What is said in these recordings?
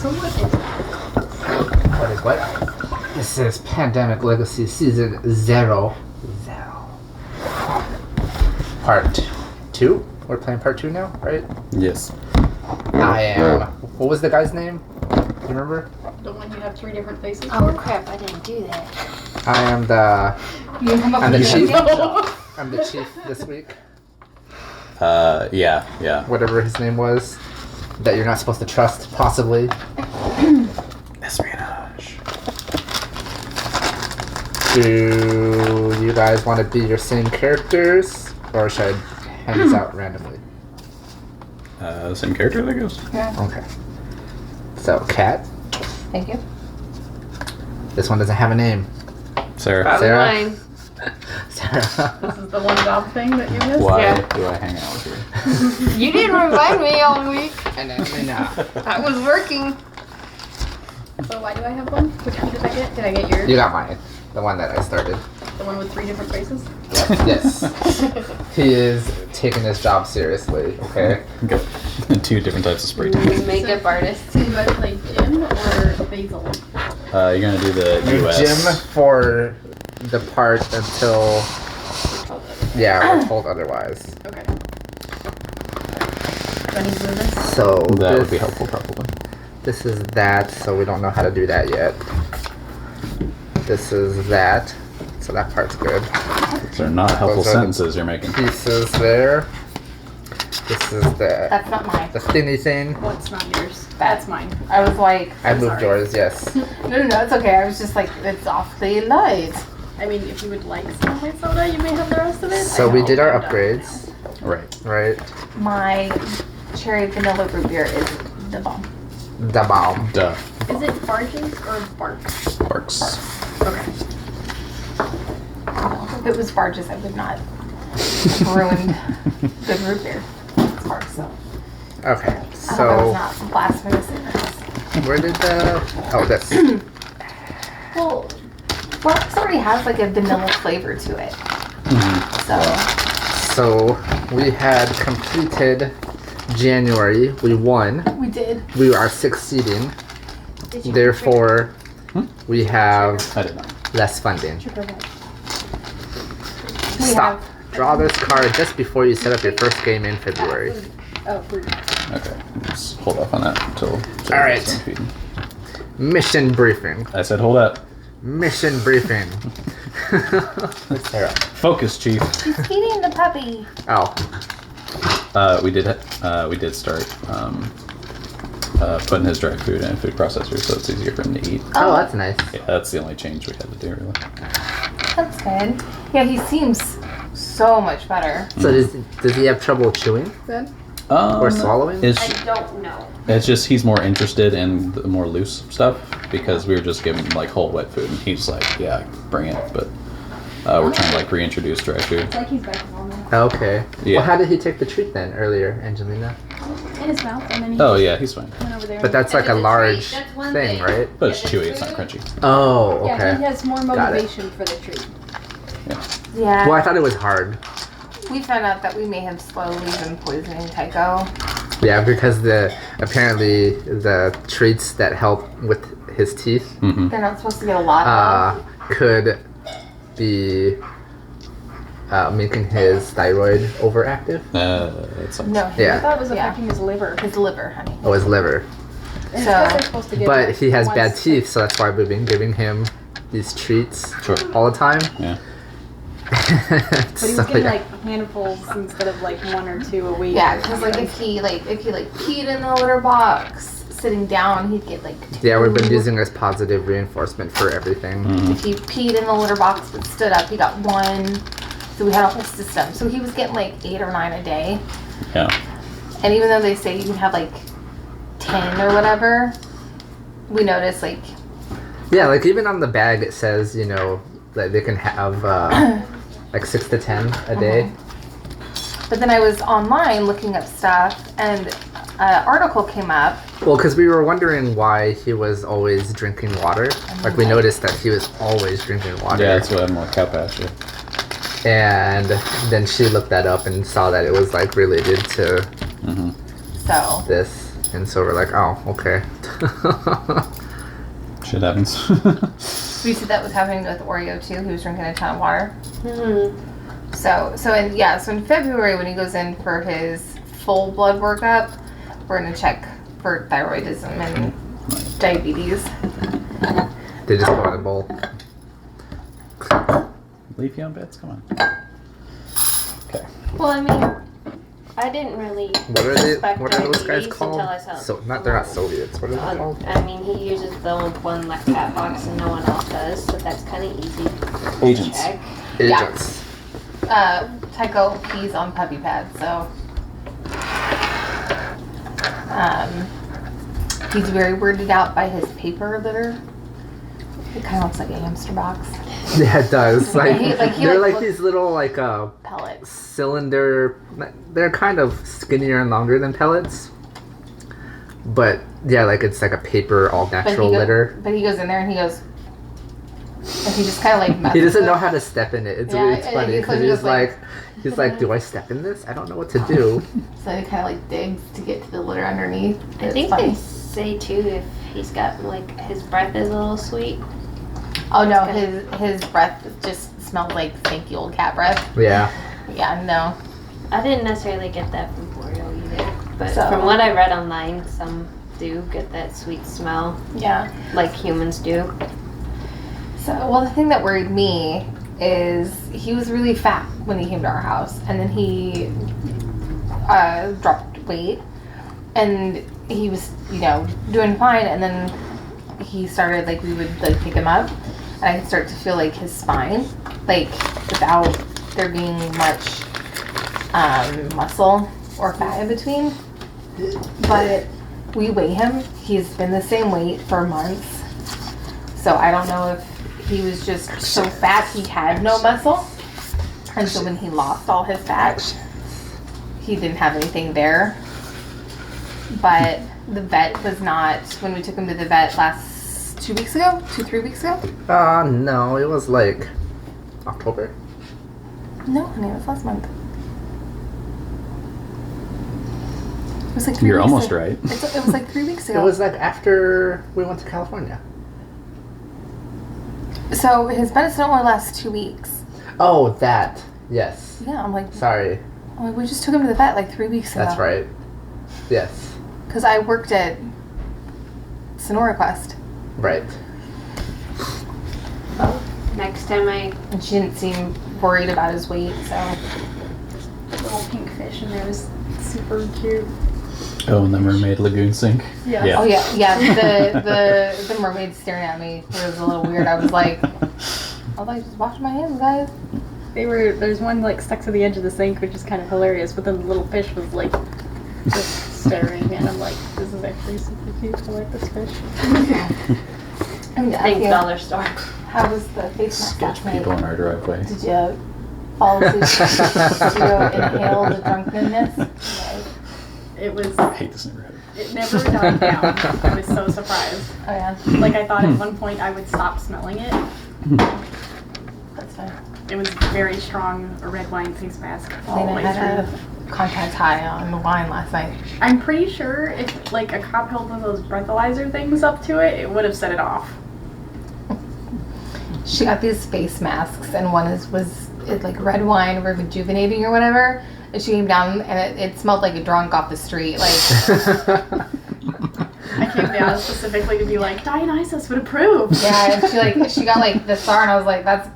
So what is it? What is what? This is Pandemic Legacy Season 0. Part 2? We're playing part 2 now, right? Yes. I am... What was the guy's name? Do you remember? The one you have 3 different faces Oh for? crap, I didn't do that. I am the... You didn't come up I'm with the a chief. name? I'm the chief this week. Yeah. Whatever his name was. That you're not supposed to trust, possibly. Espionage. Do you guys want to be your same characters? Or should I hand this out randomly? Same character, I guess. Yeah. Okay. So, Kat. Thank you. This one doesn't have a name. Sarah. That was Sarah? mine. Sarah. This is the one job thing that you missed? Why Yeah. do I hang out with you? You didn't remind me all week. And then I was working. So why do I have one? Which one did I get? Did I get yours? you got mine. The one that I started. The one with 3 different faces? Yes. He is taking his job seriously, okay? Got 2 different types of spray tan. Makeup artist. So you guys play Jim or Basil? You're gonna do the Your US. gym for the part until... Yeah, we're told otherwise. Okay. Do I need to move this? So, That this, would be helpful, probably. this is that, so we don't know how to do that yet. This is that, so that part's good. Those are not helpful Those are the- sentences you're making. Pieces there. This is the That's not mine. thingy thing. What's not yours? That's mine. I was like, I moved sorry. yours, yes. no, it's okay. I was just like, it's awfully light. I mean, if you would like some white soda, you may have the rest of it. So I we know, did our I'm done upgrades, Right. right? My cherry vanilla root beer is the bomb. The bomb. Duh. now. Is it barges or barks? Barks. Okay. If it was barges, I would not have ruined the root beer. It's hard, so. Okay, I hope I was so not blasphemous in this. where did the... Oh, this. Well, Barks already has like a vanilla flavor to it. So, So we had completed January. We won. we did. We are succeeding. Did you Therefore, we have I did not. less funding. We Stop. have. Draw this card just before you set up your first game in February. Oh, food. Okay. Let's hold off on that until. All right. Mission briefing. I said hold up. Mission briefing. Sarah. Focus, Chief. He's feeding the puppy. Oh, We did start putting his dry food in a food processor, so it's easier for him to eat. oh, that's nice. Yeah, that's the only change we had to do, really. That's good. Yeah, he seems so much better. So does he have trouble chewing then, or swallowing? It's don't know. it's just he's more interested in the more loose stuff because we were just giving him like whole wet food, and he's like, yeah, bring it, but we're trying to like reintroduce dry food. It's like he's back to normal. Okay. Yeah. Well, how did he take the treat then earlier, Angelina? In his mouth, and then he Oh yeah, he's fine. went over there. But that's like a large thing, right? But it's chewy, it's not crunchy. Oh, Yeah, he okay. has more Got it. motivation for the treat. Yeah. Well, I thought it was hard. We found out that we may have slowly been poisoning Tycho. Yeah, because apparently the treats that help with his teeth Mm-hmm. They're not supposed to get a lot of. could be making his thyroid overactive. That sucks. No, Yeah. I thought it was Yeah. affecting his liver. his liver, honey. Oh, his liver. And So- it's 'cause they're supposed to get But like he has bad once- teeth, so that's why we've been giving him these treats Sure. all the time. Yeah. But he was So, getting yeah. like handfuls instead of like 1 or 2 a week. Yeah, because like if he peed in the litter box sitting down, he'd get like 2. Yeah, we've been using this positive reinforcement for everything. If he peed in the litter box but stood up, he got 1. So we had a whole system. So he was getting like 8 or 9 a day. Yeah. And even though they say you can have like 10 or whatever, we noticed like Yeah, like even on the bag it says, you know, that they can have like 6 to 10 a day. But then I was online looking up stuff, and an article came up. Well, because we were wondering why he was always drinking water. Like we noticed that he was always drinking water. Yeah, that's why I'm more cow pasture. And then she looked that up and saw that it was like related to So this. And so we're like, oh, okay. Shit happens. We said that was happening with Oreo too. He was drinking a ton of water. Mhm. So in February when he goes in for his full blood workup, we're gonna check for thyroidism and diabetes. They just go in a bowl. Leafy on beds? Come on. Okay. Well, I mean, I didn't really What are they? suspect What are those guys diabetes called? until I saw They're not Soviets. What are they called? I mean, he uses the only one like cat box and no one else does, so that's kind of easy to Agents. check. Agents. Tycho pees on puppy pads, so he's very weirded out by his paper litter. It kind of looks like a hamster box. Yeah, it does. Like, he, they're like looks- these little Pellets. cylinder. They're kind of skinnier and longer than pellets. But yeah, like it's like a paper all natural litter. But he goes in there and he goes, and he just kind of like messes He doesn't with know it. how to step in it. It's Yeah, it's and funny he's because like- he's like, do I step in this? I don't know what to do. So he kind of like digs to get to the litter underneath. I It's think funny. they say too if he's got like his breath is a little sweet. Oh no, It's his breath just smells like stinky old cat breath. Yeah. Yeah, no. I didn't necessarily get that from Oreo either, but So- from what I read online, some do get that sweet smell Yeah. like humans do. So, well, the thing that worried me is he was really fat when he came to our house, and then he dropped weight, and he was, doing fine, and then he started, like, we would, like, pick him up, and I could start to feel, like, his spine, like, without there being much muscle or fat in between. But we weigh him. He's been the same weight for months. So I don't know if he was just so fat he had no muscle. And so when he lost all his fat, he didn't have anything there. But the vet was not, when we took him to the vet last 3 weeks ago? No, it was like October. No, honey, it was last month. It was like 3 You're weeks almost ago. right. It was like 3 weeks It ago. was like after we went to California. So his medicine only lasts 2 weeks. Oh, that. Yes. Yeah, I'm like, Sorry. we just took him to the vet like 3 weeks ago. That's right. Yes. Because I worked at Sonora Quest, Right. Next time and she didn't seem worried about his weight, so. Little pink fish in there was super cute. Oh, and the mermaid lagoon sink. Yeah. Yeah. Oh yeah. The mermaid staring at me was a little weird. I was like, just washing my hands, guys. There's one like stuck to the edge of the sink, which is kind of hilarious, but then the little fish was like just staring, and I'm like, this is actually super cute. I like this fish. And think dollar store. How was the face mask Sketch last night? people in our driveway. Did you fall asleep? Did you inhale the drunkenness? It was. I hate this neighborhood. It never died down. I was so surprised. Oh yeah, Like I thought at one point I would stop smelling it. that's fine. It was very strong, a red wine face mask all the Lena way had through. a contact high on the wine last night. I'm pretty sure if like a cop held one of those breathalyzer things up to it, it would have set it off. She got these face masks, and one was like red wine rejuvenating or whatever. And she came down, and it smelled like a drunk off the street. Like, I came down specifically to be like, Dionysus would approve. yeah, and she got like the star, and I was like, that's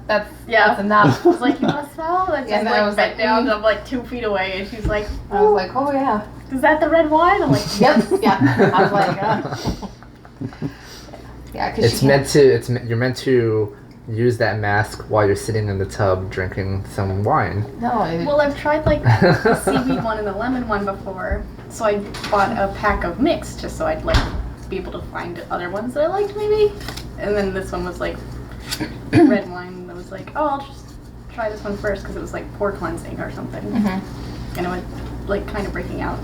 Yeah. enough. I was like, you want to smell? And Yeah, just and I like was bent like, down. I'm like 2 feet away, and she's like, I was like, oh yeah, is that the red wine? I'm like, yep, yeah. I was like, yeah, because You're meant to use that mask while you're sitting in the tub drinking some wine. no, well, I've tried like the seaweed one and the lemon one before, so I bought a pack of mixed just so I'd like be able to find other ones that I liked maybe. And then this one was like red wine, and I was like, oh, I'll just try this one first because it was like pore cleansing or something, Mhm. and it was like kind of breaking out,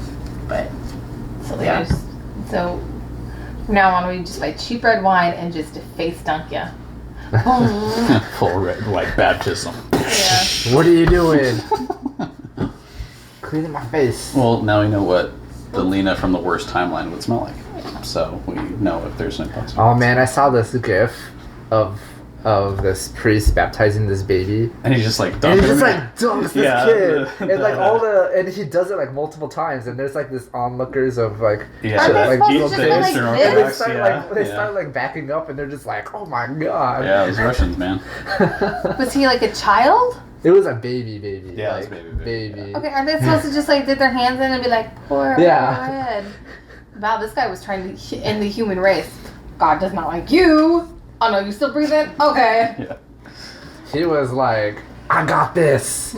but So Yeah. so from now on, we just buy cheap red wine and just face dunk you. Full red, white baptism. yeah. What are you doing? Cleaning my face. Well, now we know what the Lena from the worst timeline would smell like. So we know if there's an imposter. Oh man, I saw this gif of this priest baptizing this baby. And he just like And he dunked just him. like dunks this Yeah, kid, the- and like and he does it like multiple times, and there's like this onlookers of like, Yeah, Aren't they like supposed to little just kids, go like and this? they start Yeah, like yeah. start like backing up, and they're just like, oh my god. Yeah, those Russians, man. Was he like a child? It was a baby. Yeah, it was like, baby. Okay, are they supposed to just like dip their hands in and be like, poor Yeah. kid? Wow, this guy was trying to end the human race. God does not like you. Oh no, you still breathing? Okay. Yeah. He was like, I got this.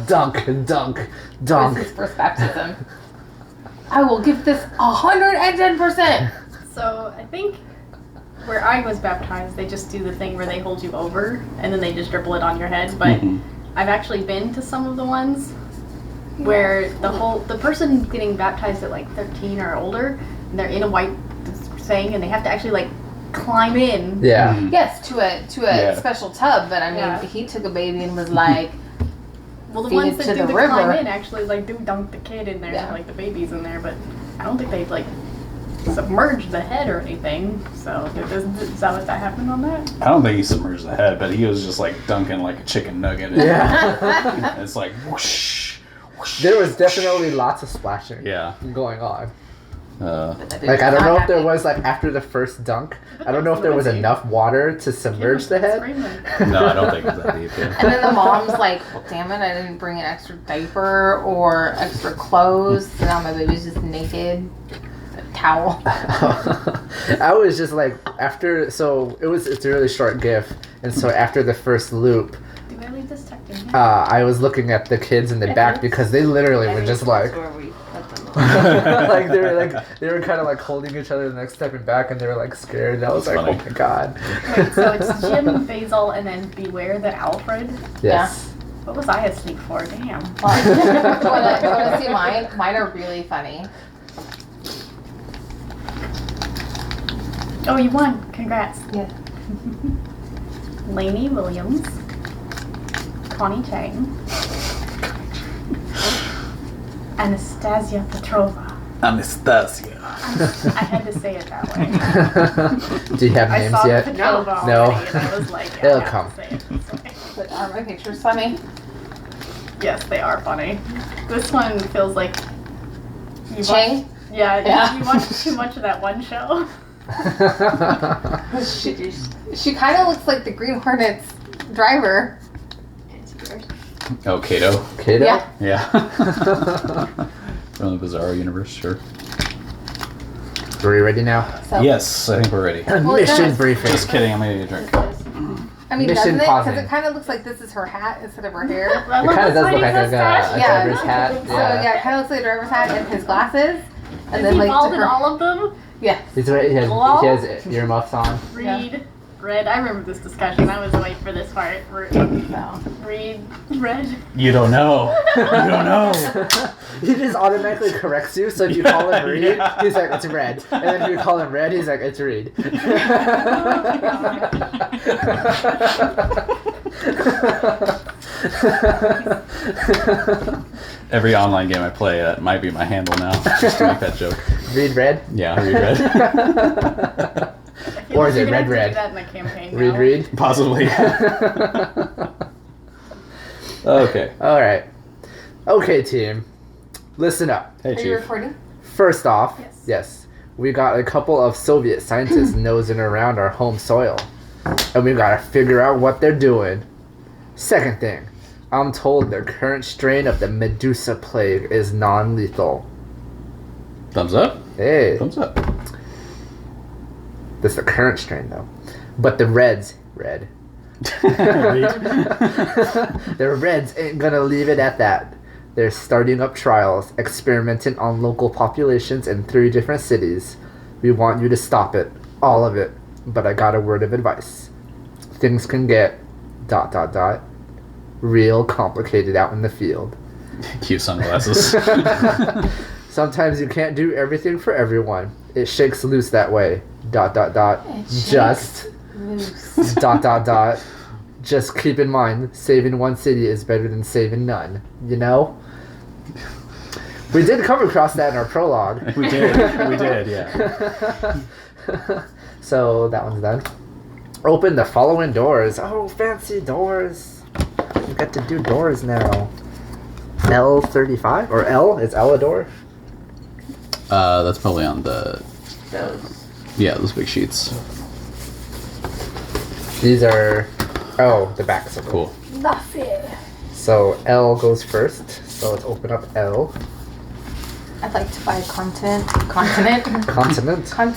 dunk, dunk, This dunk. is his first baptism. I will give this 110%. So I think where I was baptized, they just do the thing where they hold you over and then they just dribble it on your head. But Mhm. I've actually been to some of the ones where the person getting baptized at like 13 or older, and they're in a white thing, and they have to actually like climb in. Yeah. Mhm. Yes, to a Yeah. special tub, but I mean, Yeah. he took a baby and was like, Well, the Feed ones it that to do the the climb river. in actually like do dunk the kid in there, Yeah. like the baby's in there. But I don't think they've like submerged the head or anything. So is that what that happened on that? I don't think he submerged the head, but he was just like dunking like a chicken nugget. Yeah. It's like whoosh, whoosh. There was definitely lots of splashing Yeah. going on. like I don't know if there was like after the first dunk. I don't know if there was enough water to submerge the head. No, I don't think it was that deep. Yeah. And then the mom's like, well, damn it, I didn't bring an extra diaper or extra clothes. So now my baby's just naked. A towel. I was just like it's a really short gif, and so after the first loop, Do I leave this tucked in here? I was looking at the kids in the back because they literally were just like Where we put them all. like they were kind of like holding each other and like stepping back, and they were like scared, and I was That's like, funny. oh my god. Wait, so it's Jim, Basil, and then Beware the Alfred. Yes. What was I asleep for? Damn. Want to see mine? Mine are really funny. Oh, you won. Congrats. Yeah. Lainey Williams, Connie Chang, Anastasia Petrova. Anastasia. I had to say it that way. Do you have I names saw yet? Petrova No. already, and I was like, yeah, It'll I have come. to say it this way. But are my pictures funny? Yes, they are funny. This one feels like you Chang? watch, yeah, Yeah. you watch too much of that one show. She kind of looks like the Green Hornets driver. Oh, Kato. Kato? Yeah. Yeah. From the Bizarro universe, sure. Are we ready now? So, Yes, I think we're ready. Well, it Mission does. briefing. Just kidding, I'm gonna need a drink. I mean, Mission doesn't it? pausing. Because it kind of looks like this is her hat instead of her hair. It kind of does look like a Yeah. driver's hat. So yeah, it kind of looks like a driver's hat and his glasses. And then Is he like bald to in her, all of them? yeah. He has earmuffs on. Read, Red. I remember this discussion. I was waiting for this part. So. Read, Red. You don't know. You don't know. He just automatically corrects you, so if you call him Reed, Yeah. he's like, it's Red. And then if you call him Red, he's like, it's Reed. Every online game I play, that might be my handle now. Just to make that joke. Reed Red? Yeah, read red. I feel Or like is you're it gonna Red have to Red? do that in the campaign Reed now. Reed? Possibly. Okay. Alright. Okay, team. Listen up. Hey, Are you Chief. recording? First off, Yes. yes, we got a couple of Soviet scientists nosing around our home soil. And we gotta figure out what they're doing. Second thing, I'm told their current strain of the Medusa plague is non-lethal. Thumbs up. Hey, Thumbs up. that's the current strain though. But the Reds, red. Read. The Reds ain't gonna leave it at that. They're starting up trials, experimenting on local populations in 3 different cities. We want you to stop it. All of it. But I got a word of advice. Things can get ... real complicated out in the field. Cute sunglasses. Sometimes you can't do everything for everyone. It shakes loose that way ... shakes Just ... Loose. Just keep in mind, saving one city is better than saving none. You know? We did come across that in our prologue. We did, yeah. So that one's done. Open the following doors. Oh, fancy doors. You get to do doors now. L35? Or L? Is L a door? That's probably on the those big sheets. These are... Oh, the backs of them. Cool. So L goes first. So let's open up L. I'd like to buy a continent. Continent. Daily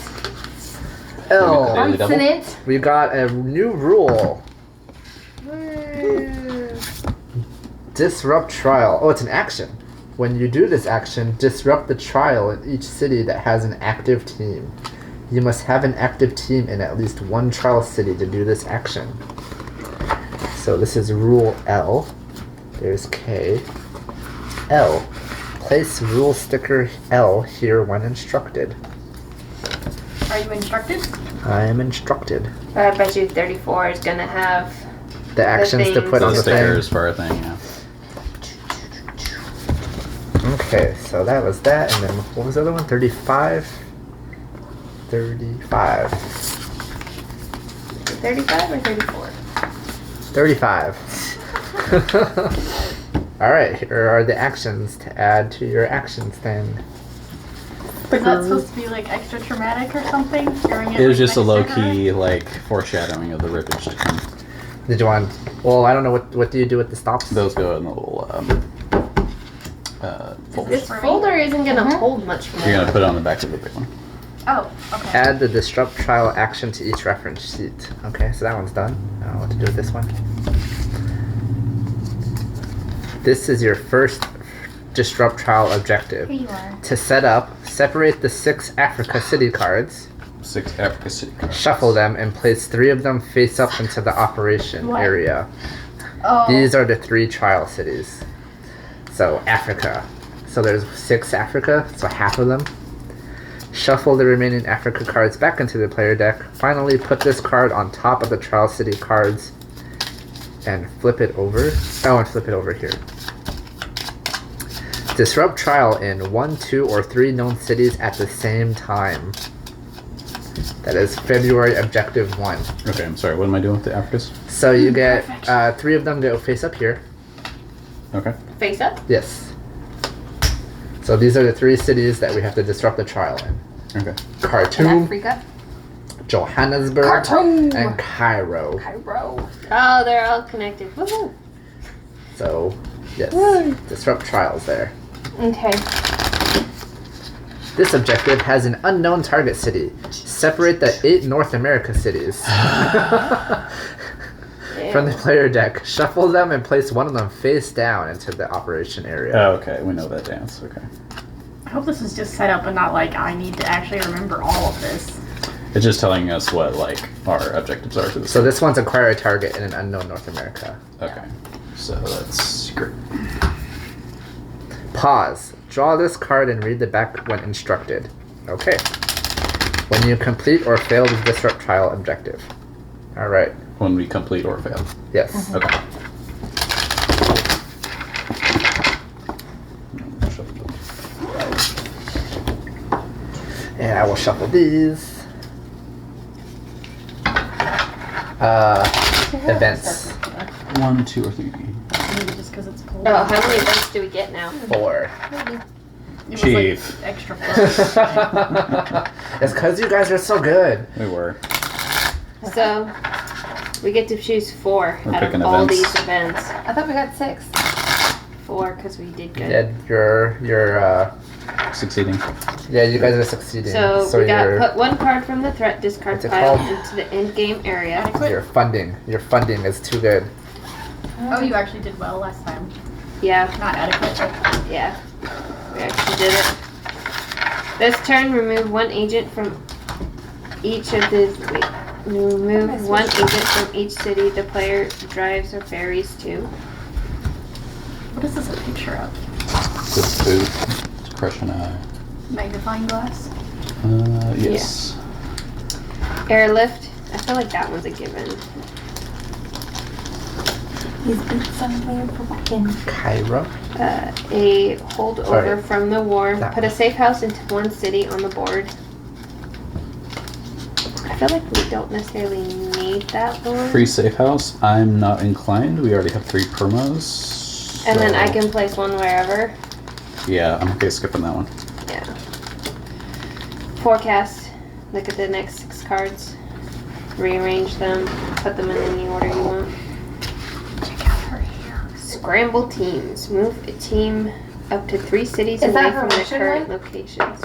L. Double? Consonant. We got a new rule. Disrupt trial. Oh, it's an action. When you do this action, disrupt the trial in each city that has an active team. You must have an active team in at least one trial city to do this action. So this is rule L. There's K. L. Place rule sticker L here when instructed. Are you instructed? I am instructed. I bet you 34 is gonna have. The actions to things. put on The the stickers thing. for our thing, yeah. Okay, so that was that, and then what was the other one? 35? 35. 35 or 34? 35. Alright, here are the actions to add to your actions thing. Is that supposed to be like extra traumatic or something? Hearing It was like, just a next low to her? key like foreshadowing of the rippage to come. Did you want... Well, I don't know, what do you do with the stops? Those go in the little folder. This folder isn't gonna hold much more. You're gonna put it on the back of the big one. Oh, okay. Add the disrupt trial action to each reference sheet. Okay, so that one's done. I don't know what to do with this one. This is your first disrupt trial objective. Here you are. To set up, separate the 6 Africa City cards, 6 Africa City cards. shuffle them, and place 3 of them face up into the operation What? area. Oh. These are the 3 trial cities. So, Africa. So there's 6 Africa, so half of them. Shuffle the remaining Africa cards back into the player deck. Finally, put this card on top of the trial city cards and flip it over. Oh, and flip it over here. Disrupt trial in 1, 2, or 3 known cities at the same time. That is February objective 1. Okay, I'm sorry. What am I doing with the Africas? So you get Perfect. 3 of them go face up here. Okay. Face up? Yes. So these are the 3 cities that we have to disrupt the trial in. Okay. Khartoum, Africa. Johannesburg, Khartoum. and Cairo. Cairo. Oh, they're all connected. Woohoo! So, yes, disrupt trials there. Okay. This objective has an unknown target city. Separate the 8 North America cities from the player deck. Shuffle them and place one of them face down into the operation area. Oh, okay. We know that dance. Okay. I hope this is just set up and not like I need to actually remember all of this. It's just telling us what like our objectives are for this. So this one's acquire a target in an unknown North America. Okay. So that's secret. Pause. Draw this card and read the back when instructed. Okay. When you complete or fail the disrupt trial objective. Alright. When we complete or fail. Yes. Okay. And I will shuffle these. Events. 1, 2, or 3. Maybe just because it's cold. Oh, how many events do we get now? 4. It was, Chief. like, extra fun. It's because you guys are so good. We were. So, we get to choose 4 We're out of picking all events. these events. I thought we got 6. 4 because we did good. Yeah, Succeeding. yeah, you guys are succeeding. So, we got your put 1 card from the threat discard What's it pile called? into the end game area. your funding is too good. Oh, you actually did well last time. Yeah, Not adequate. But yeah. We actually did it. This turn, remove 1 agent from each of the. Wait. Remove 1 agent from each city the player drives or ferries to. what is this a picture of? This boot. It's crushing a. Magnifying glass? Yes. Airlift. I feel like that one's a given. He's been suddenly broken. Cairo. A holdover Sorry. from the war. That Put a safe house into one city on the board. I feel like we don't necessarily need that one. Free safe house. I'm not inclined. We already have 3 permos. And then I so- can place one wherever. Yeah, I'm okay skipping that one. Yeah. Forecast. Look at the next 6 cards. Rearrange them. Put them in any order you want. Check out her hair. Scramble teams. Move a team up to 3 cities Is away that her from their Russian current one? locations.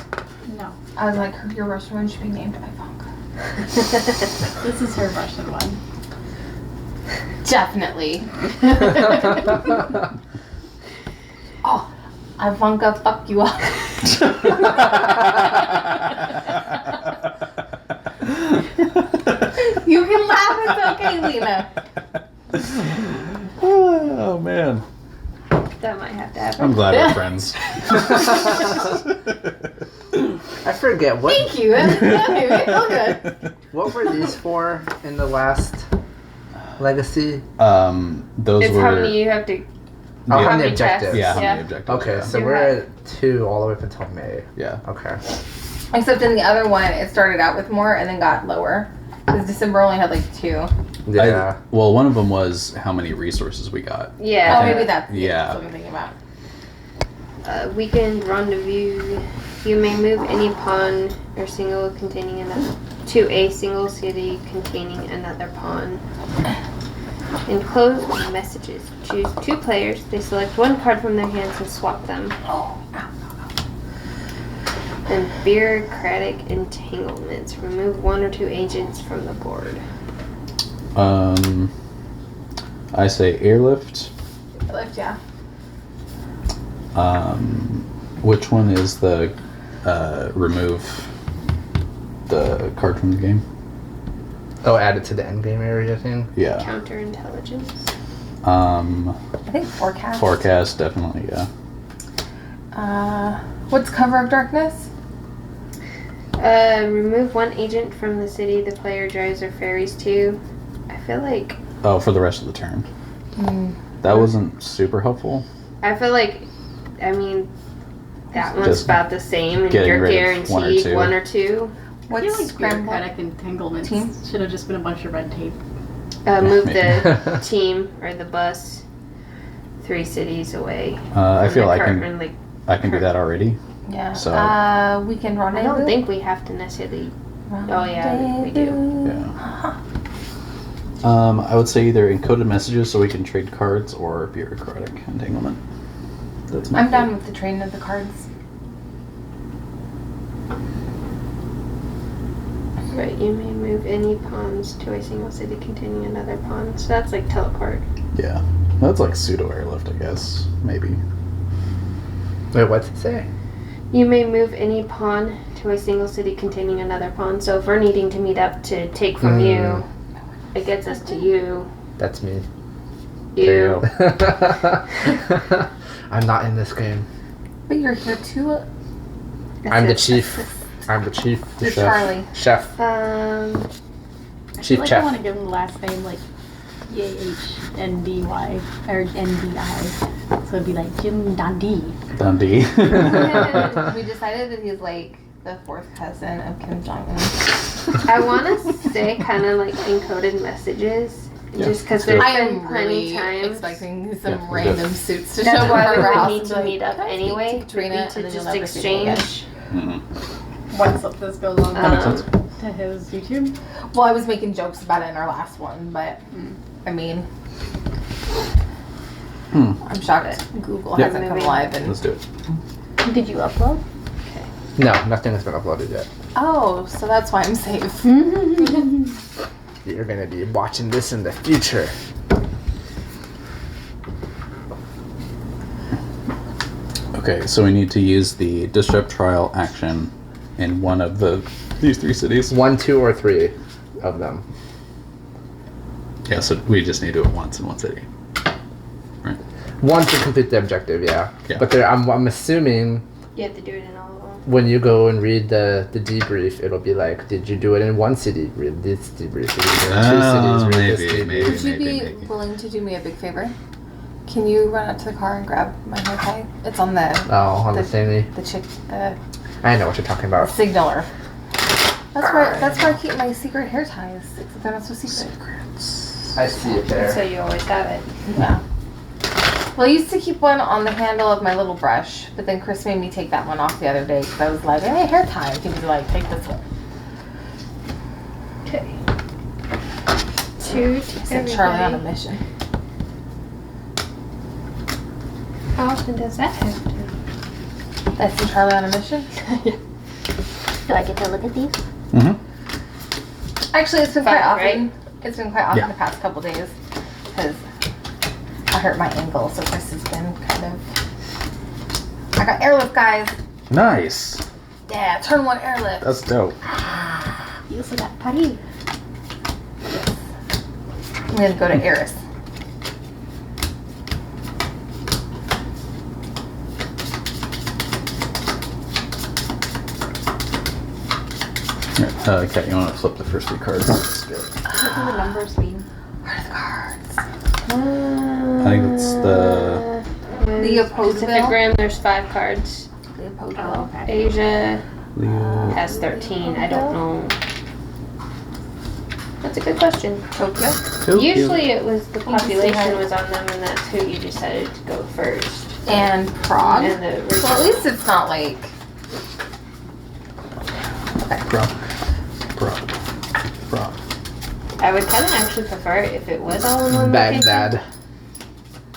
No. I was like, your Russian one should be named Ivanka. This is her Russian one. Definitely. Oh, Ivanka, fuck you up. You can laugh, it's okay, Lena. Oh man, That might have to happen. I'm glad we're friends. I forget what. Thank you. It felt good. What were these for in the last legacy? Those It's were. how many you have to. Oh, Yeah. how many tests. objectives? Yeah, how Yeah. many objectives? Okay, yeah. so You we're have- at 2 all the way up until May. Yeah. Okay. Except in the other one, it started out with more and then got lower. Because December only had like 2. Yeah. Well, one of them was how many resources we got. Yeah. Oh, maybe that's Yeah. what I'm thinking about. Weekend rendezvous. You may move any pawn or single containing another to a single city containing another pawn. Enclosed messages. Choose 2 players. They select 1 card from their hands and swap them. And bureaucratic entanglements. Remove 1 or 2 agents from the board. I say airlift. Lift, yeah. Which one is the remove the card from the game? Oh, added to the endgame area thing? Yeah. Counterintelligence. I think forecast. Forecast definitely. Yeah. What's cover of darkness? Remove 1 agent from the city the player drives or ferries to. I feel like Oh, for the rest of the turn. That wasn't super helpful. I mean, that one's Just about the same, and getting you're rid of 1 or guaranteed 2. 1 or 2. I What's feel like scramble? bureaucratic entanglements Team? should have just been a bunch of red tape. Move the team or the bus 3 cities away. I from feel the I can current, I can do that already. Yeah. So- Weekend I rendezvous. don't think we have to necessarily. Oh, yeah, we do. Yeah. I would say either encoded messages so we can trade cards or bureaucratic entanglement. That's my I'm done with the training of the cards. But you may move any pawns to a single city containing another pawn. So that's like teleport. Yeah. That's like pseudo airlift, I guess. Maybe. Wait, what's it say? You may move any pawn to a single city containing another pawn. So if we're needing to meet up to take from you, it gets us to you. That's me. You. I'm not in this game. But you're here too. I'm the chief. I'm the chief. You're chef. Charlie. Chef. I Chief feel like chef. I want to give him the last name like YHNDY or NDI. So it'd be like Jim Dundee. Dundee. We decided that he's like the 4th cousin of Kim Jong Un. I want to say kind of like encoded messages. Yeah, Just because let's do there's it. I been am plenty really times. expecting some Yeah, random suits to That's show up why at we our would house need and to be meet like, up "Can I speak anyway. to would Katrina?" be And to then you'll just never see me again. exchange. Once this goes on That makes sense. to his YouTube. Well, I was making jokes about it in our last one, but I mean, I'm shocked Google Yep. hasn't come alive. And Let's do it. Did you upload? No, nothing has been uploaded yet. oh, so that's why I'm safe. You're gonna be watching this in the future. Okay, so we need to use the disrupt trial action in one of these 3 cities. 1, 2, or 3 of them. Yeah, so we just need to do it once in one city. Right. 1 to complete the objective, yeah. Yeah. But I'm assuming You have to do it in all of them. when you go and read the debrief, it'll be like, did you do it in one city? Read this debrief. Did you do it in two cities? Read this debrief. Would you be willing to do me a big favor? Can you run out to the car and grab my hair tie? It's on the Oh, on the thingy. the I know what you're talking about. signaler. That's where I keep my secret hair ties. Except they're not so secret. I see it there. So you always have it. Yeah. Well, I used to keep one on the handle of my little brush, but then Chris made me take that one off the other day because I was like, hey, hair tie. And he was like, take this one. Okay. 2 to Sent Charlie on a everybody. mission. How often does that happen? I sent Charlie on a mission. Do I get to look at these? Mm-hmm. Actually, it's been quite Fun, often. It's been quite often Yeah. the past couple days because I hurt my ankle, so Chris has been kind of. I got airlift, guys. Nice. Yeah, turn 1 airlift. That's dope. You also got Paris. I'm gonna go to Eris. Kat, you want to flip the first 3 cards? Let's do it. What do the numbers mean? Where are the cards? I think it's the. Leopoldville. Pacific Rim, there's 5 cards. Oh, Leopoldville. okay. Asia Leo. has 13. I don't know. That's a good question. Tokyo. Usually it was the You just see population how- was on them and that's who you decided to go first. And Prague. And the Well, at least it's not like. Prague. I would kind of actually prefer it if it was all in one location. Baghdad.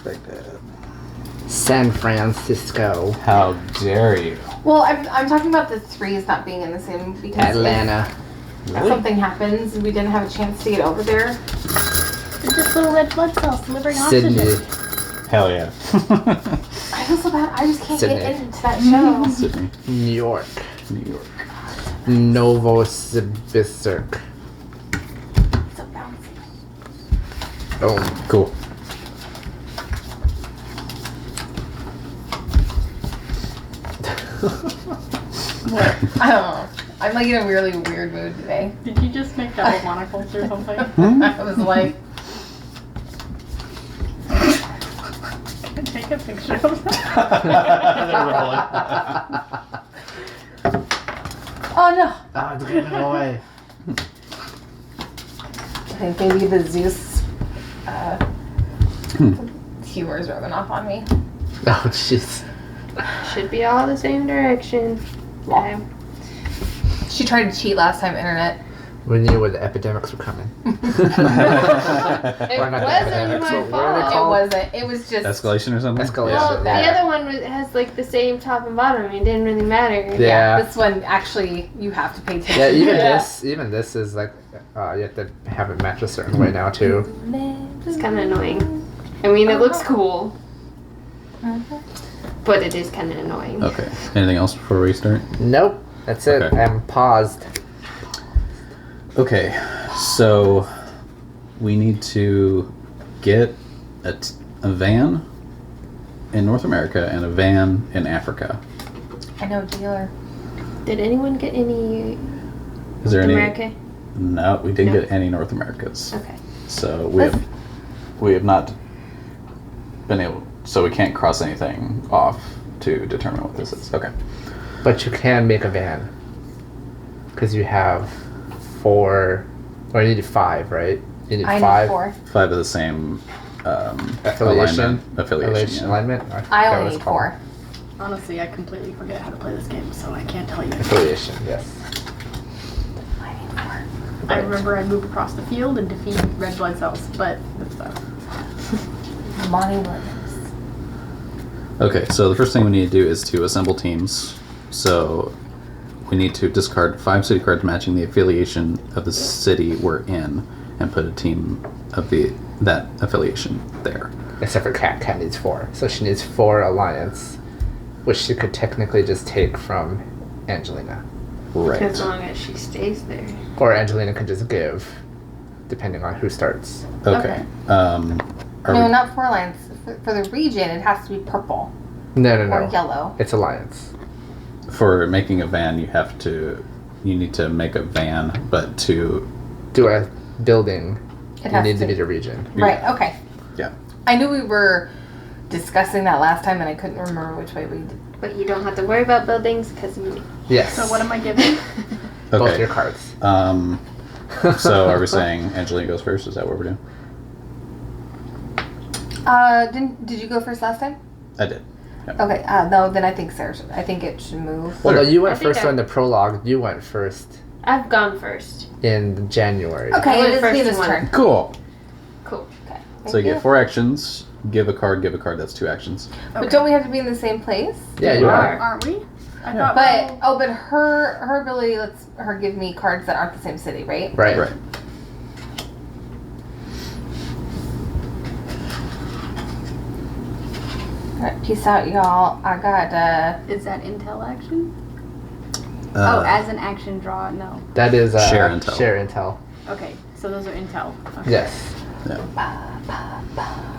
Baghdad. San Francisco. How dare you? Well, I'm talking about the 3s not being in the same because Atlanta. if something happens and we didn't have a chance to get over there. They're just little red blood cells delivering oxygen. Sydney. Hell yeah. I feel so bad. I just can't Sydney. get into that show. Sydney, New York. New York. Novosibirsk. So bouncy. Oh, Cool. I don't know. I'm like in a really weird mood today. Did you just make double monocles or something? I was like, Can I take a picture of that? oh no. oh, it's getting away. I think maybe the Zeus humor is rubbing off on me. Oh, jeez. Should be all the same direction. Okay. She tried to cheat last time, internet. We knew when the epidemics were coming. It Why not the wasn't epidemics? my What were they It fault. called? wasn't. It was just. Escalation or something? Escalation. Well, the Yeah. other one has like the same top and bottom. It didn't really matter. Yeah. This one actually, you have to pay attention. Yeah, even Yeah. even this is like, you have to have it match a certain way now too. It's kind of annoying. I mean, it looks cool, but it is kind of annoying. Okay. Anything else before we start? Nope, that's it. Okay. I'm paused. Okay. So we need to get a van in North America and a van in Africa. I know, dealer. Did anyone get any Is there any? America? No, we didn't No. get any North Americas. Okay. So we have not been able. So we can't cross anything off to determine what this is. Okay. But you can make a van. Because you have 4, or you need 5, right? You need I 5 need 4. 5 of the same affiliation. affiliation. Yeah. Alignment? I I forgot what only it's need called. 4. Honestly, I completely forget how to play this game, so I can't tell you. Affiliation, yes. I need 4. I remember I move across the field and defeat red blood cells, but that's that. Monty Williams. Okay, so the first thing we need to do is to assemble teams. So we need to discard 5 city cards matching the affiliation of the city we're in, and put a team of that affiliation there. Except for Kat. Kat needs 4. So she needs 4 alliance, which she could technically just take from Angelina. Right. As long as she stays there. Or Angelina can just give, depending on who starts. Okay. Are No, we- not 4 lines. For the region, it has to be purple No, or no. yellow. It's alliance. for making a van, you need to make a van, but to Do a building. It You has need to to need a region. Right. Okay. Yeah. I knew we were discussing that last time, and I couldn't remember which way we did. But you don't have to worry about buildings because of me. Yes. So what am I giving? Both your cards. So are we saying Angelina goes first? Is that what we're doing? Did you go first last time? I did. Okay. No, then I think Sarah should. I think it should move. Well, no, you went I think first in the prologue. You went first I've gone first. in January. Okay, went it is first Lena's in one. turn. Cool. Cool. Okay. So you get 4 actions. Give a card. That's 2 actions. But don't we have to be in the same place? Yeah, you are. Aren't we? I Yeah. thought. But her ability lets her give me cards that aren't the same city, right? Right. Right. Alright, peace out, y'all. I got Is that intel action? Oh, as an action draw? No. That is Share intel. Share intel. Okay, so those are intel. Okay. Yes.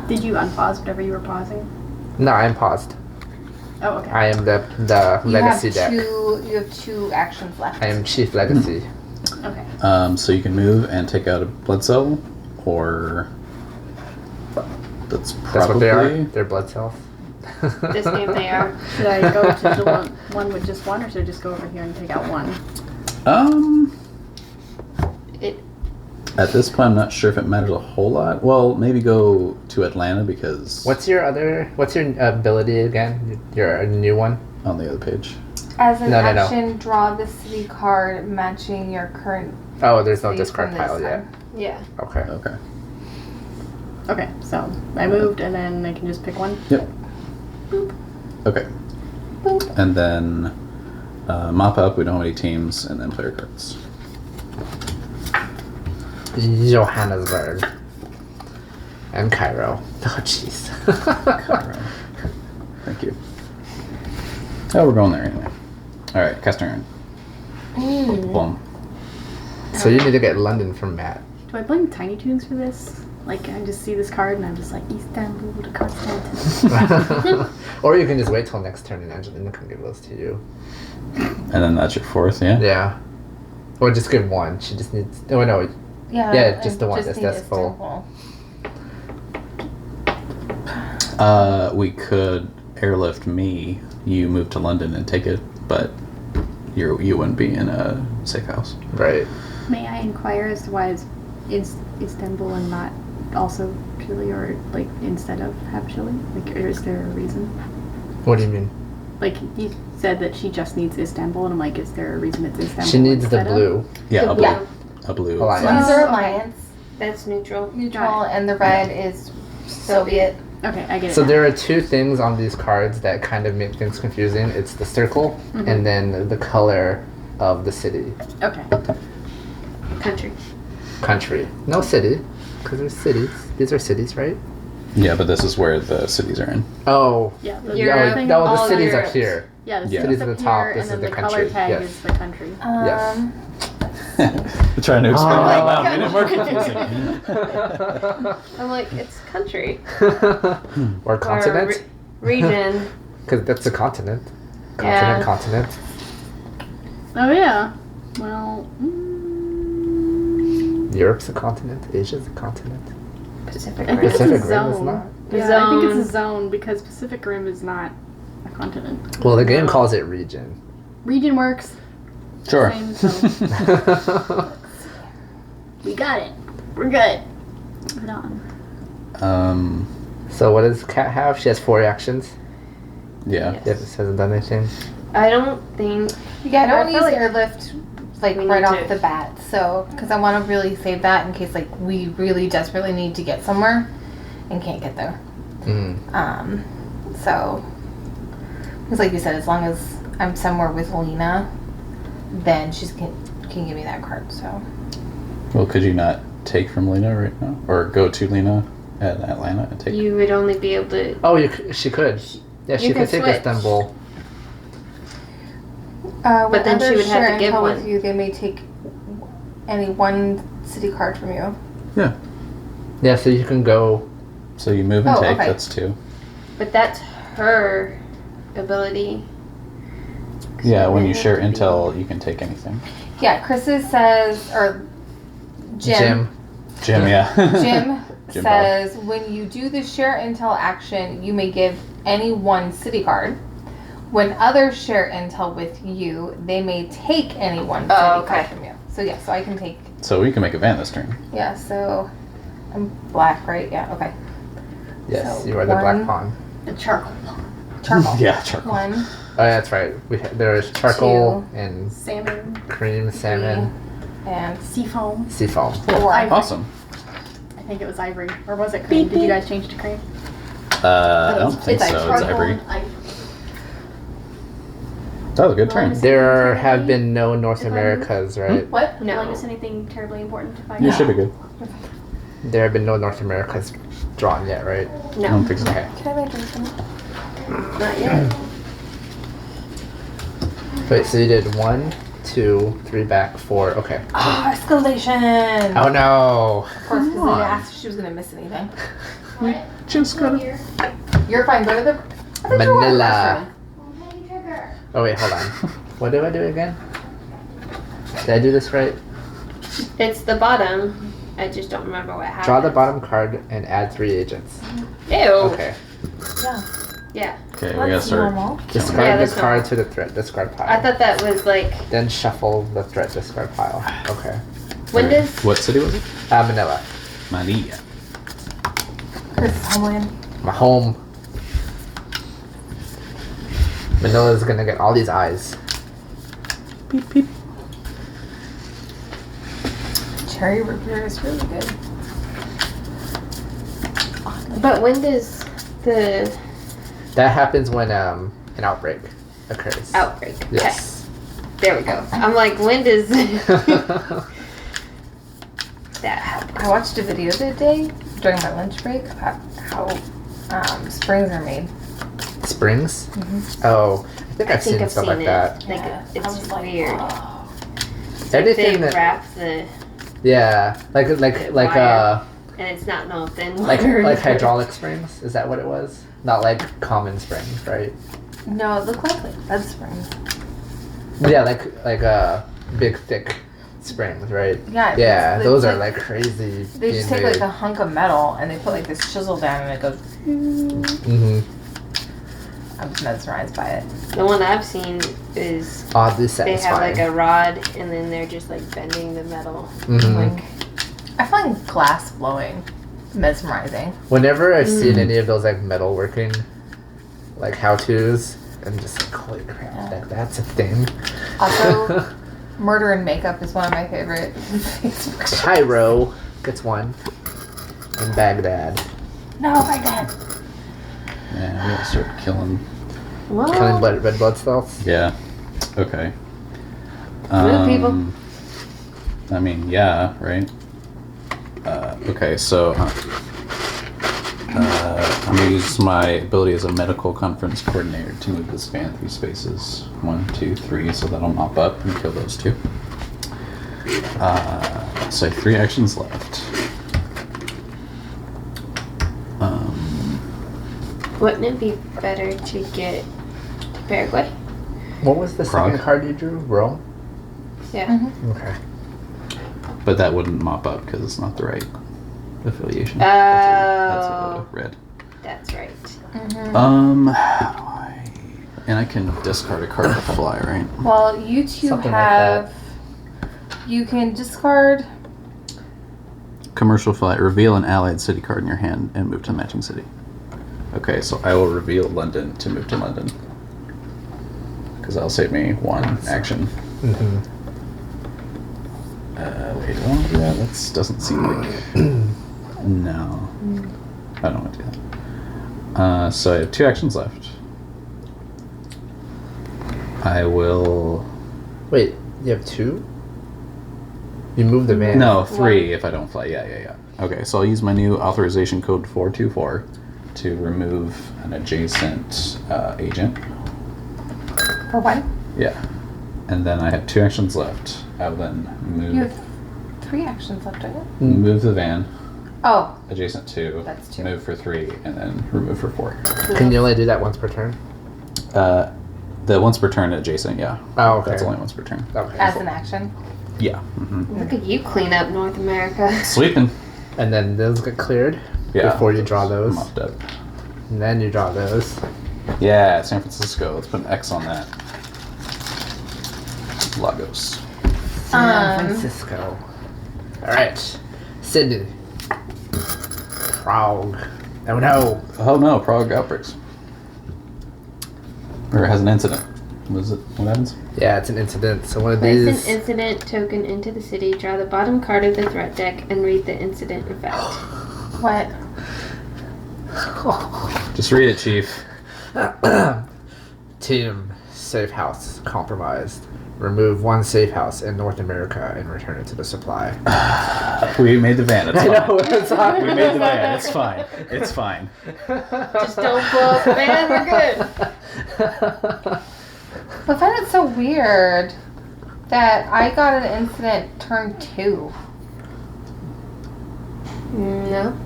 Did you unpause whatever you were pausing? No, I'm paused. Oh, okay. I am the you legacy have deck. you have 2 actions left. I am chief legacy. Okay. So you can move and take out a blood cell, or that's probably That's what they are. They're blood cells. This game they are. Should I go to the one with just one, or should I just go over here and take out one? It. At this point, I'm not sure if it matters a whole lot. Well, maybe go to Atlanta because What's your ability again? Your new one? on the other page. As an No. action, draw the city card matching your current Oh, there's no city discard from this pile yet. time. Yeah. Okay. Okay. Okay, so I moved, and then I can just pick one. Yep. Okay. And then mop up. We don't have any teams, and then player cards. Johannesburg. And Cairo. Oh, jeez. Thank you. Oh, we're going there anyway. All right, cast turn. Boom. So you need to get London from Matt. Do I blame Tiny Toons for this? Like, I just see this card, and I'm just like, Istanbul to Constantinople. Or you can just wait till next turn and Angelina can give those to you. And then that's your 4th, yeah? Yeah. Or just give one. She just needs. Oh, no. Yeah, just the one. That's full. We could airlift me. You move to London and take it, but you wouldn't be in a safe house. Right. May I inquire as to why it's Istanbul and not also Chile, or like instead of have Chile? Like, or is there a reason? What do you mean? Like, you said that she just needs Istanbul, and I'm like, is there a reason it's Istanbul? She needs the instead of? blue. Yeah, a blue. Yeah. A blue. Alliance. These are Okay. alliance, That's neutral. neutral, and the red is Soviet. Okay, I get it. So now. there are 2 things on these cards that kind of make things confusing. It's the circle and then the color of the city. Okay. Country. No city, because there's cities. These are cities, right? Yeah, but this is where the cities are in. Oh. Yeah. The Europe. thing- No, the all city's Europe. up here. Yeah, the Yeah. city's Cities up at the top, here, this and is then the the country. color tag Yes. is the country. Yes. We're trying to explain Oh it out my loud. Made it more confusing. I'm like, it's country. Or continent, Region. because that's a continent. Yeah. Continent. Oh yeah. Well. Europe's a continent. Asia's a continent. Pacific I think Rim. it's Pacific a Rim is zone. not. Yeah, I think it's Zone. a zone because Pacific Rim is not a continent. Well, the game calls it region. Region works. Sure. Same zone. We got it. We're good. Put on. So what does Kat have? She has 4 actions. Yeah. Yes. Yep, it hasn't done anything. I don't think. Yeah, I don't I use feel like airlift like we right need off to- the bat. So, because I want to really save that in case like we really desperately need to get somewhere and can't get there. So, because like you said, as long as I'm somewhere with Lena, then she can give me that card. So, Well, could you not take from Lena right now, or go to Lena at Atlanta and take? You would only be able to. Oh, she could. Yeah, she You could can take switch. Istanbul. But then she would have to give with one. you. They may take any one city card from you. Yeah, so you can go. So you move and Oh, take. okay. That's 2. But that's her ability. Yeah, when you share intel, you can take anything. Yeah, Chris's says, or Jim. Jim, yeah. Jim Jim says when you do the share intel action, you may give any one city card. When others share intel with you, they may take any one city card from you. So yeah, so I can take. So we can make a van this turn. Yeah, so I'm black, right? Yeah, okay. Yes, So you are the black one- pawn. The charcoal. Charcoal. Yeah, charcoal. 1, Oh, yeah, that's right. There's charcoal and Salmon. cream, salmon, and Seafoam. seafoam. 4. Ivory. Awesome. I think it was ivory. Or was it cream? Did you guys change it to cream? I don't think It's so. It's Charcoal ivory. and ivory. That was a good turn. There have been no North Americas, right? What? Will I No. miss anything terribly important if I You should be good. There have been no North Americas drawn yet, right? I No, don't think so. Okay. Can I make anything? not yet. Wait, so you did 1, 2, 3 back, 4. Okay. Oh, escalation! Oh no! Of course, because Come I on. asked if she was going to miss anything. Just gotta. You're fine. Go to the. I thought you were in the Manila. restroom. Oh wait, hold on. What do I do again? Did I do this right? It's the bottom. I just don't remember what happened. Draw the bottom card and add 3 agents. Ew. Okay. Yeah. Yeah. Okay, we gotta That's start. normal. Discard Yeah, this that's card normal. to the threat discard pile. I thought that was like, Then shuffle the threat discard pile. Okay. when does What city was it? Manila. Manila. Chris Homeland. My home. Manila's gonna get all these eyes. Beep beep. Cherry root beer is really good. But when does the That happens when an outbreak occurs. outbreak? Okay, Yes. there we go. I'm like, when does that happen? I watched a video the other day during my lunch break about how springs are made. Springs? Mhm. Oh, I think I've seen I've stuff seen like it. that. Like, Yeah, I it's was like, weird. oh. Anything They that, wrap the, yeah, like wire. and it's not no thin like wire. hydraulic springs. Is that what it was? Not like common springs, right? No, it looked like bed springs. Yeah, like big thick springs, right? Yeah. Yeah, it's those are like like crazy. they just take like a hunk of metal and they put like this chisel down and it goes. Mm-hmm. I'm mesmerized by it. The one I've seen is Oddly they satisfying. have like a rod and then they're just like bending the metal. Mhm. Like, I find glass blowing mesmerizing. Whenever I've seen any of those like metalworking, like how-tos, I'm just like, holy crap, Yeah. that's a thing. Also, Murder and Makeup is one of my favorite Facebook shows. Cairo gets 1, and Baghdad. No, my dad. Yeah, we gotta start killing. Killing red blood cells. Yeah. Okay. Move, people. I mean, yeah, right. Okay, so I'm gonna use my ability as a medical conference coordinator to move this van 3 spaces. 1, 2, 3, so that'll mop up and kill those 2. So I have 3 actions left. Wouldn't it be better to get to Paraguay? What was the Prague. second card you drew? Rome? Yeah. Okay. But that wouldn't mop up because it's not the right affiliation. Oh. That's a red. That's right. How do I... And I can discard a card to fly, right? Well, you two Something like have. You can discard. Commercial flight. Reveal an allied city card in your hand and move to the matching city. Okay, so I will reveal London to move to London. Because that'll save me 1 action. Mm-hmm. Wait, do I want to do that? That doesn't seem like... No. I don't want to do that. So I have 2 actions left. I will... Wait, you have 2? You moved the van. No, 3 if I don't fly. Yeah. Okay, so I'll use my new authorization code 424 to remove an adjacent agent. For one? Yeah. And then I have 2 actions left. I will then move You have 3 actions left, don't you? move the van Oh, adjacent to, That's 2. move for 3, and then remove for 4. Can you only do that once per turn? The once per turn adjacent, yeah. Oh, okay. That's only once per turn. Okay. As an action. Yeah. Mm-hmm. Look at you clean up North America. Sleeping. And then those get cleared Yeah. before you draw those. Mopped up. And then you draw those. Yeah, San Francisco. Let's put an X on that. Lagos. San Francisco. Alright. Sydney. Prague. Oh no. Oh no, Prague outbreaks. Or it has an incident. What happens? Yeah, it's an incident. So one of Place these. an incident token into the city, draw the bottom card of the threat deck, and read the incident effect. What? Just read it, Chief. Team safe house compromised. Remove one safe house in North America and return it to the supply. We made the van. It's I fine. know, it's hard. We made the van. It's fine. It's fine. Just don't blow up the van, we're good. I find it so weird that I got an incident turn 2. No.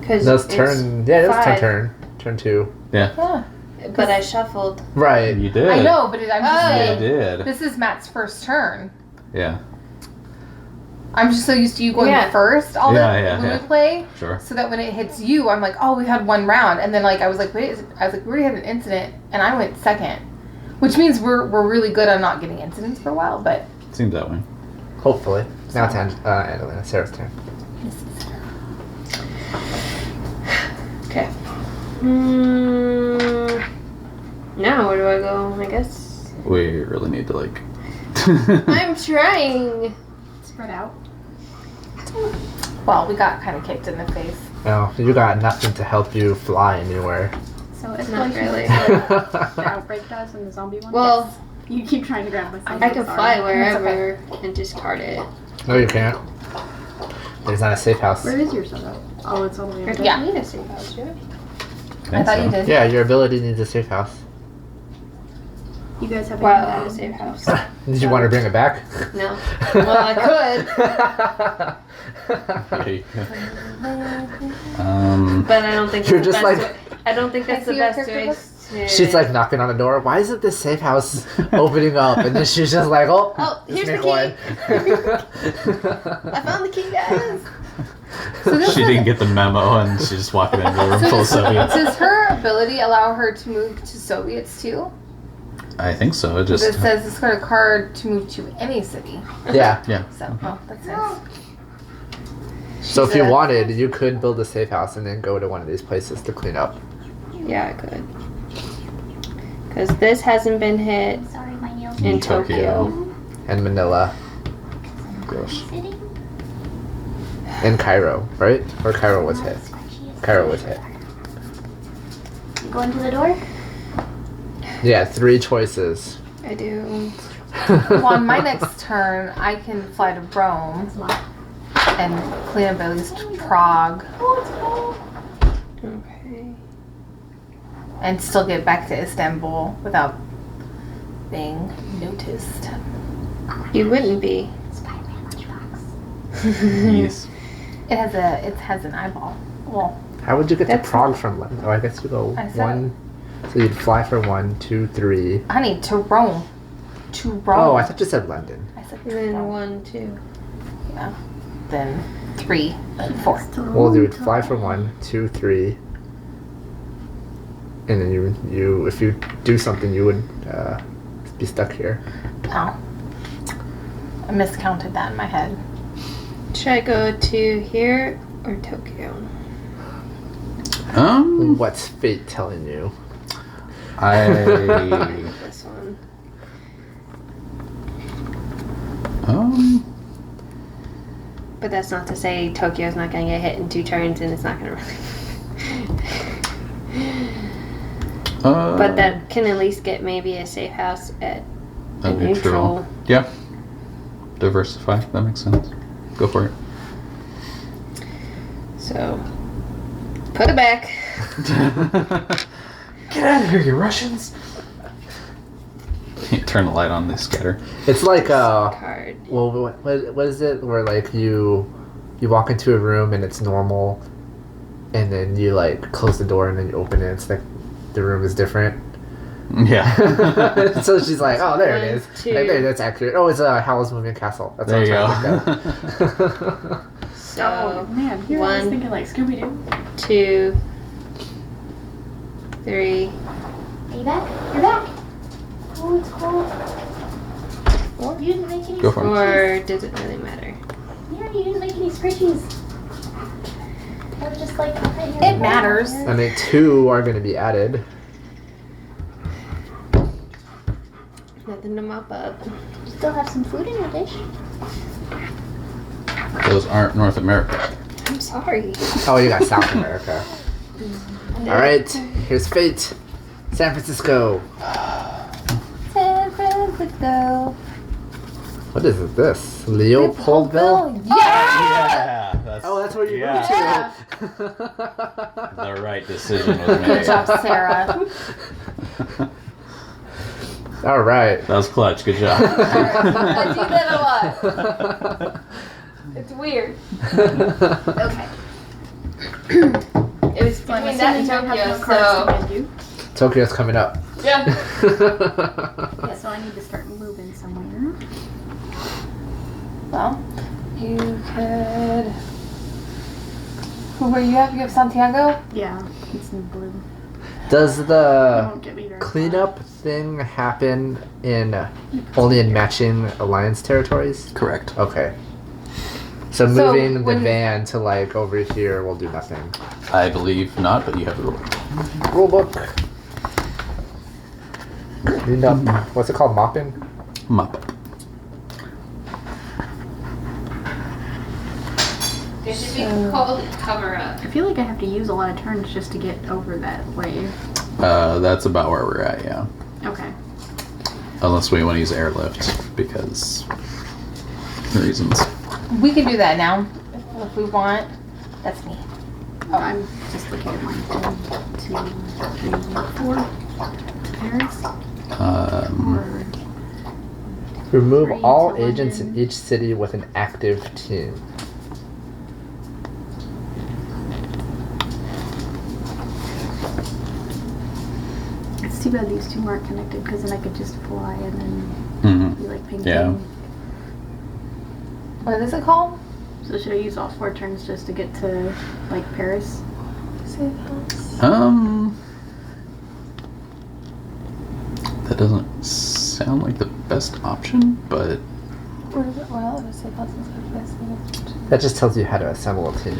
Because Those turn. Yeah, it is five. turn. Turn 2. Yeah. But I shuffled. Right. You did. I know, but I'm just Oh. You saying. did. This is Matt's first turn. Yeah. I'm just so used to you going Yeah. first all Yeah, when yeah. we play. Sure. So that when it hits you, I'm like, oh, we had one round, and then like I was like, we already had an incident, and I went second, which means we're really good on not getting incidents for a while. But Seems that way. Hopefully. Now it's Angelina. Sarah's turn. Okay. Now where do I go? I guess. We really need to like. I'm trying. Spread out. well, we got kind of kicked in the face. No, you got nothing to help you fly anywhere. So it's Not like really. the outbreak does and the zombie one. Well, You keep trying to grab the I can fly Sorry. wherever and discard it. No, you can't. There's not a safe house. Where is your setup? Oh, it's all the way I over. don't Yeah. need a safe house, do I? I thought you did. Yeah, your ability needs a safe house. You guys have Well, I have a safe house. Did you want to bring it back? No. Well, I could, but I don't think You're that's the just best like- way. I don't think that's I the see your best character way to. She's like knocking on the door. Why isn't this safe house opening up? And then she's just like, oh, Oh, let's here's the make key. one. I found the key, guys. So this She is- didn't get the memo and she just walked into a room full of Soviets. Does her ability allow her to move to Soviets too? I think so. It It just. says discard a card to move to any city. Yeah. Yeah. So, oh, that's nice. So if She's you a- wanted, you could build a safe house and then go to one of these places to clean up. Yeah, I could. Because this hasn't been hit Sorry, my nails in Tokyo. Tokyo. And Manila. Gross. sitting. And Cairo, right? Or Cairo was hit. Cairo was hit. You going to the door? Yeah, 3 choices. I do. Well, on my next turn, I can fly to Rome and clean up at least Prague Okay. and still get back to Istanbul without being noticed. You wouldn't be. Spider-Man lunchbox. Yes. It has an eyeball. Well, How would you get That's- to Prague from London? Oh, I guess you go I said- 1. So you'd fly for 1, 2, 3. honey, to Rome. To Rome. Oh, I thought you said London. I said And to then Rome. 1, 2. Then 3, then 4. Well, you would fly for 1, 2, 3. And then you if you do something, you would be stuck here. Oh. I miscounted that in my head. Should I go to here or Tokyo? What's fate telling you? I. This one. But that's not to say Tokyo's not going to get hit in 2 turns and it's not going to really. But that can at least get maybe a safe house at a neutral. Yeah. Diversify. That makes sense. Go for it. So, put it back. Get out of here, you Russians! Turn the light on the scatter. It's like Card. well, what is it where like you walk into a room and it's normal, and then you like close the door and then you open it. It's like the room is different. Yeah. So she's like, oh, there it is. One, two. Like, there, that's accurate. Oh, it's Howl's Moving Castle. That's There you what I'm trying to go. think of. So Oh man, here I was one. thinking like Scooby Doo. 2, 3, Are you back? You're back. Oh, it's cold. You didn't make any Go for it. 4. Doesn't really matter. Yeah, you didn't make any scritchies. I was just like, right here. It matters. I mean, 2 are going to be added. Nothing to mop up. You still have some food in your dish. Those aren't North America. I'm sorry. Oh, you got South America. All right, here's fate. San Francisco. San Francisco. What is this? Leopoldville? Yeah! Yeah. That's, Oh, that's where you yeah. moved to. The right decision was made. Good job, Sarah. All right. That was clutch. Good job. I do that a lot. It's weird. Okay. It was So I'm between that and assuming I have Tokyo, no cards so. to hand you. Tokyo's coming up. Yeah. Yeah, so I need to start moving somewhere. Well, you could. Who were you have? You have Santiago? Yeah, it's in blue. Does It the won't get me very cleanup thing happen in only in matching alliance territories? Correct. Okay. So So moving the when- van to like over here will do nothing. I believe not, but you have the rule. Rulebook. Cleaned up. What's it called? Mopping? Mop up. It should be called cover up. I feel like I have to use a lot of turns just to get over that way. That's about where we're at, yeah. Okay. Unless we want to use airlift because reasons. We can do that now if we want. That's me. Oh, I'm just looking at mine. 1, 2, 3, 4. Paris? Um, Or Remove 3 all to agents in London. each city with an active team. it's too bad these two aren't connected because then I could just fly and then mhm. be like ping Yeah. pong. What is it called? So should I use all 4 turns just to get to like Paris? That doesn't sound like the best option, but What is it? Well, it was safe houses. That just tells you how to assemble a team.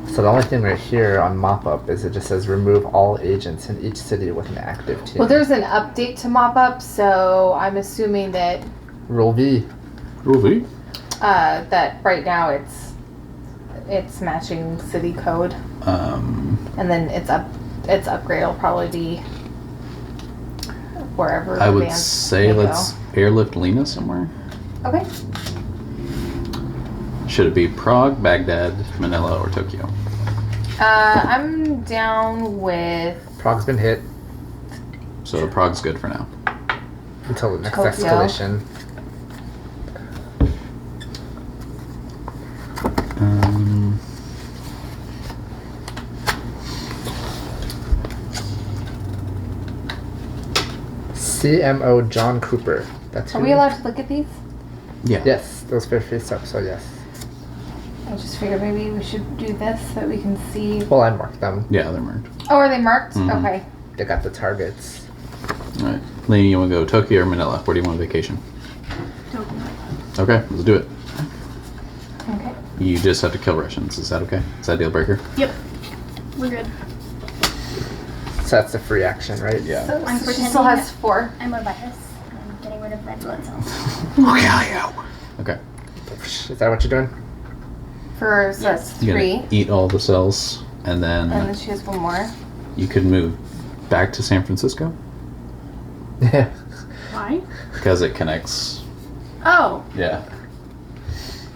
So the only thing right here on mop up is it just says remove all agents in each city with an active team. Well, there's an update to mop up, so I'm assuming that Rule V. Ruby. that right now it's matching city code, and then its upgrade will probably be wherever. I the would vans say may let's airlift Lena somewhere. go. Okay. Should it be Prague, Baghdad, Manila, or Tokyo? I'm down with Prague's been hit So Prague's good for now. until the next Tokyo. escalation. Um, CMO John Cooper. That's Are who? we allowed to look at these? yeah. Yes, those fair face up, so yes. I just figured maybe we should do this so that we can see. Well, I marked them. Yeah, they're marked. Oh, are they marked? Mhm. Okay. They got the targets. All right. Lena, you want to go Tokyo or Manila? Where do you want a vacation? Tokyo. Okay, let's do it. Okay. You just have to kill Russians. Is that okay? Is that a deal breaker? Yep. We're good. So that's a free action, right? Yeah. So, I'm she pretending still has 4. I'm a virus. I'm getting rid of red blood cells. Okay. Is that what you're doing? For so that's You're 3, gonna eat all the cells, and and then then she has 1 more. you could move back to San Francisco Yeah. Why? because it connects. Oh. Yeah.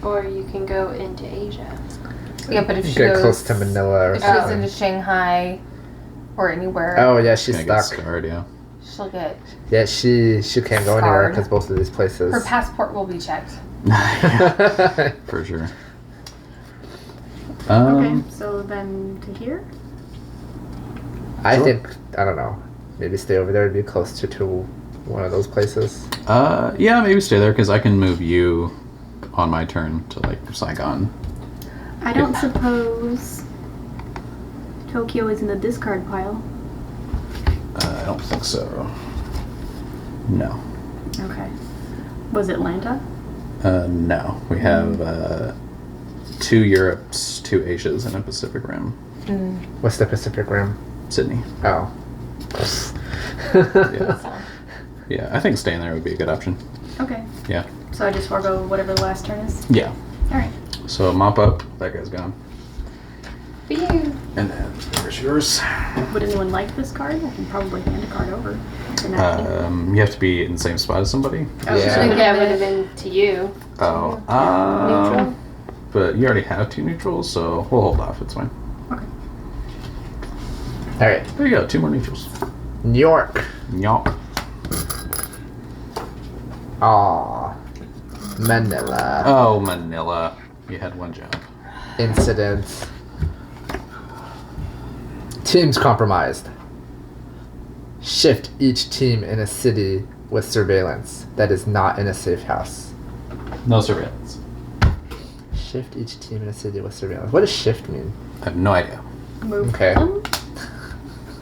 Or you can go into Asia. Yeah, but if she Get goes close to Manila or if she goes something. into Shanghai or anywhere, Oh yeah, she's Gonna get stuck. scarred, yeah. she'll get Yeah, she can't go anywhere Scarred. because both of these places. her passport will be checked. For sure. Okay. So then to here. I Sure. think I don't know. maybe stay over there and be closer to one of those places? Yeah, maybe stay there because I can move you on my turn to like Saigon. I don't suppose Tokyo is in the discard pile. I don't think so. No. Okay. Was Atlanta? No. We have 2 Europes, 2 Asias, and a Pacific Rim. What's the Pacific Rim? Sydney. Oh. Yeah. Yeah, I think staying there would be a good option. Okay. Yeah. So I just forego whatever the last turn is? Yeah. Alright. So mop up. That guy's gone. Phew. And then there's yours. Would anyone like this card? I can probably hand a card over. It's an acting. You have to be in the same spot as somebody. Oh, Yeah. so I we think can that have would have it- been to you. Oh. Neutral. But you already have 2 neutrals, so we'll hold off. It's fine. Alright. There you go. 2 more neutrals. New York. Yup. Aw. Manila. Oh, Manila. You had 1 job. Incidents. Teams compromised. Shift each team in a city with surveillance that is not in a safe house. No surveillance. Shift each team in a city with surveillance. What does shift mean? I have no idea. Move Okay. them?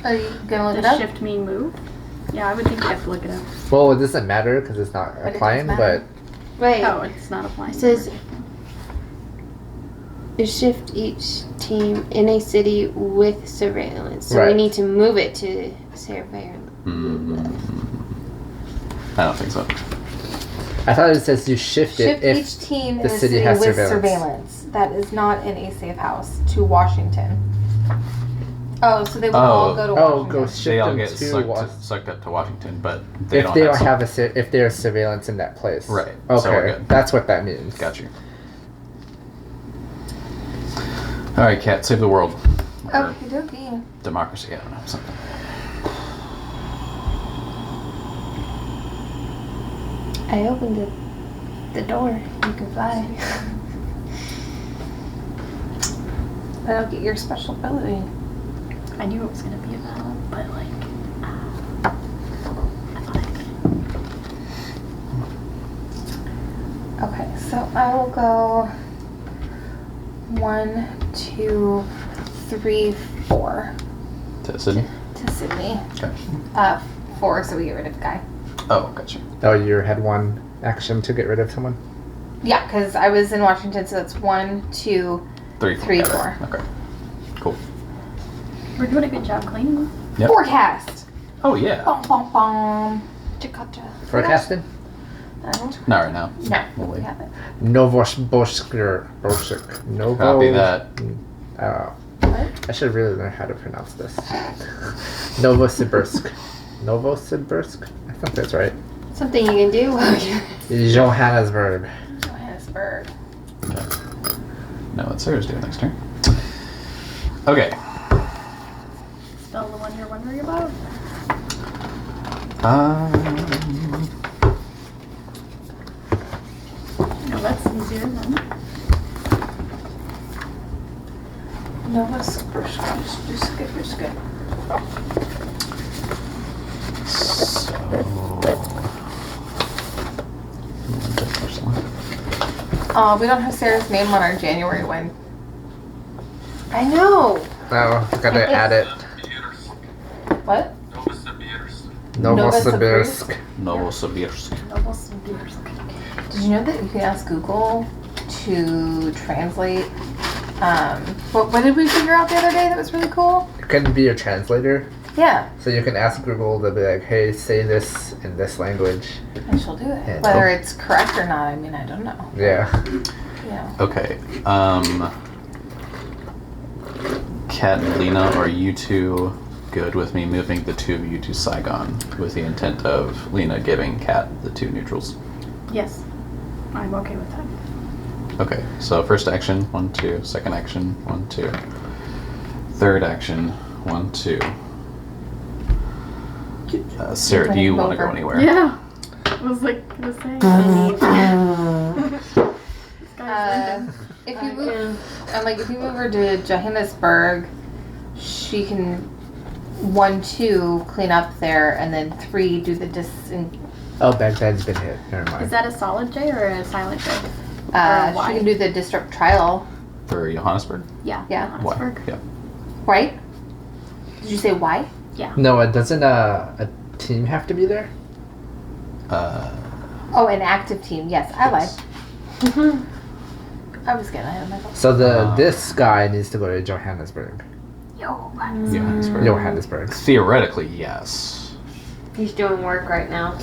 Are you gonna look it Does up? shift mean move? Yeah, I would think you have to look it up. Well, it doesn't matter because it's not But it applying, does but matter. Wait. Oh, it's not applying. It says shift each team in a city with surveillance. So we Right. need to move it to surveillance. I don't think so. I thought it says you shift it Shift if each team the in a city city has with surveillance. surveillance that is not in a safe house to Washington. Oh, so they would all go to Washington. go They shift all them get to Was- sucked up to Washington, but they if don't they have don't some- have if there's surveillance in that place. Right, Okay, so we're good. that's what that means. Got you. All right, Kat, save the world. Or Okie dokie. democracy, I don't know, something. I opened the door. You can fly. I don't get your special ability. I knew it was gonna be a battle, but like, I thought I'd get it. Okay, so I will go 1, 2, 3, 4 To Sydney? to Sydney. Okay. 4, so we get rid of the guy. Oh, gotcha. Oh, you had one action to get rid of someone? Yeah, because I was in Washington, so that's 1, 2, 3, 3, four. Okay. Cool. We're doing a good job cleaning. Yep. forecast. Oh, yeah. Bum, bum, bum. Chicka. Forecasted? Not right now. No, We'll we wait. haven't. Novosibirsk. Novo. Copy that. Oh. What? I should really learn how to pronounce this. Novosibirsk. Novosibirsk? I think that's right. Something you can do while you're. Johannesburg. Johannesburg. No, what Sarah's doing next turn. Okay. Spell the one you're wondering about? No, that's easier then. Nova Scotia. We don't have Sarah's name on our January one. I know. Oh, gotta add it. What? Novosibirsk. Novosibirsk. Novosibirsk. Did you know that you can ask Google to translate? What did we figure out the other day that was really cool? It can be your translator. Yeah, So you can ask Google to be like, hey, say this in this language. and she'll do it. Yeah, Whether cool. it's correct or not, I mean, I don't know. Yeah. Yeah. Okay. Kat and Lena, are you two good with me moving the 2 of you to Saigon with the intent of Lena giving Kat the 2 neutrals? Yes, I'm okay with that. Okay, so first action, 1, 2. Second action, 1, 2. Third action, 1, 2. Sarah, do you want to go anywhere? Yeah. I was like gonna say. This guy's Lincoln. If you move, if you move her to Johannesburg, she can 1, 2 clean up there, and then 3 do the Oh, Baghdad's been hit. Never Is mind. that a solid J or a silent J? she why? can do the disrupt trial, For Johannesburg? Yeah. Yeah. Why? Johannesburg. Yeah. right? Did you say why? No, it doesn't. A team have to be there. Oh, an active team. Yes, I lied. Yes. I was getting ahead of myself. So this guy needs to go to Johannesburg. Johannesburg. Johannesburg. Theoretically, yes. He's doing work right now.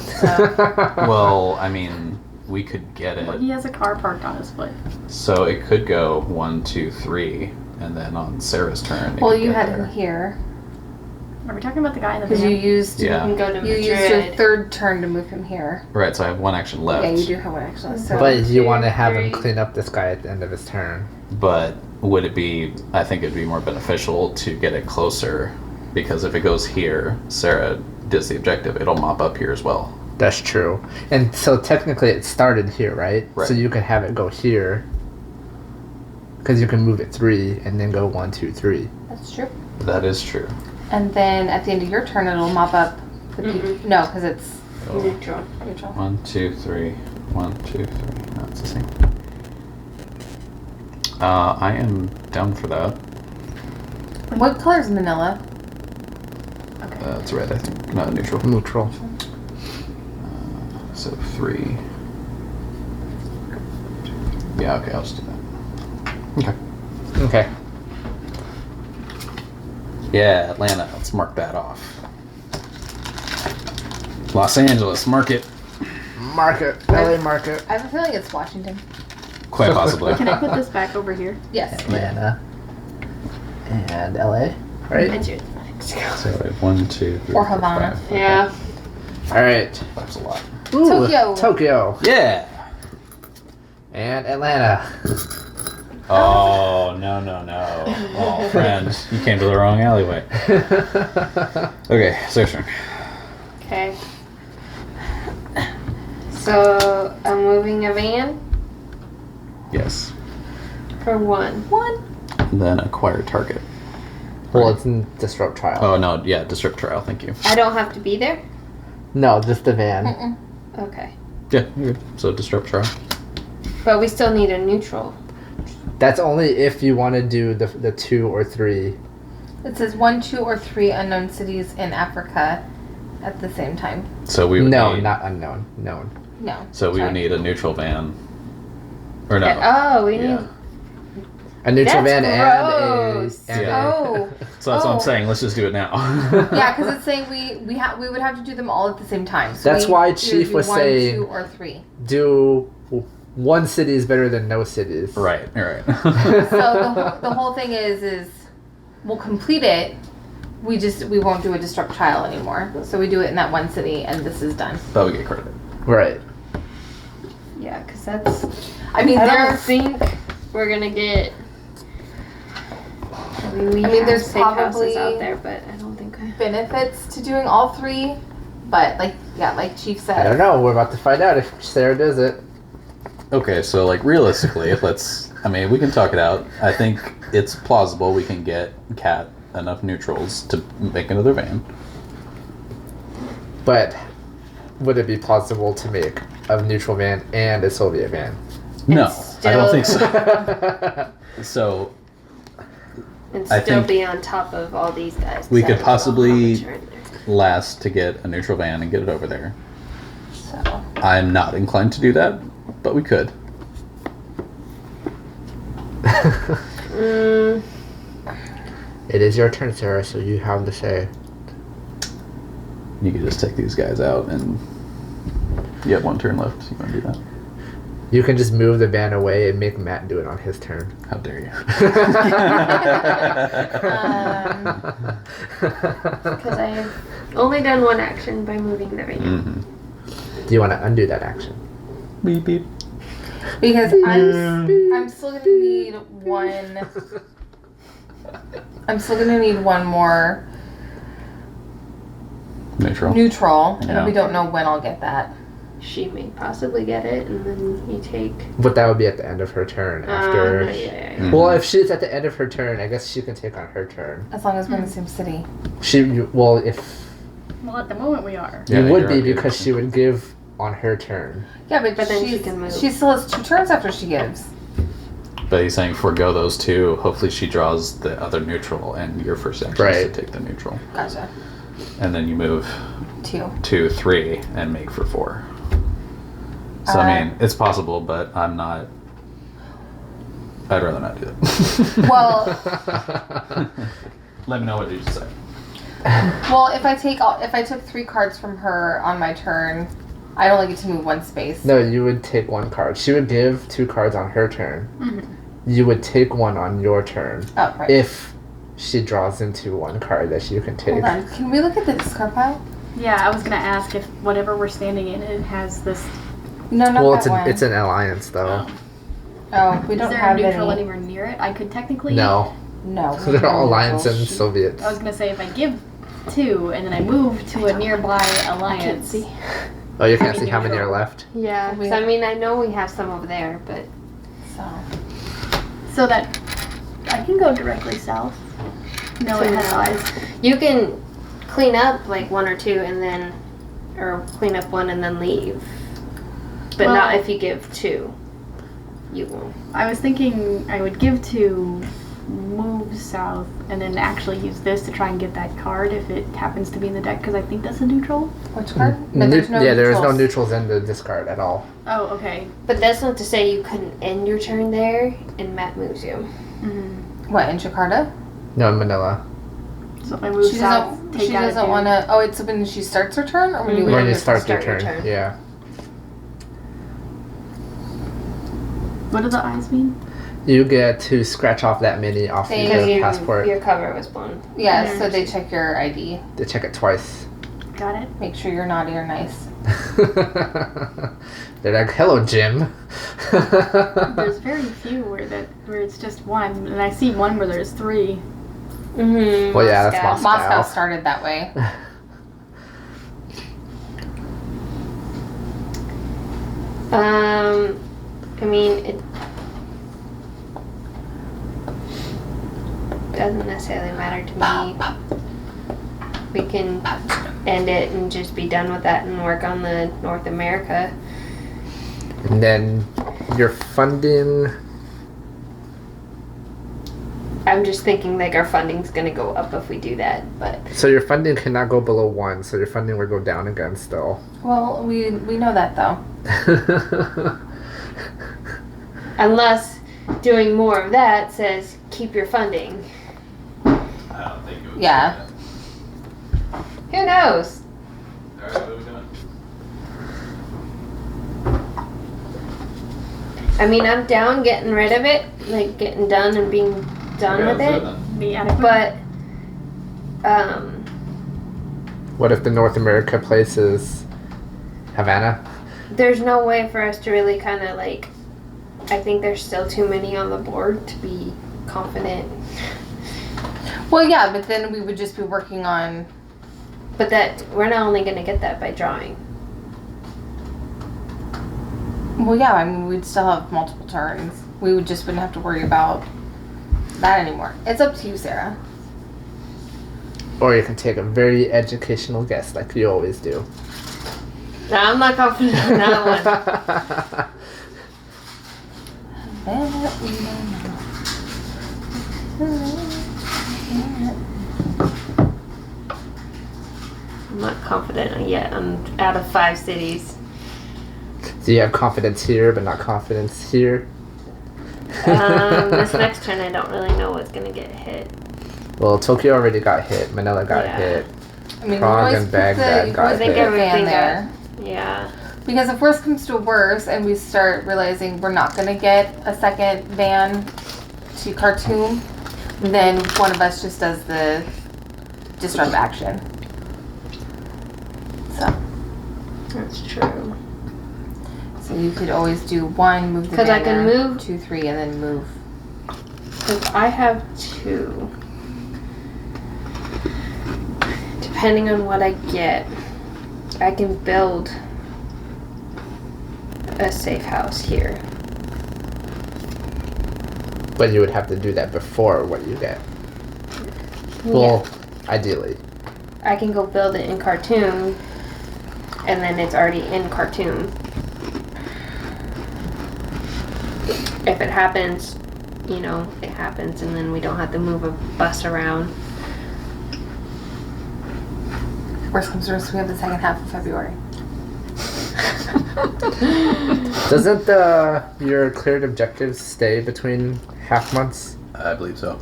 Well, I mean, we could get Well, it. he has a car parked on his foot. So it could go 1, 2, 3, and then on Sarah's turn. it Well, could you get had there. him here Are we talking about the guy in the because you van? used Yeah. You can go to you used your Madrid. third turn to move him here. Right, so I have one action left. Yeah, you do have one actually. So But you 2, want to have him 3. clean up this guy at the end of his turn. But would it be? I think it'd be more beneficial to get it closer, because if it goes here, Sarah does the objective. It'll mop up here as well. That's true. And so technically it started here, right? Right. So you could have it go here. Because you can move it 3 and then go 1, 2, 3. that's true. That is true. And then at the end of your turn, it'll mop up the people. No, because it's So, Neutral. neutral. 1, 2, 3. 1, 2, 3. No, it's the same. I am down for that. What color is Manila? It's red, I think. Not neutral. Neutral. So 3. Yeah, okay, I'll just do that. Okay. Okay. Yeah, Atlanta. Let's mark that off. Los Angeles, mark it. Market. LA market. I have a feeling it's Washington. Quite possibly. Can I put this back over here? Yes. Atlanta. And LA. Right? Madrid. So we have 1, 2, 3, Or 4, Havana. 5. Okay. Yeah. Alright. That's a lot. Ooh, Tokyo. Tokyo. Yeah. And Atlanta. Oh, no. Oh, friend, you came to the wrong alleyway. Okay, Sarah's turn. Okay. So I'm moving a van Yes. for 1. Then acquire target. Well, it's in Disrupt Trial. Oh, no, yeah, disrupt trial, thank you. I don't have to be there? No, just the van. Mm-mm. Okay. Yeah, you're good. So disrupt trial. But we still need a neutral. That's only if you want to do the 2 or 3. It says 1, 2, or 3 unknown cities in Africa at the same time. So we would No, need, not unknown. Known. No. So we would sorry. need a neutral van. Or no. Oh, we need. Yeah. A neutral That's van gross. and Yeah. Oh. So that's what I'm Oh. saying. Let's just do it now. Yeah, because it's saying we would have to do them all at the same time. So That's we why either Chief do was 1, saying- 2, or 3. do one city is better than no cities. Right, right. So the whole thing is we'll complete it. We won't do a disrupt trial anymore. So we do it in that one city, and this is done. But we get credit. Right. Yeah, because that's. I mean, I don't there's think we're gonna get. I mean, we I mean, have there's safe houses probably- out there, but I don't think. benefits to doing all 3, but like Chief said, I don't know. We're about to find out if Sarah does it. Okay, so like realistically, I mean, we can talk it out. I think it's plausible we can get Cat enough neutrals to make another van. But would it be possible to make a neutral van and a Soviet van? No, I don't think still- so. So And I still think be on top of all these guys. we could besides possibly- all the return there. last to get a neutral van and get it over there. so I'm not inclined to do that, but we could. It is your turn, Sarah, so you have to say. You could just take these guys out and you have one turn left. You want to do that? You can just move the van away and make Matt do it on his turn. How dare you? Because I've only done one action by moving the van. Mm-hmm. Do you want to undo that action? Beep beep. because I'm still gonna need one. I'm still gonna need one more Neutral. neutral, Yeah. and we don't know when I'll get that. she may possibly get it, and then you take. But that would be at the end of her turn. After. Yeah. Well, if she's at the end of her turn, I guess she can take on her turn. As long as we're in the same city. Well, if Well, at the moment we are. Yeah, you would you're be already- because she would give on her turn. Yeah, but then she she's- can move. She still has 2 turns after she gives. But he's saying forego those 2. Hopefully she draws the other neutral, and your first action is Right. to take the neutral. Gotcha. And then you move 2. 2, 3, and make for 4. So I mean, it's possible, but I'm not. I'd rather not do that. Well, Let me know what you say. well, if I took 3 cards from her on my turn, I only get to move 1 space. No, you would take 1 card. She would give 2 cards on her turn. You would take 1 on your turn. Oh, right. If she draws into 1 card that you can take. Hold on. Can we look at the discard pile? Yeah, I was gonna ask if whatever we're standing in, it has this. No, not Well, that one. it's an alliance though. Oh, we Is don't there a have neutral any. anywhere near it? I could technically. No, No. they're all alliance and and Soviets. I was gonna say if I give 2 and then I move to a nearby alliance. see. Oh, you can't I mean, see how many are neutral. left. Yeah, 'cause I mean, I know we have some over there, but So. So that I can go directly south. No, it has eyes. you can clean up like 1 or 2, and then, or clean up 1 and then leave. But not Well- if you give 2. You won't. I was thinking I would give 2, move south, and then actually use this to try and get that card if it happens to be in the deck because I think that's a neutral. Which card? Yeah, there is no neutrals. neutrals in the discard at all. Oh, okay. But that's not to say you couldn't end your turn there, and Matt moves you. What, in Jakarta? No, in Manila. So if I move She south, doesn't, take she out doesn't want to. Oh, it's when she starts her turn? Or when you Mhm. When end you your start your start your turn. turn. Yeah. What do the eyes mean? You get to scratch off that mini off They- Because the passport. your cover was blown. Yeah, Mhm. so they check your ID. They check it twice. Got it. Make sure you're naughty or nice. They're like, "Hello, Jim." There's very few where it's just 1, and I see one where there's 3. Mm-hmm. Well, yeah, that's Moscow. Moscow started that way. I mean, it doesn't necessarily matter to me. We can end it and just be done with that and work on the North America. And then your funding. I'm just thinking like our funding's gonna go up if we do that, but So your funding cannot go below 1. So your funding will go down again still. Well, we know that though. unless doing more of that says keep your funding. I don't think it would. Yeah. Who knows? Alright, what are we doing? I mean, I'm down getting rid of it, like getting done and being done with it. Be adequate. But What if the North America place is Havana? there's no way for us to really kind of like. I think there's still too many on the board to be confident. Well, yeah, but then we would just be working on. But that we're not only going to get that by drawing. Well, yeah, I mean, we'd still have multiple turns. We would just wouldn't have to worry about that anymore. It's up to you, Sarah. Or you can take a very educational guess like you always do. No, I'm not confident in that one. I'm not confident yet. I'm out of 5 cities. So you have confidence here, but not confidence here. This next turn, I don't really know what's going to get hit. Well, Tokyo already got hit. Manila got Yeah. hit. I mean, Prague you and always Baghdad put the, got you hit. always put the fan Everything there. Yeah. Because if worse comes to worse and we start realizing we're not going to get a second van to Khartoum, then one of us just does the disrupt action. So, That's true. so you could always do 1, move the 'Cause I banner, can move- 2, 3, and then move. Because I have 2. Depending on what I get, I can build a safe house here. But you would have to do that before what you get. Well, ideally. I can go build it in Khartoum, and then it's already in Khartoum. If it happens, you know, it happens, and then we don't have to move a bus around. Worst comes to worst, we have the second half of February. Doesn't your cleared objectives stay between half months? I believe so.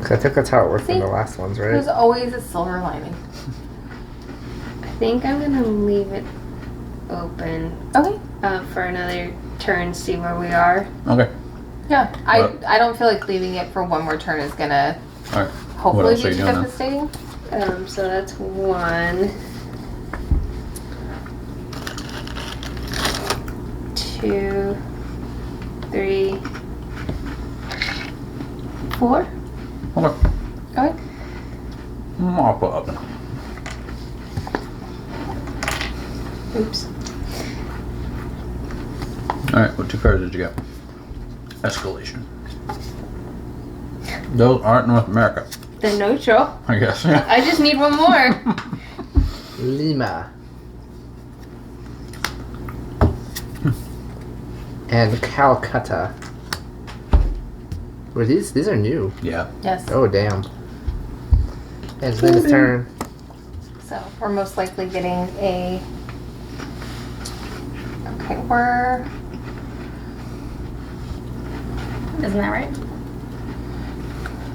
'Cause I think that's how it worked in See? the last ones, right? There's always a silver lining. I think I'm gonna leave it open Okay. for another turn, see where we are. Okay. Yeah. Well- I don't feel like leaving it for one more turn is gonna All right. hopefully else are be you doing then? devastating. So that's 1, 2, 3, 4. Okay. Okay. I'll put up. Oops. All right. What 2 cards did you get? Escalation. Those aren't North America, The neutral. I guess. I just need one more. Lima. And Calcutta. Were these? These are new. Yeah. Yes. Oh, damn. And it's Lima's turn. So we're most likely getting a. Okay, we're. Isn't that right?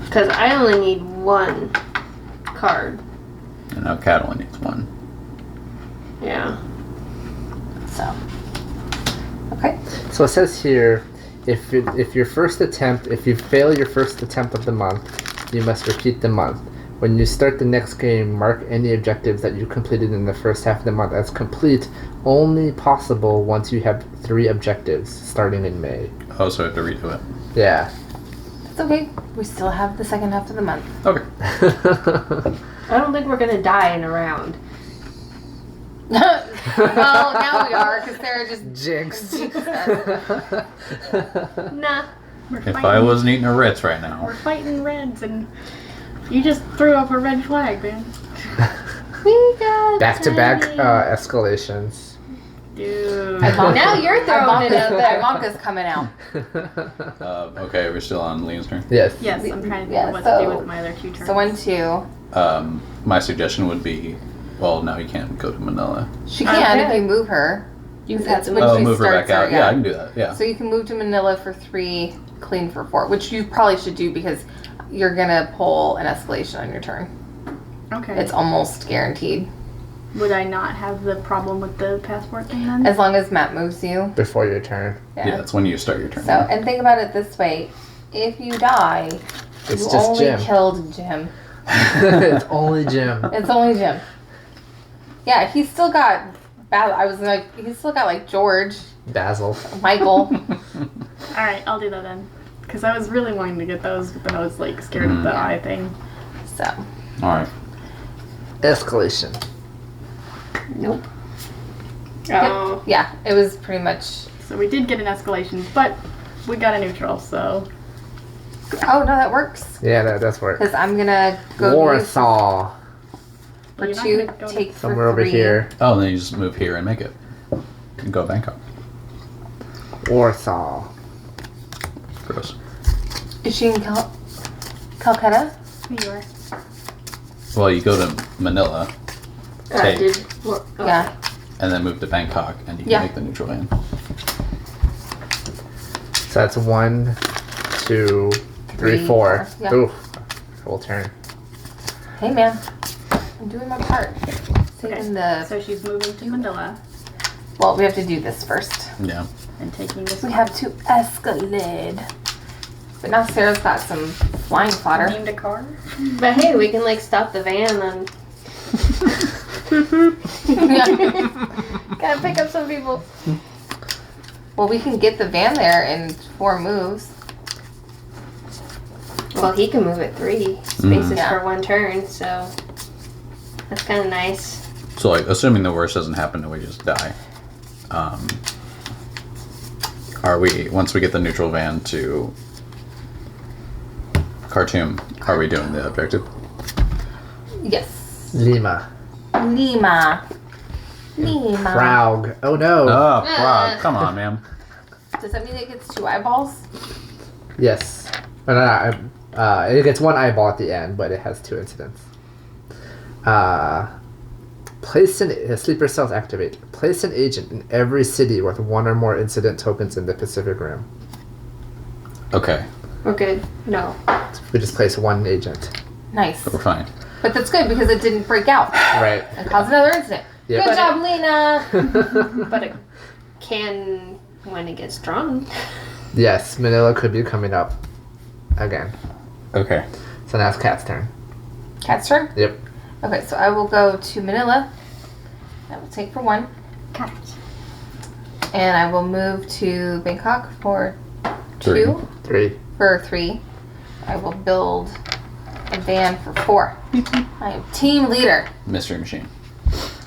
Because I only need 1 card. And now Cat only needs 1. Yeah. So. Okay. So it says here, if your first attempt, if you fail your first attempt of the month, you must repeat the month. When you start the next game, mark any objectives that you completed in the first half of the month as complete, only possible once you have 3 objectives starting in May. Oh, so I have to redo it. Yeah. It's okay. We still have the second half of the month. Okay. I don't think we're going to die in a round. Well, now we are because they're just. Jinx. Nah. We're If fighting, I wasn't eating a Ritz right now. we're fighting reds, and you just threw up a red flag, man. We got Back-to-back tiny. escalations. Dude. Now you're throwing it out there. Ivanka's coming out. Okay, we're still on Liam's turn. Yes. Yes, I'm trying to Yeah, think of what to do so- with my other 2 turns. So 1, 2. My suggestion would be, well, now you can't go to Manila. She can if Okay. you move her. You It's have to when Oh, she move her back starts out. Yeah, I can do that. Yeah. So you can move to Manila for 3, clean for 4, which you probably should do because you're gonna pull an escalation on your turn. Okay. It's almost guaranteed. Would I not have the problem with the passport thing then? As long as Matt moves you. Before your turn. Yeah, that's when you start your turn. So, and think about it this way. If you die, It's you just only Jim. killed Jim. It's only Jim. It's only Jim. Yeah, he's still got I was like, he's still got like George, Basil. Michael. Alright, I'll do that then. Because I was really wanting to get those, but then I was like scared of the eye thing. So, All right. Escalation. nope. Oh. Yeah, it was pretty much. So we did get an escalation, but we got a neutral, so. Oh no, that works. Yeah, that does work. Because I'm gonna go use Warsaw. for You're not 2, gonna go to- take for Somewhere over 3. here. Oh, then you just move here and make it. And go Bangkok. Warsaw. Gross. Is she in Calcutta? You are. Well, you go to Manila I Take. did. Well, oh. Yeah. and then move to Bangkok, and you can Yeah. make the neutral in. So that's 1, 2, 3, 3, 4. 4. Yeah. Oof. Full turn. Hey man, I'm doing my part. Saving Okay. the. So she's moving to Manila Well, we have to do this first. Yeah. and taking this We one. have to escalate. But now Sarah's got some flying fodder. Named a car. But hey, we can like stop the van and Gotta pick up some people. Well, we can get the van there in 4 moves. well, he can move it 3 spaces Yeah. for 1 turn, so that's kind of nice. So, like, assuming the worst doesn't happen and we just die, Are we, once we get the neutral van to Khartoum, are we doing the objective? Yes. Lima. Lima. Prague. Oh no. Oh, wow. Come on, man. Does that mean it gets 2 eyeballs? Yes. It gets 1 eyeball at the end, but it has 2 incidents. Place sleeper cells activate. Place an agent in every city with 1 or more incident tokens in the Pacific Rim. Okay, We're good. No. We just place 1 agent. Nice. we're fine. But that's good because it didn't break out Right. and cause another incident. Yep. Good job, Lena. But it can when it gets drawn. Yes, Manila could be coming up again. Okay. So now it's Cat's turn. Cat's turn? Yep. Okay, so I will go to Manila. I will take for 1. Cat. And I will move to Bangkok for 3. 2. 3. For 3. I will build a van for 4. I am team leader. Mystery machine.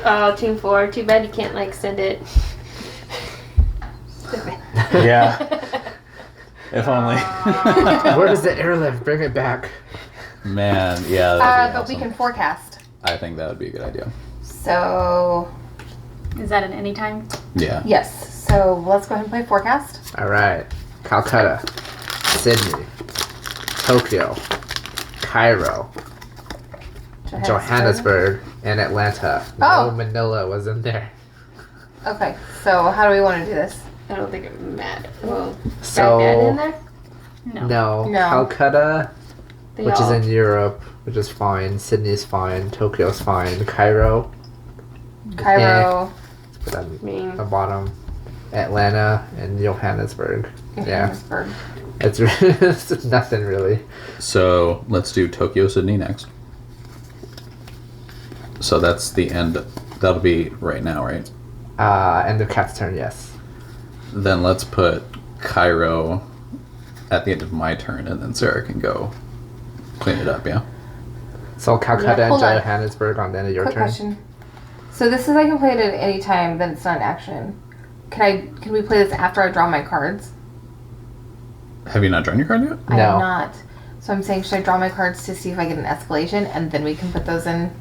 Oh, Team 4. Too bad you can't like send it. Yeah. If only. Where is the airlift? Bring it back. Man, yeah. That'd be But awesome. we can forecast. I think that would be a good idea. So, Is that an anytime? Yeah. yes. So let's go ahead and play forecast. All right. Calcutta, Sydney, Tokyo, Cairo, Johannesburg, and Atlanta. Oh. No, Manila was in there. Okay, so how do we want to do this? I don't think it matters. Well, So Baghdad in there? no, No. Calcutta, They which all- is in Europe, which is fine. Sydney's fine. Tokyo's fine. Cairo, Cairo, put on I mean, the bottom. Atlanta and Johannesburg. Yeah, Johannesburg. it's, it's nothing really. So let's do Tokyo, Sydney next. So that's the end. That'll be right now, right? End of Cat's turn. Yes. Then let's put Cairo at the end of my turn, and then Sarah can go clean it up. Yeah. So Calcutta Yeah, and hold on. Johannesburg on the end of your Quick turn. question. So this is I can play it at any time, then it's not an action. Can we play this after I draw my cards? Have you not drawn your card yet? I No. am not. So I'm saying, should I draw my cards to see if I get an escalation, and then we can put those in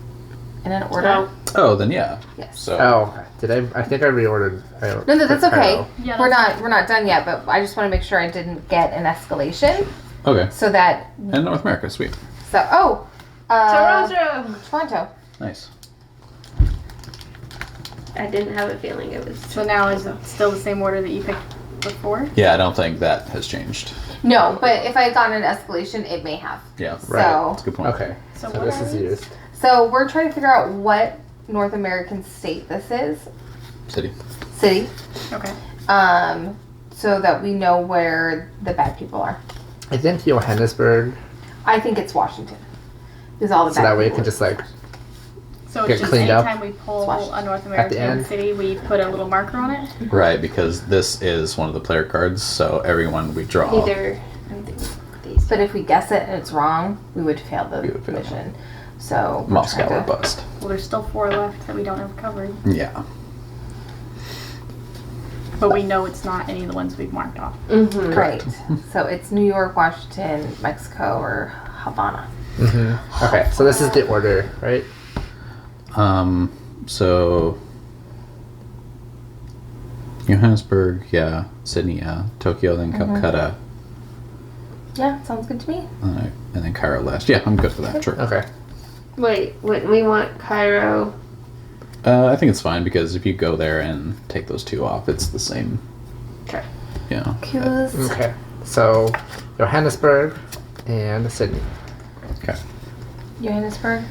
an order? No. Oh, then yeah. Yes. So Oh, did I? I think I reordered. No, that's okay. Cairo. Yeah, We're not done yet, but I just want to make sure I didn't get an escalation, okay. so that And North America, sweet, Toronto. Toronto. nice. I didn't have a feeling it was. So now is it still the same order that you picked before? Yeah, I don't think that has changed. No, but if I had gotten an escalation, it may have. Yeah, Right. that's a good point. Okay, So so what this are is these? used. So we're trying to figure out what North American state this is, City. city, Okay. so that we know where the bad people are. I think Johannesburg, I think it's Washington, because all the so bad that way it people can are- just like So Get it's just cleaned up. anytime we pull Swash. a North the American end. city, we put a little marker on it. Right, because this is one of the player cards, so everyone we draw. Either. I think these. But if we guess it and it's wrong, we would fail the We would fail. mission. So we're Moscow trying or to- bust. Well, there's still 4 left that we don't have covered, Yeah. but we know it's not any of the ones we've marked off. Mm-hmm. Great. So it's New York, Washington, Mexico, or Havana. Okay, so this is the order, right? So Johannesburg, yeah. Sydney, yeah. Tokyo, then Calcutta, Yeah, sounds good to me. and then Cairo last. Yeah, I'm good for that. Sure. Okay. Wait, wouldn't we want Cairo? I think it's fine because if you go there and take those 2 off, it's the same. Okay. Yeah. Cues. Okay. So Johannesburg and Sydney. Okay. Johannesburg.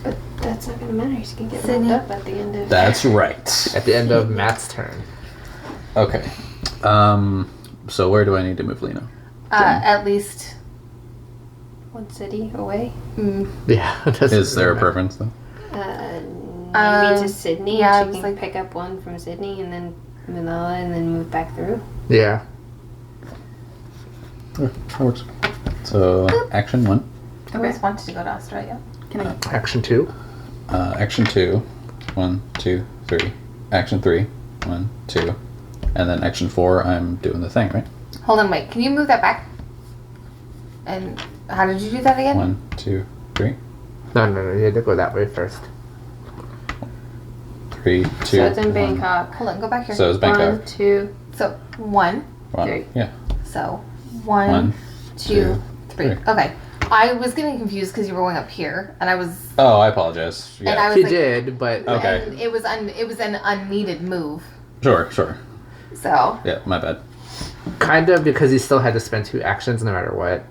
But that's not gonna matter. He's gonna get Sydney. locked up at the end of. That's right. At the end of Matt's turn. Okay. So where do I need to move Lena? At least. One city away. Yeah. it doesn't Is there a really preference though? Maybe to Sydney. yeah, I she was can like- pick up one from Sydney and then Manila and then move back through. matter. Yeah. Okay, that works. So action 1. I always wanted to go to Australia. Can I? Action 2. Action 2. 1, 2, 3. Action 3. 1, 2. And then action 4, I'm doing the thing, right? Hold on, wait. Can you move that back? And how did you do that again? 1, 2, 3. No, you had to go that way first. 3, 2. So it's in 1. Bangkok. Hold on, go back here. So it's Bangkok. 1, 2. So 1. 1. Three. Yeah. So 1, 1, 2, 2, 3. 3. Okay. I was getting confused because you were going up here, and I was. Oh, I apologize. And I Yeah. was He like, did, but Okay. And it was an unneeded move. Sure. So Yeah, my bad. kind of because he still had to spend 2 actions no matter what.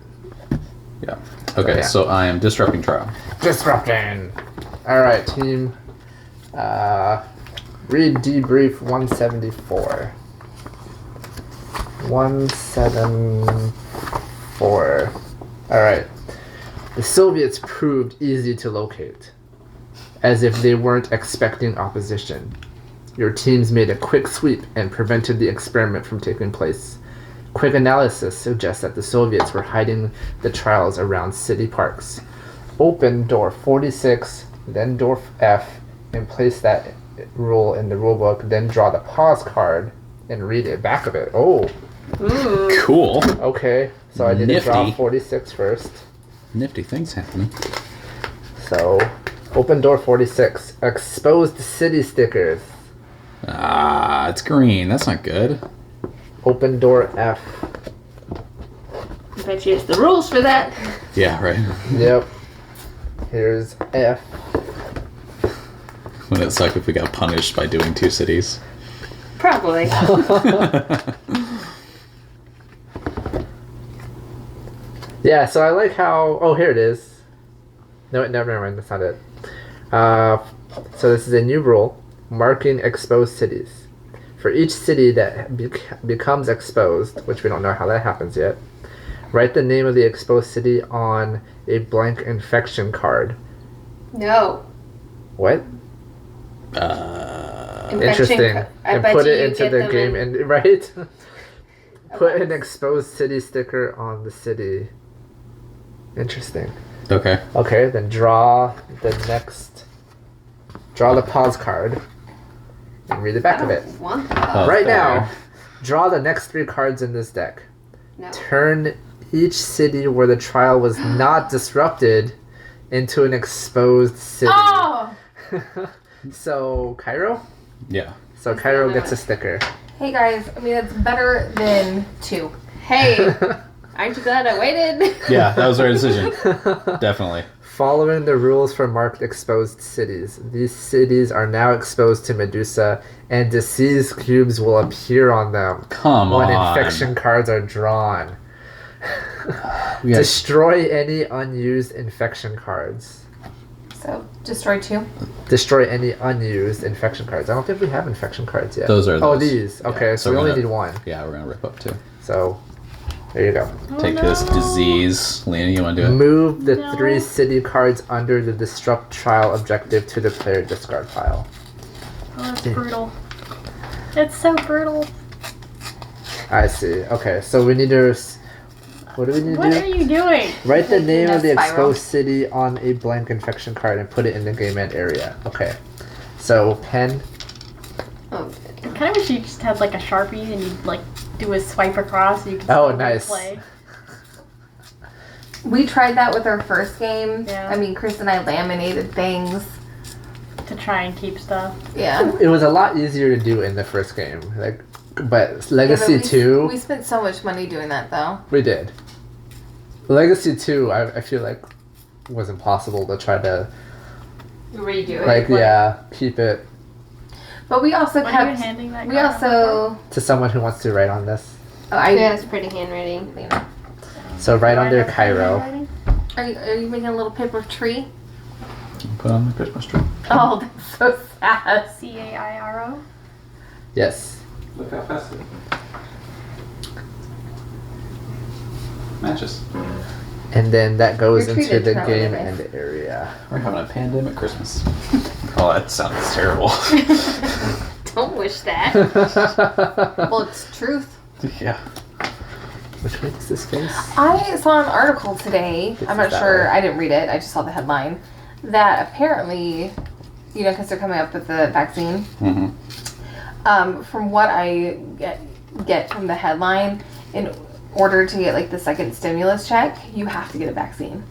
Yeah. Okay, yeah. so I am disrupting trial. Disrupting. All right, team. Read debrief 174. 174. All right. The Soviets proved easy to locate, as if they weren't expecting opposition. Your teams made a quick sweep and prevented the experiment from taking place. Quick analysis suggests that the Soviets were hiding the trials around city parks. Open door 46, then door F, and place that rule in the rulebook, then draw the pause card and read it back of it. Oh, Ooh. Cool. okay. So I didn't draw Nifty. 46 first. Nifty things happening. So, open door 46. Exposed city stickers. Ah, it's green. That's not good. Open door F. I bet you it's the rules for that. Yeah, right. Yep. Here's F. Would it suck if we got punished by doing 2 cities? Probably. Yeah, so I like how. Oh, here it is. No, never mind. That's not it. So this is a new rule: marking exposed cities. For each city that becomes exposed, which we don't know how that happens yet, write the name of the exposed city on a blank infection card. No. What? Interesting. I And bet put you it you into get the them game, in- and right. Put an exposed city sticker on the city. Interesting. Okay. Okay, then draw the pause card and read the back of it. Want that. Oh, Right there. now, draw the next 3 cards in this deck. No. Turn each city where the trial was not disrupted into an exposed city. Oh! So, Cairo? Yeah. So, Cairo gets a sticker. Hey guys, I mean that's better than 2. Hey, aren't you glad I waited? Yeah, that was our decision. Definitely. Following the rules for marked exposed cities, these cities are now exposed to Medusa, and disease cubes will appear on them Come when on. infection cards are drawn. We got- Destroy any unused infection cards. So destroy 2. Destroy any unused infection cards. I don't think we have infection cards yet. Those are Oh, those. these. Okay, Yeah, so so we we're only gonna- need 1. Yeah, we're gonna rip up 2. So, there you go. Take this disease. Lena, you wanna do it? Move the No. 3 city cards under the disrupt trial objective to the player discard pile. Oh, that's brutal. It's so brutal. I see. Okay, so we need to. What do we need What to are do? you doing? Write the Making name a of the spiral. exposed city on a blank infection card and put it in the game end area. Okay. So, pen. Oh, I kind of wish you just had like a Sharpie and you'd like do a swipe across so you could Oh, still nice. play. We tried that with our first game. Yeah. I mean, Chris and I laminated things. To try and keep stuff. Yeah. It was a lot easier to do in the first game. But Legacy Yeah, but 2, We spent so much money doing that though. we did. Legacy 2, I feel like was impossible to try to redo it. keep it But we also When are you kept. handing that We card also. to someone who wants to write on this. Oh, I. Yeah, it's pretty handwriting. So right over? under Right Cairo. handwriting? Are you making a little paper tree? Put on the Christmas tree. Oh, that's so sad. CAIRO. Yes. Look how fast it matches. And then that goes You're into treated the that game way, end area. We're having a pandemic Christmas. Oh, that sounds terrible. Don't wish that. Well, it's truth. Yeah. Which way does this face? I saw an article today. This I'm is not that sure. way. I didn't read it. I just saw the headline. That apparently, because they're coming up with the vaccine. Mm-hmm. From what I get from the headline, in order to get like the second stimulus check, you have to get a vaccine.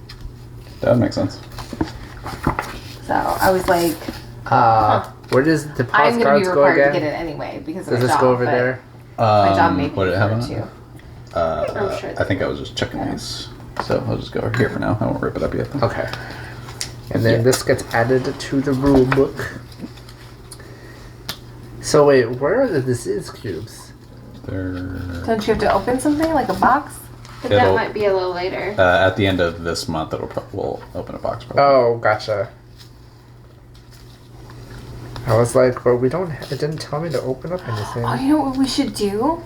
That would make sense. So I was like, where does the I'm going to be postcards go required to again? get it anyway because of Does my this job. go over but there? My job made me What did it have refer on it? to. I'm sure I think I was just checking these. So I'll just go over here for now. I won't rip it up yet. Though. Okay. And then this gets added to the rule book. So wait, where are the disease cubes? They're Don't you have to open something like a box? But that It'll- might be a little later. at the end of this month. We'll open a box. Probably. Oh, gotcha. I was like, well, it didn't tell me to open up anything. Oh, you know what we should do?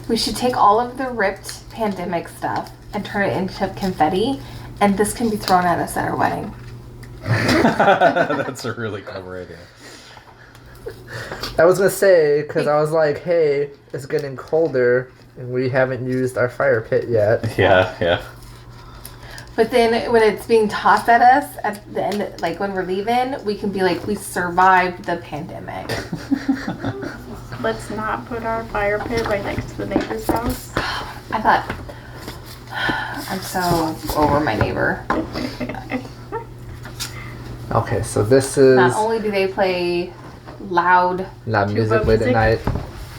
We should take all of the ripped pandemic stuff and turn it into confetti, and this can be thrown at us at our wedding. That's a really clever idea. I was gonna say, because I was like, hey, it's getting colder, and we haven't used our fire pit yet. Yeah. But then when it's being tossed at us at the end, like when we're leaving, we can be like, we survived the pandemic. Let's not put our fire pit right next to the neighbor's house. I thought, I'm so over my neighbor. Okay, so this is Not only do they play loud, not Tuba music late at music. night.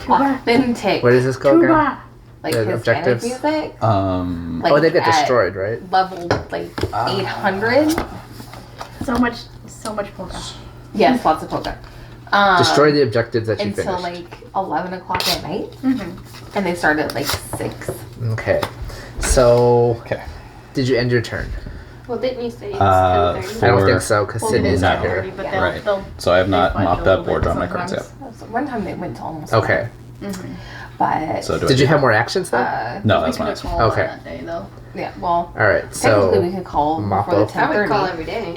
authentic, Where does this go again? Tuba! like the Hispanic objectives? music, Like Oh, they get at destroyed, right? level like 800. So much polka. Yes, lots of polka. Destroy the objectives that you until finished. like 11 o'clock at night, Mm-hmm. and they start at like 6. Okay. So, Okay. did you end your turn? Well, didn't you say it's Uh, 10:30? I don't Or- think so, because Well, Sydney's no. not here. But Yeah. Right. they'll So I have not They fight mopped a little up or bit drawn my cards yet. sometimes. So one time they went to almost Okay. 11. but So do Did I you have more actions then? No, We that's could my have action. called Okay. that day though. yeah, well, Alright, technically we so could call mop for the up. I would call 10:30. every day.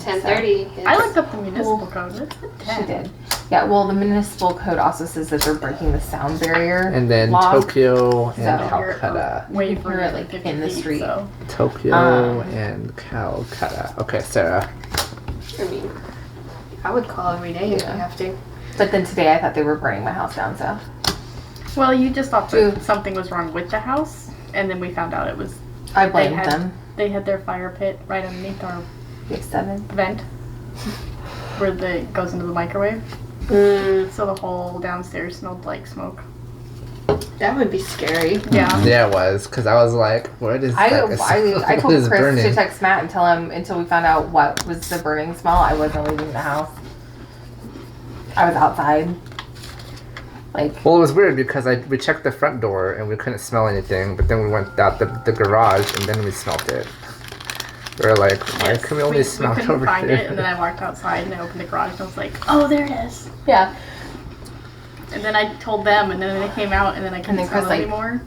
10:30. I looked up the municipal code. It's at 10. She did. Yeah, well, the municipal code also says that they're breaking the sound barrier. and then law. Tokyo and So- Calcutta. Way You can hear it, further like, than in the 50 feet, street. So. Tokyo and Calcutta. Okay, Sarah. I mean, I would call every day if Yeah. you have to. But then today I thought they were burning my house down, so. Well, you just thought True. that something was wrong with the house, and then we found out it was I blamed had- them. they had their fire pit right underneath our We have 7. vent where it goes into the microwave. So the whole downstairs smelled like smoke. That would be scary. Yeah. Yeah, it was, because I was like, what is I that? I What told is Chris burning? to text Matt and tell him until we found out what was the burning smell. I wasn't leaving the house. I was outside. Like, Well, it was weird because we checked the front door and we couldn't smell anything, but then we went out the garage and then we smelt it. We were like, why Yes, can we only smell it couldn't over find here? it, and then I walked outside and I opened the garage and I was like, oh, there it is. yeah. And then I told them, and then they came out, and then I couldn't then smell Chris, it like, anymore.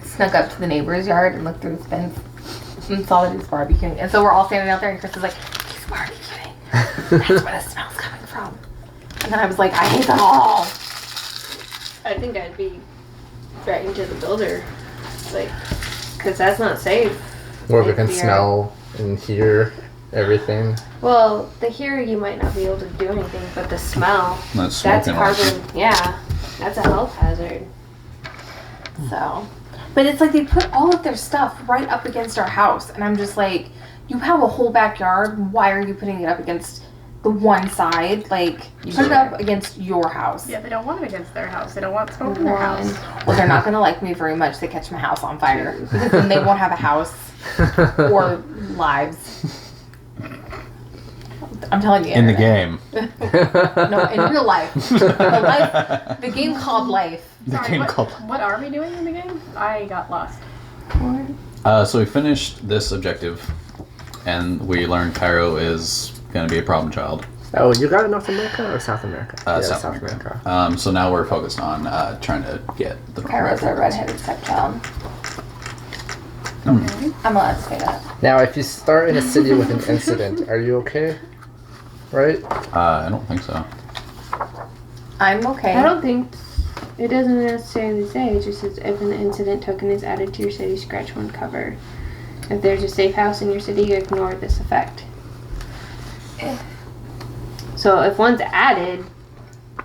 Snuck up to the neighbor's yard and looked through his fence and saw that he was barbecuing. And so we're all standing out there and Chris was like, he's barbecuing. That's where the smell's coming from. And then I was like, I hate them all. I think I'd be writing to the builder, like, because that's not safe. Where we If can you're- smell and hear everything. Well, the here you might not be able to do anything, but the smell, That's that's smoking. carbon. Yeah, that's a health hazard. So, but it's like they put all of their stuff right up against our house. And I'm just like, you have a whole backyard. Why are you putting it up against the one side? Like, put it up against your house. Yeah, they don't want it against their house. They don't want smoke in their house. Well, they're not going to like me very much to catch my house on fire. Because then they won't have a house or lives. I'm telling you. In the Internet. game. No, in real life. The game called life. The Sorry, game what, called. what are we doing in the game? I got lost. So we finished this objective, and we learned Cairo is going to be a problem child. Oh, you got in North America or South America? Yeah, South America. So now we're focused on trying to get the North Kyra's a American redheaded stepchild. Okay. I'm allowed to say that. Now, if you start in a city with an incident, are you okay? Right? I don't think so. I'm okay. I don't think it doesn't necessarily say. It just says if an incident token is added to your city, scratch one cover. If there's a safe house in your city, you ignore this effect. So if one's added,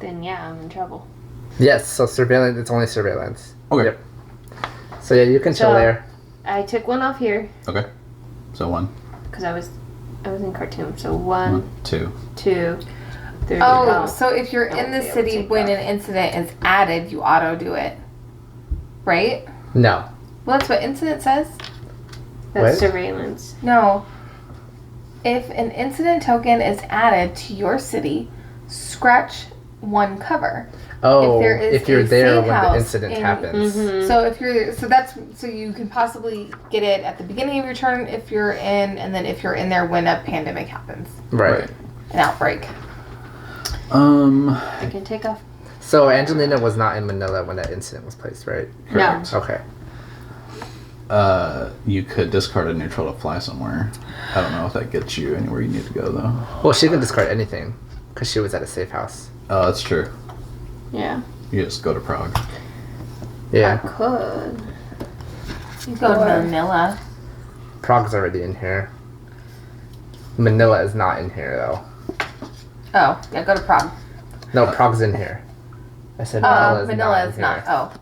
then yeah, I'm in trouble. Yes, so surveillance, it's only surveillance. Okay. Yep. So yeah, you can chill So- there. I took one off here Okay. So 1, because I was in Khartoum. So 1, 2. 2, 3. Oh, so if you're I in won't the be able to city take when that. an incident is added, you auto do it. Right? No. Well, that's what incident says. That's What? surveillance. No. If an incident token is added to your city, scratch one cover. Oh, there is if you're a there safe when the house incident in- happens. Mhm. So if you're so you can possibly get it at the beginning of your turn if you're in, and then if you're in there when a pandemic happens, Right. an outbreak. I can take off. So Angelina was not in Manila when that incident was placed, right? Correct. Okay. You could discard a neutral to fly somewhere. I don't know if that gets you anywhere you need to go though. Well, she can discard anything because she was at a safe house. Oh, that's true. Yeah. You just go to Prague. Yeah. I could. You go to Manila. Prague's already in here. Manila is not in here though. Oh, yeah, go to Prague. No, Prague's in here. I said Oh, Manila's Manila not in is here. not. Oh,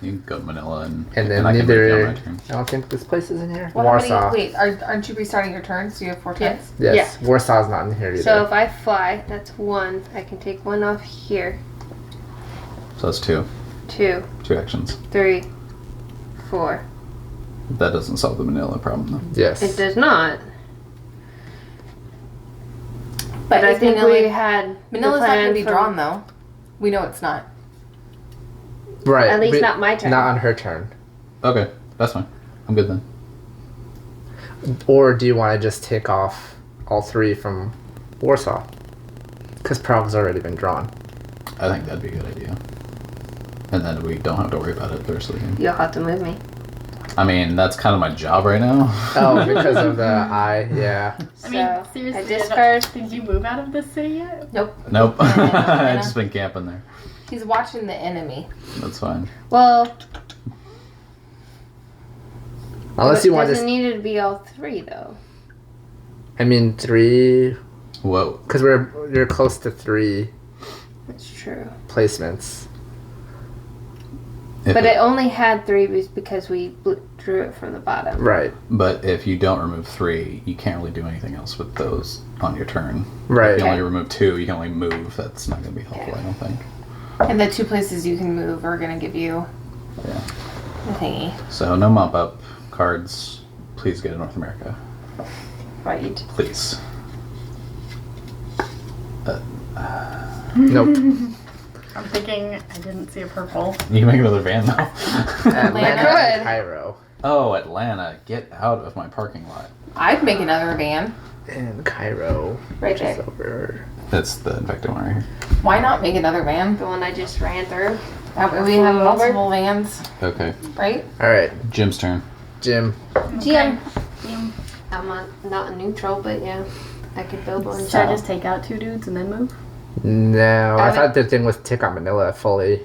You can go to Manila and And then I can move you on neither. my turn. I don't think this place is in here. well, how Warsaw. many? Wait, aren't you restarting your turn? So you have 4 Yeah. turns. Yes, Warsaw's not in here either. So if I fly, that's 1. I can take 1 off here. So that's 2. 2, 2 actions. 3, 4. That doesn't solve the Manila problem though. yes. It does not. But But I is think Manila, we had Manila's the not going plan to be from- drawn though. We know it's not. Right. At least but not my turn. Not on her turn. Okay, that's fine. I'm good then. Or do you want to just take off all 3 from Warsaw? Because Prague's already been drawn. I think that'd be a good idea. And then we don't have to worry about it the rest of the game. You'll have to move me. I mean, that's kind of my job right now. Oh, because of the eye, yeah. I mean, So, seriously, I discard. did you move out of this city yet? Nope. Nope. Yeah. I've just been camping there. He's watching the enemy. That's fine. Well, Unless you want doesn't to. need to be all 3 though. I mean, 3. Whoa. Because you're close to 3 That's true. placements. If But it only had 3 because we drew it from the bottom. Right. But if you don't remove 3, you can't really do anything else with those on your turn. Right. If you only remove 2, you can only move. That's not going to be helpful, I don't think. And the 2 places you can move are going to give you Yeah. the thingy. So no mop up cards. Please get to North America. Right. Please. Nope. I'm thinking I didn't see a purple. You can make another van though. Atlanta Good. and Cairo. Oh, Atlanta, get out of my parking lot. I'd make another van. And Cairo. Right which is there. over. That's the infected one right here. Why not make another van? The one I just ran through. That way we have multiple vans, Okay. right? Alright, Jim's turn. Jim. GM. I'm not a neutral, but yeah. I could build one. Should I just take out 2 dudes and then move? No, I would- thought the thing was take out Manila fully.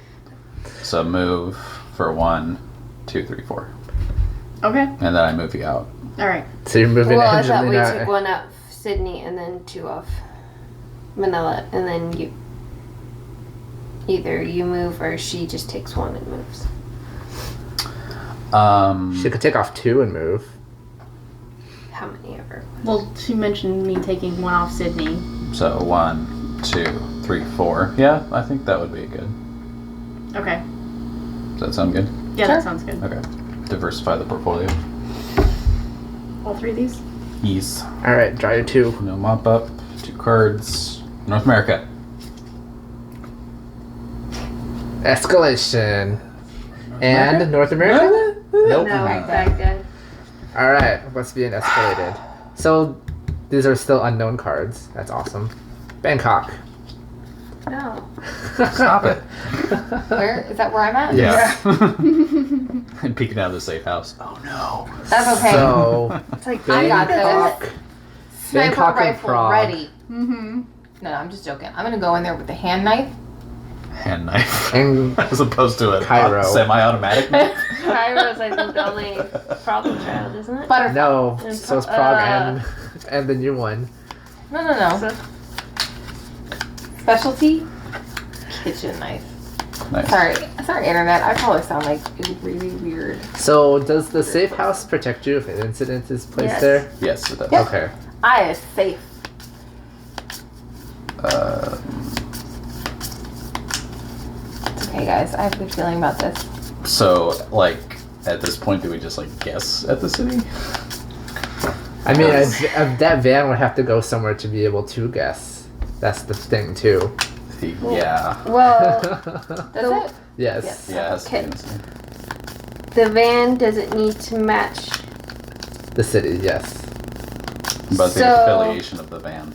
So move for 1, 2, 3, 4. Okay. And then I move you out. Alright. So you're moving Well, I thought we Angelina. took 1 off Sydney and then 2 off Manila, and then you either you move or she just takes 1 and moves. She could take off 2 and move. How many ever? Well, she mentioned me taking 1 off Sydney. So 1, 2, 3, 4. Yeah, I think that would be good. Okay. Does that sound good? Yeah, Sure. that sounds good. Okay. Diversify the portfolio. All 3 of these? Ease. Alright, draw your 2. No mop up. 2 cards. North America. Escalation. And North America? Nope. No, Baghdad. Alright, what's being escalated? So, these are still unknown cards. That's awesome. Bangkok. No. Stop it. Where is that? Where I'm at? Yeah. And peeking out of the safe house. Oh no. That's okay. So, It's like I got this. Bangkok. Sniper Bangkok and rifle Prague. ready. Mm-hmm. No, I'm just joking. I'm gonna go in there with the hand knife. Hand knife. And As opposed to a Cairo. semi-automatic knife. Cairo's, I think, the only problem child, isn't it? Butterfly. no, And so it's Prague. Prague and the new one. No. So, Specialty. kitchen knife. Nice. Sorry, internet. I probably sound like really weird. So, does the safe house protect you if an incident is placed Yes. there? Yes, it does. Yeah. Okay. I is safe. It's okay, guys. I have a good feeling about this. So, like, at this point, do we just, like, guess at the city? I mean, that van would have to go somewhere to be able to guess. That's the thing, too. Yeah. Well, That's it. Yes. Yeah, it has to be Okay. in the city. the van doesn't need to match. The city, yes. But the So- affiliation of the van.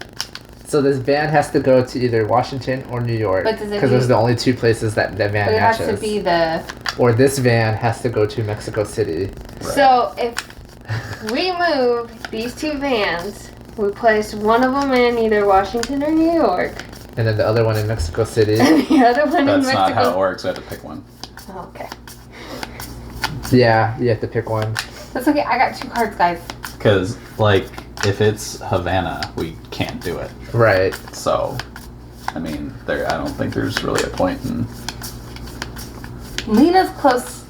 So this van has to go to either Washington or New York But does it because those need- are the only two places that van But it has matches. to be the. Or this van has to go to Mexico City. Right. So if we move these two vans, we place one of them in either Washington or New York, And then the other one in Mexico City. and the other one in That's Mexico. not how it works. I had to pick one. Okay. Yeah, you have to pick one. That's okay. I got 2 cards, guys. Because, like, if it's Havana, we can't do it. Right. So, I mean, I don't think there's really a point in. Lena's close.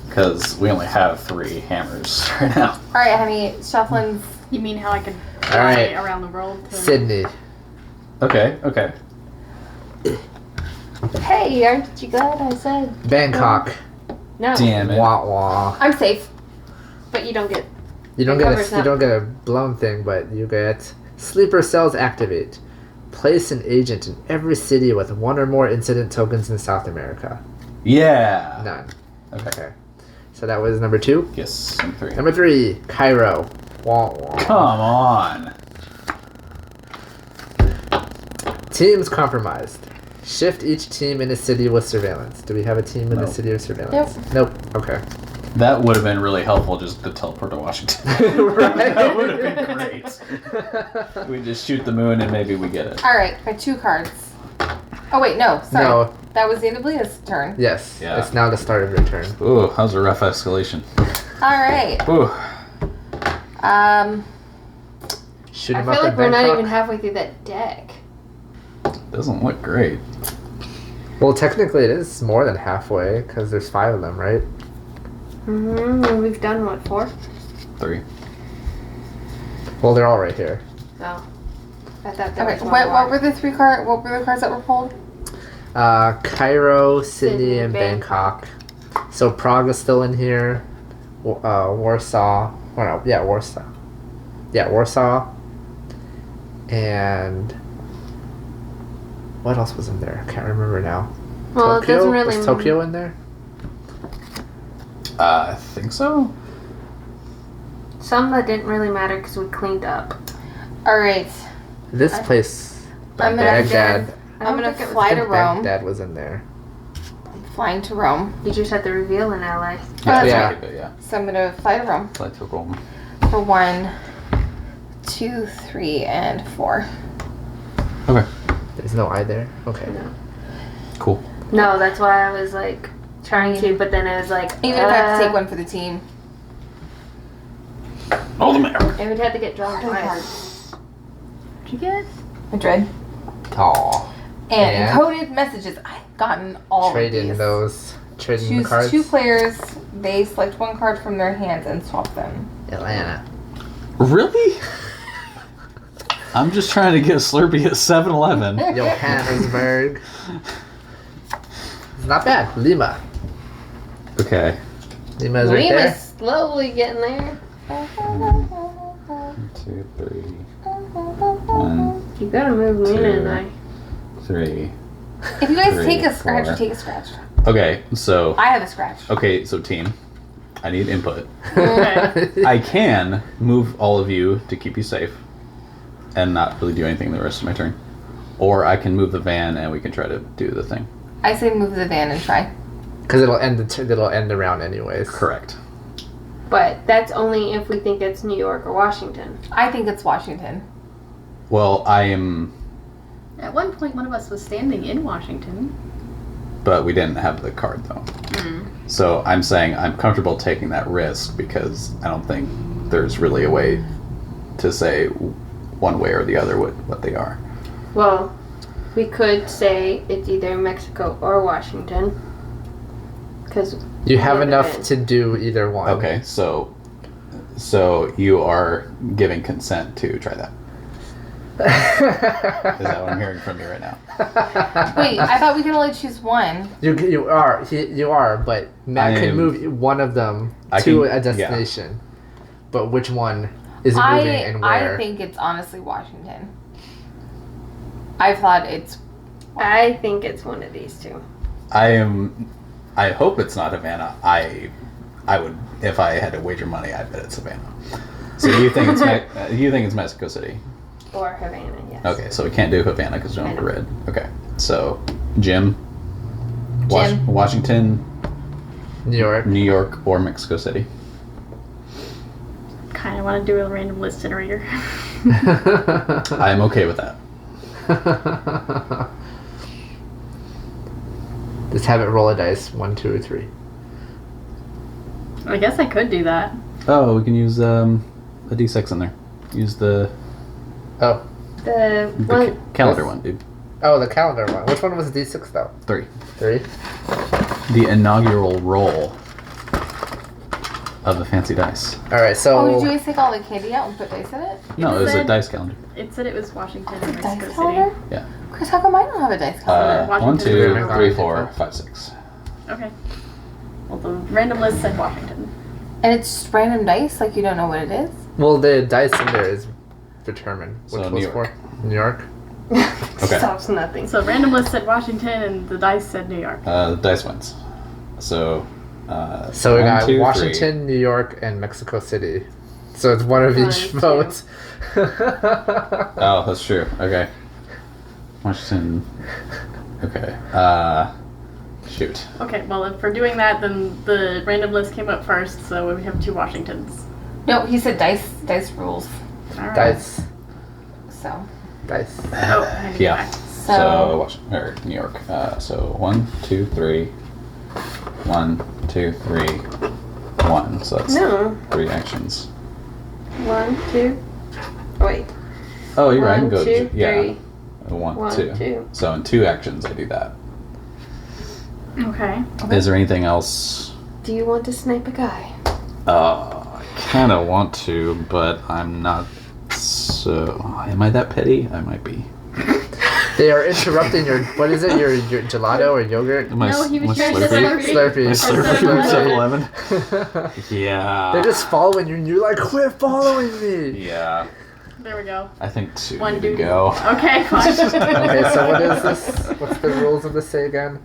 Because we only have 3 hammers right now. All right, honey. Shufflin's. You mean how I could All fly right. around the world? To... Sydney. Okay. Hey, aren't you glad I said Bangkok. no? Damn it. Wah wah. I'm safe. But you don't get. You don't It get covers you up. don't get a blown thing, but you get sleeper cells activate. Place an agent in every city with 1 or more incident tokens in South America. Yeah. None. Okay. Okay. So that was number 2. Yes, I'm 3. Number 3, Cairo. Wah wah. Come on. Teams compromised. Shift each team in a city with surveillance. Do we have a team in the No. city of surveillance? Nope. Okay. That would have been really helpful just to teleport to Washington. That would have been great. We just shoot the moon and maybe we get it. All right, I got 2 cards. Oh wait, no. Sorry. No. That was the end of Lena's turn. Yes. Yeah. It's now the start of your turn. Ooh, that was a rough escalation. All right. Ooh. Shoot I him feel up like in we're not Bangkok. even halfway through that deck. Doesn't look great. Well, technically it is more than halfway because there's 5 of them, right? Mm-hmm. We've done what, 4? 3. Well, they're all right here. Oh. I thought there Okay. was one What more. were the 3 cards? What were the cards that were pulled? Cairo, Sydney, Sydney, and Bangkok. So Prague is still in here. Warsaw. Oh no, yeah, Warsaw. Yeah, Warsaw. And what else was in there? I can't remember now. Well, Tokyo? it doesn't really. Was Tokyo in there? I think so. Some that didn't really matter because we cleaned up. All right. This I- place, I'm gonna Baghdad. I'm gonna think it was- fly to Rome. Baghdad was in there. Flying to Rome. You just had the reveal in LA. Yeah. Yeah. But yeah. So I'm gonna fly to Rome Fly to Rome. for 1, 2, 3, and 4. Okay. There's no I there. Okay. Cool. No, that's why I was like trying to, but then it was like. Even if I have to take 1 for the team. Oh, the mayor. It would have to get drawn twice. What'd you get? Madrid. Aw. And Yeah. encoded messages. I've gotten all Trade of in these. those. Trade in the Choose cards. 2 players. They select 1 card from their hands and swap them. Atlanta. Really? I'm just trying to get a Slurpee at 7-Eleven. Johannesburg. It's not bad. Lima. Okay. Lima is right Lima's there. slowly getting there. 2, 3. 1, You gotta move Lena Two. and I. 3. If you guys 3, take a scratch, 4. you take a scratch. Okay, so I have a scratch. so team, I need input. Okay. I can move all of you to keep you safe, and not really do anything the rest of my turn, or I can move the van and we can try to do the thing. I say move the van and try. Because it'll end the round anyways. Correct. But that's only if we think it's New York or Washington. I think it's Washington. Well, I am, At one point, one of us was standing in Washington. but we didn't have the card though. So I'm saying I'm comfortable taking that risk because I don't think there's really a way to say one way or the other what they are. Well, We could say it's either Mexico or Washington. Because You have Yeah, enough but- to do either one. Okay, so you are giving consent to try that. Is that what I'm hearing from you right now? Wait, I thought we could only choose one. You are, but Matt I can am- move one of them I to can- a yeah. destination. But which one is moving and where? I think it's honestly Washington. I thought it's I think it's one of these two. I hope it's not Havana. I would, if I had to wager money, I'd bet it's Havana. So you think it's Mexico City? Or Havana, yes. Okay, so we can't do Havana because we don't have a red. Okay, so Jim, Washington, New York. New York, or Mexico City. Kind of want to do a random list generator. I'm okay with that. Just have it roll a dice. 1, 2, or 3. I guess I could do that. Oh, we can use a D6 in there. Use the Oh. The one. calendar one, dude. Oh, the calendar one. Which one was the D6 though? 3. 3? The inaugural roll of the fancy dice. Alright, so. Oh, did you guys take all the candy out and put dice in it? No, it was a said- dice calendar. It said it was Washington and Mexico Dice City. calendar? Yeah. Chris, how come I don't have a dice calendar? 1, Washington 2, River 3, Garden. 4, 5, 6. Okay. Well, the random list said Washington. And it's just random dice, like you don't know what it is? Well, the dice in there is determined. Which So, was New York. for? New York? Okay. Stops nothing. So random list said Washington and the dice said New York. The dice wins. So. So we 1, got 2, 3. Washington, New York, and Mexico City. So it's one of One, each two. vote. Oh, that's true. Okay. Washington. Okay. Shoot. Okay, well if we're doing that, then the random list came up first, so we have 2 Washingtons. No, he said dice rules. All right. Dice. So, Dice. Oh, I need to go Yeah. back. So Washington or New York. So 1, 2, 3. 1, 2, 3. 1. So that's No. 3 actions. 1, 2. Oh, wait. Oh, you're right. I can 1, go. 2, Yeah. 3. 1, 1, 2. 2. So in 2 actions, I do that. Okay. Is there anything else? Do you want to snipe a guy? I kind of want to, but I'm not. So, am I that petty? I might be. They are interrupting your, what is it, your gelato or yogurt? Am I, No, he was am I trying to Slurpee? Slurpee. Am I Slurpee. Slurpee from 7-Eleven? Yeah. They're just following you and you're like, quit following me! Yeah. There we go. I think 2 One need to dude. go. Okay, fine. Okay, so what is this? What's the rules of this say again?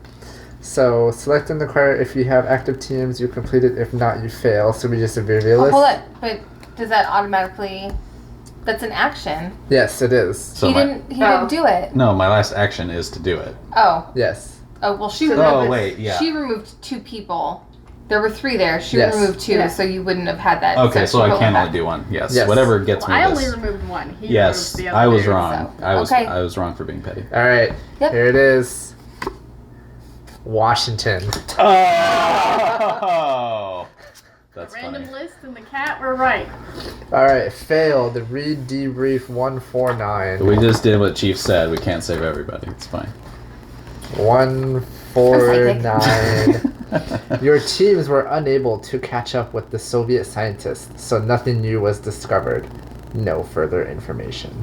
So, select and acquire if you have active teams, you complete it. If not, you fail. So we just reveal oh, this? hold on. But does that automatically? That's an action. Yes, it is. So he my, didn't. He Oh. didn't do it. no, my last action is to do it. Oh. Yes. Oh well, she So removed. that Oh, was- wait, yeah. She removed 2 people. There were 3 there. She Yes. removed 2, Yeah. so you wouldn't have had that. Okay, so she I rolled can it only back. do one. Yes. Yes. Whatever gets Well, me I this. only removed 1. He Yes, removed the other I was 2. wrong. so- I was okay. I was wrong for being petty. All right. Yep. Here it is. Washington. Oh, that's Random funny. list and the cat were right. All right. Failed. Read debrief 149. We just did what Chief said. We can't save everybody. It's fine. 149. Your teams were unable to catch up with the Soviet scientists, so nothing new was discovered. No further information.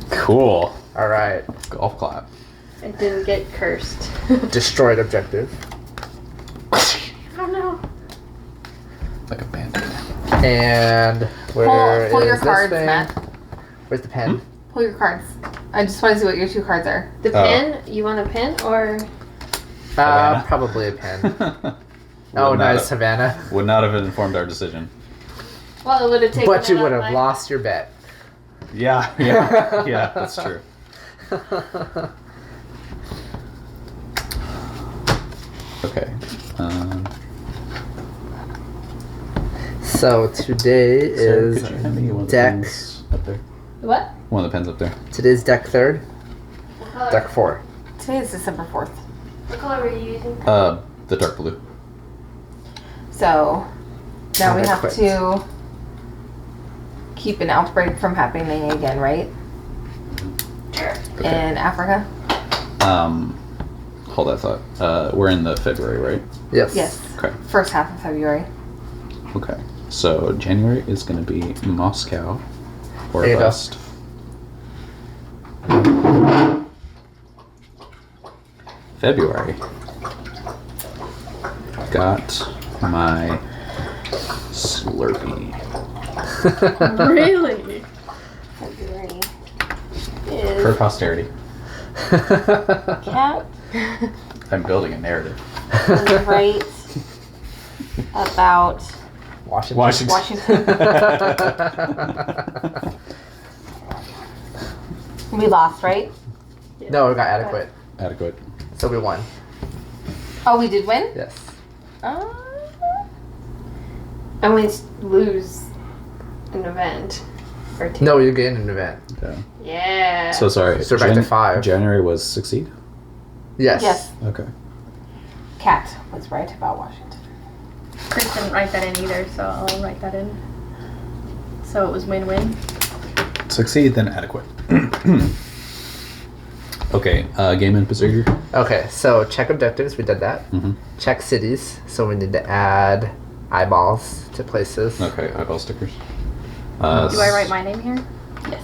Cool. All right. Golf clap. It didn't get cursed. Destroyed objective. Oh no. Like a bandit. And where Pull your is this cards, thing? Matt. Where's the pen? Pull your cards. I just want to see what your 2 cards are. The Oh. pen? You want a pen or? Havana. Probably a pen. Would Oh, not nice, have- Savannah. Would not have informed our decision. Well, it would have taken. But you it would out have like- lost your bet. Yeah, yeah, that's true. Okay. So today Sarah, is could you hand me one of the deck. pens up there? What? One of the pens up there. Today's deck 3rd. Deck 4. Today is December 4th. What color were you using? The dark blue. So now we have Adequate. to keep an outbreak from happening again, right? In Africa. Hold that thought. We're in the February, right? Yes. Yes. Okay. First half of February. Okay. So January is going to be Moscow or There you go. bust. February. Got my Slurpee. Really? February For is posterity. Cat I'm building a narrative. was right about Washington. Washington. We lost, right? No, we got adequate. Adequate. So we won. Oh, we did win? Yes. And we lose an event or two. No, you gained an event. Okay. Yeah. So sorry. So back to 5. January was succeed? Yes. Yes. Okay. Cat was right about Washington. Chris didn't write that in either, so I'll write that in. So it was win-win. Succeed, then adequate. Okay, game and procedure. Okay, so check objectives, we did that. Mm-hmm. Check cities, so we need to add eyeballs to places. Okay, eyeball stickers. Do I write my name here? Yes.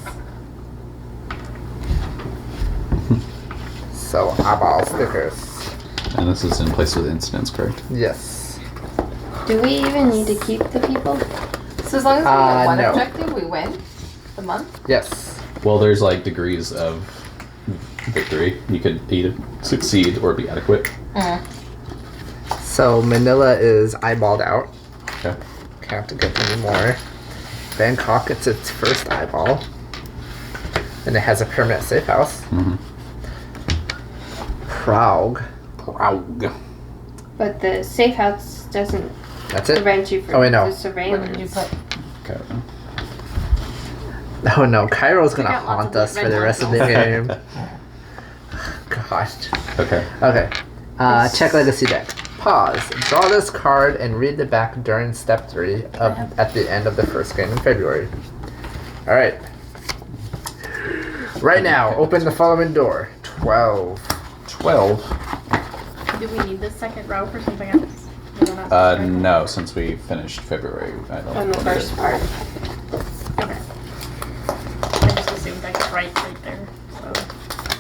So eyeball stickers. And this is in place of the incidents, correct? Yes. Do we even need to keep the people? So as long as we get one no. objective, we win the month. Yes. Well, there's like degrees of victory. You could either succeed or be adequate. So Manila is eyeballed out. Okay. Can't get any more. Bangkok gets its first eyeball. And it has a permanent safe house. Mm-hmm. Prague. Prague. But the safe house doesn't That's it? prevent you from Oh, wait, no. the What surveillance. did you put? Okay. Oh no, Cairo's gonna got lots haunt of us for the rest of the game. Gosh. Okay. Okay. Check legacy deck. Pause. Draw this card and read the back during step 3 at the end of the first game in February. Alright. Right now, open the following door. 12. 12. Do we need this second row for something else? No, not this row. No, since we finished February. I don't On the want to do first it. part. Okay. I just assumed I could write right there, so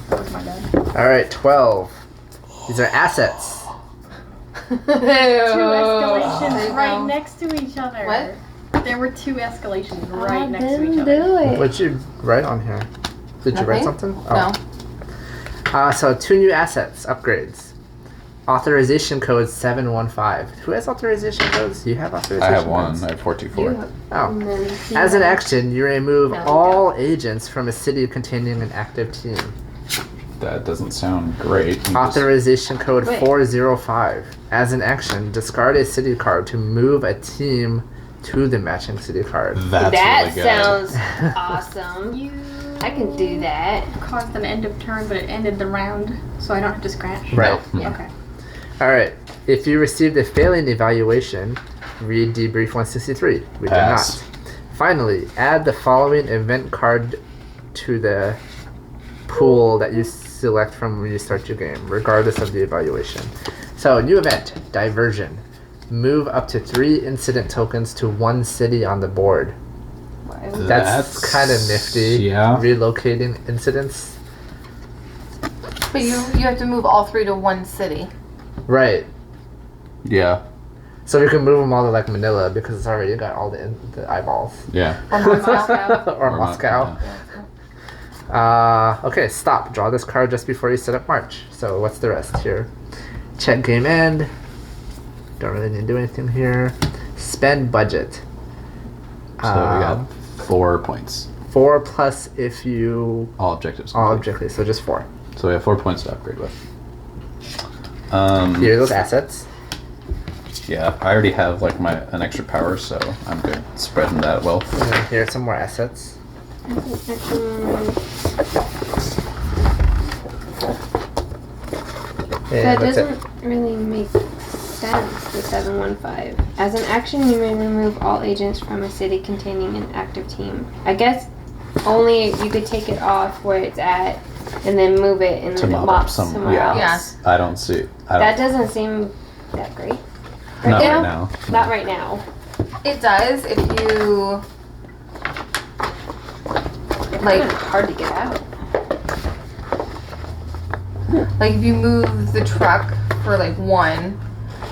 that was my bad. Alright, 12. These are assets. Two There escalations you right go. next to each other. What? There were 2 escalations right I next to each didn't other. do it. What'd you write on here? Did you write Nothing? something? No. So 2 new assets, upgrades. Authorization code 715. Who has authorization codes? You have authorization I have one. codes? I have 424. You- Oh. And then he As an had- action, you remove No, we all agents from a city containing an active team. That doesn't sound great. You just- Authorization code Wait. 405. As an action, discard a city card to move a team to the matching city card. That's that really good. sounds awesome. You I can do that. caused an end of turn, but it ended the round, so I don't have to scratch. Right. No. Okay. Alright. If you received a failing evaluation, read debrief 163. We Pass. did not. Finally, add the following event card to the pool that you select from when you start your game, regardless of the evaluation. So, new event, Diversion. Move up to 3 incident tokens to 1 city on the board. That's kind of nifty. Yeah. Relocating incidents. But you have to move all 3 to one city. Right. Yeah. So we can move them all to like Manila because it's already got all the eyeballs. Yeah. Or Moscow. or Or Moscow. yeah. Okay, stop. Draw this card just before you set up March. So what's the rest here? Check game end. Don't really need to do anything here. Spend budget. So we got 4 points. 4 plus if you All objectives. all complete. objectively, so just 4. So we have 4 points to upgrade with. Here are those assets. Yeah, I already have like an extra power, so I'm good spreading that well. And then here are some more assets. That And that's it. doesn't really make sense, the 715. As an action, you may remove all agents from a city containing an active team. I guess only you could take it off where it's at and then move it and To then mop mop up some- somewhere yeah. else. I don't see. That doesn't seem that great. Not now? right now. Not right now. It does if you Like like hard to get out. if you move the truck for like one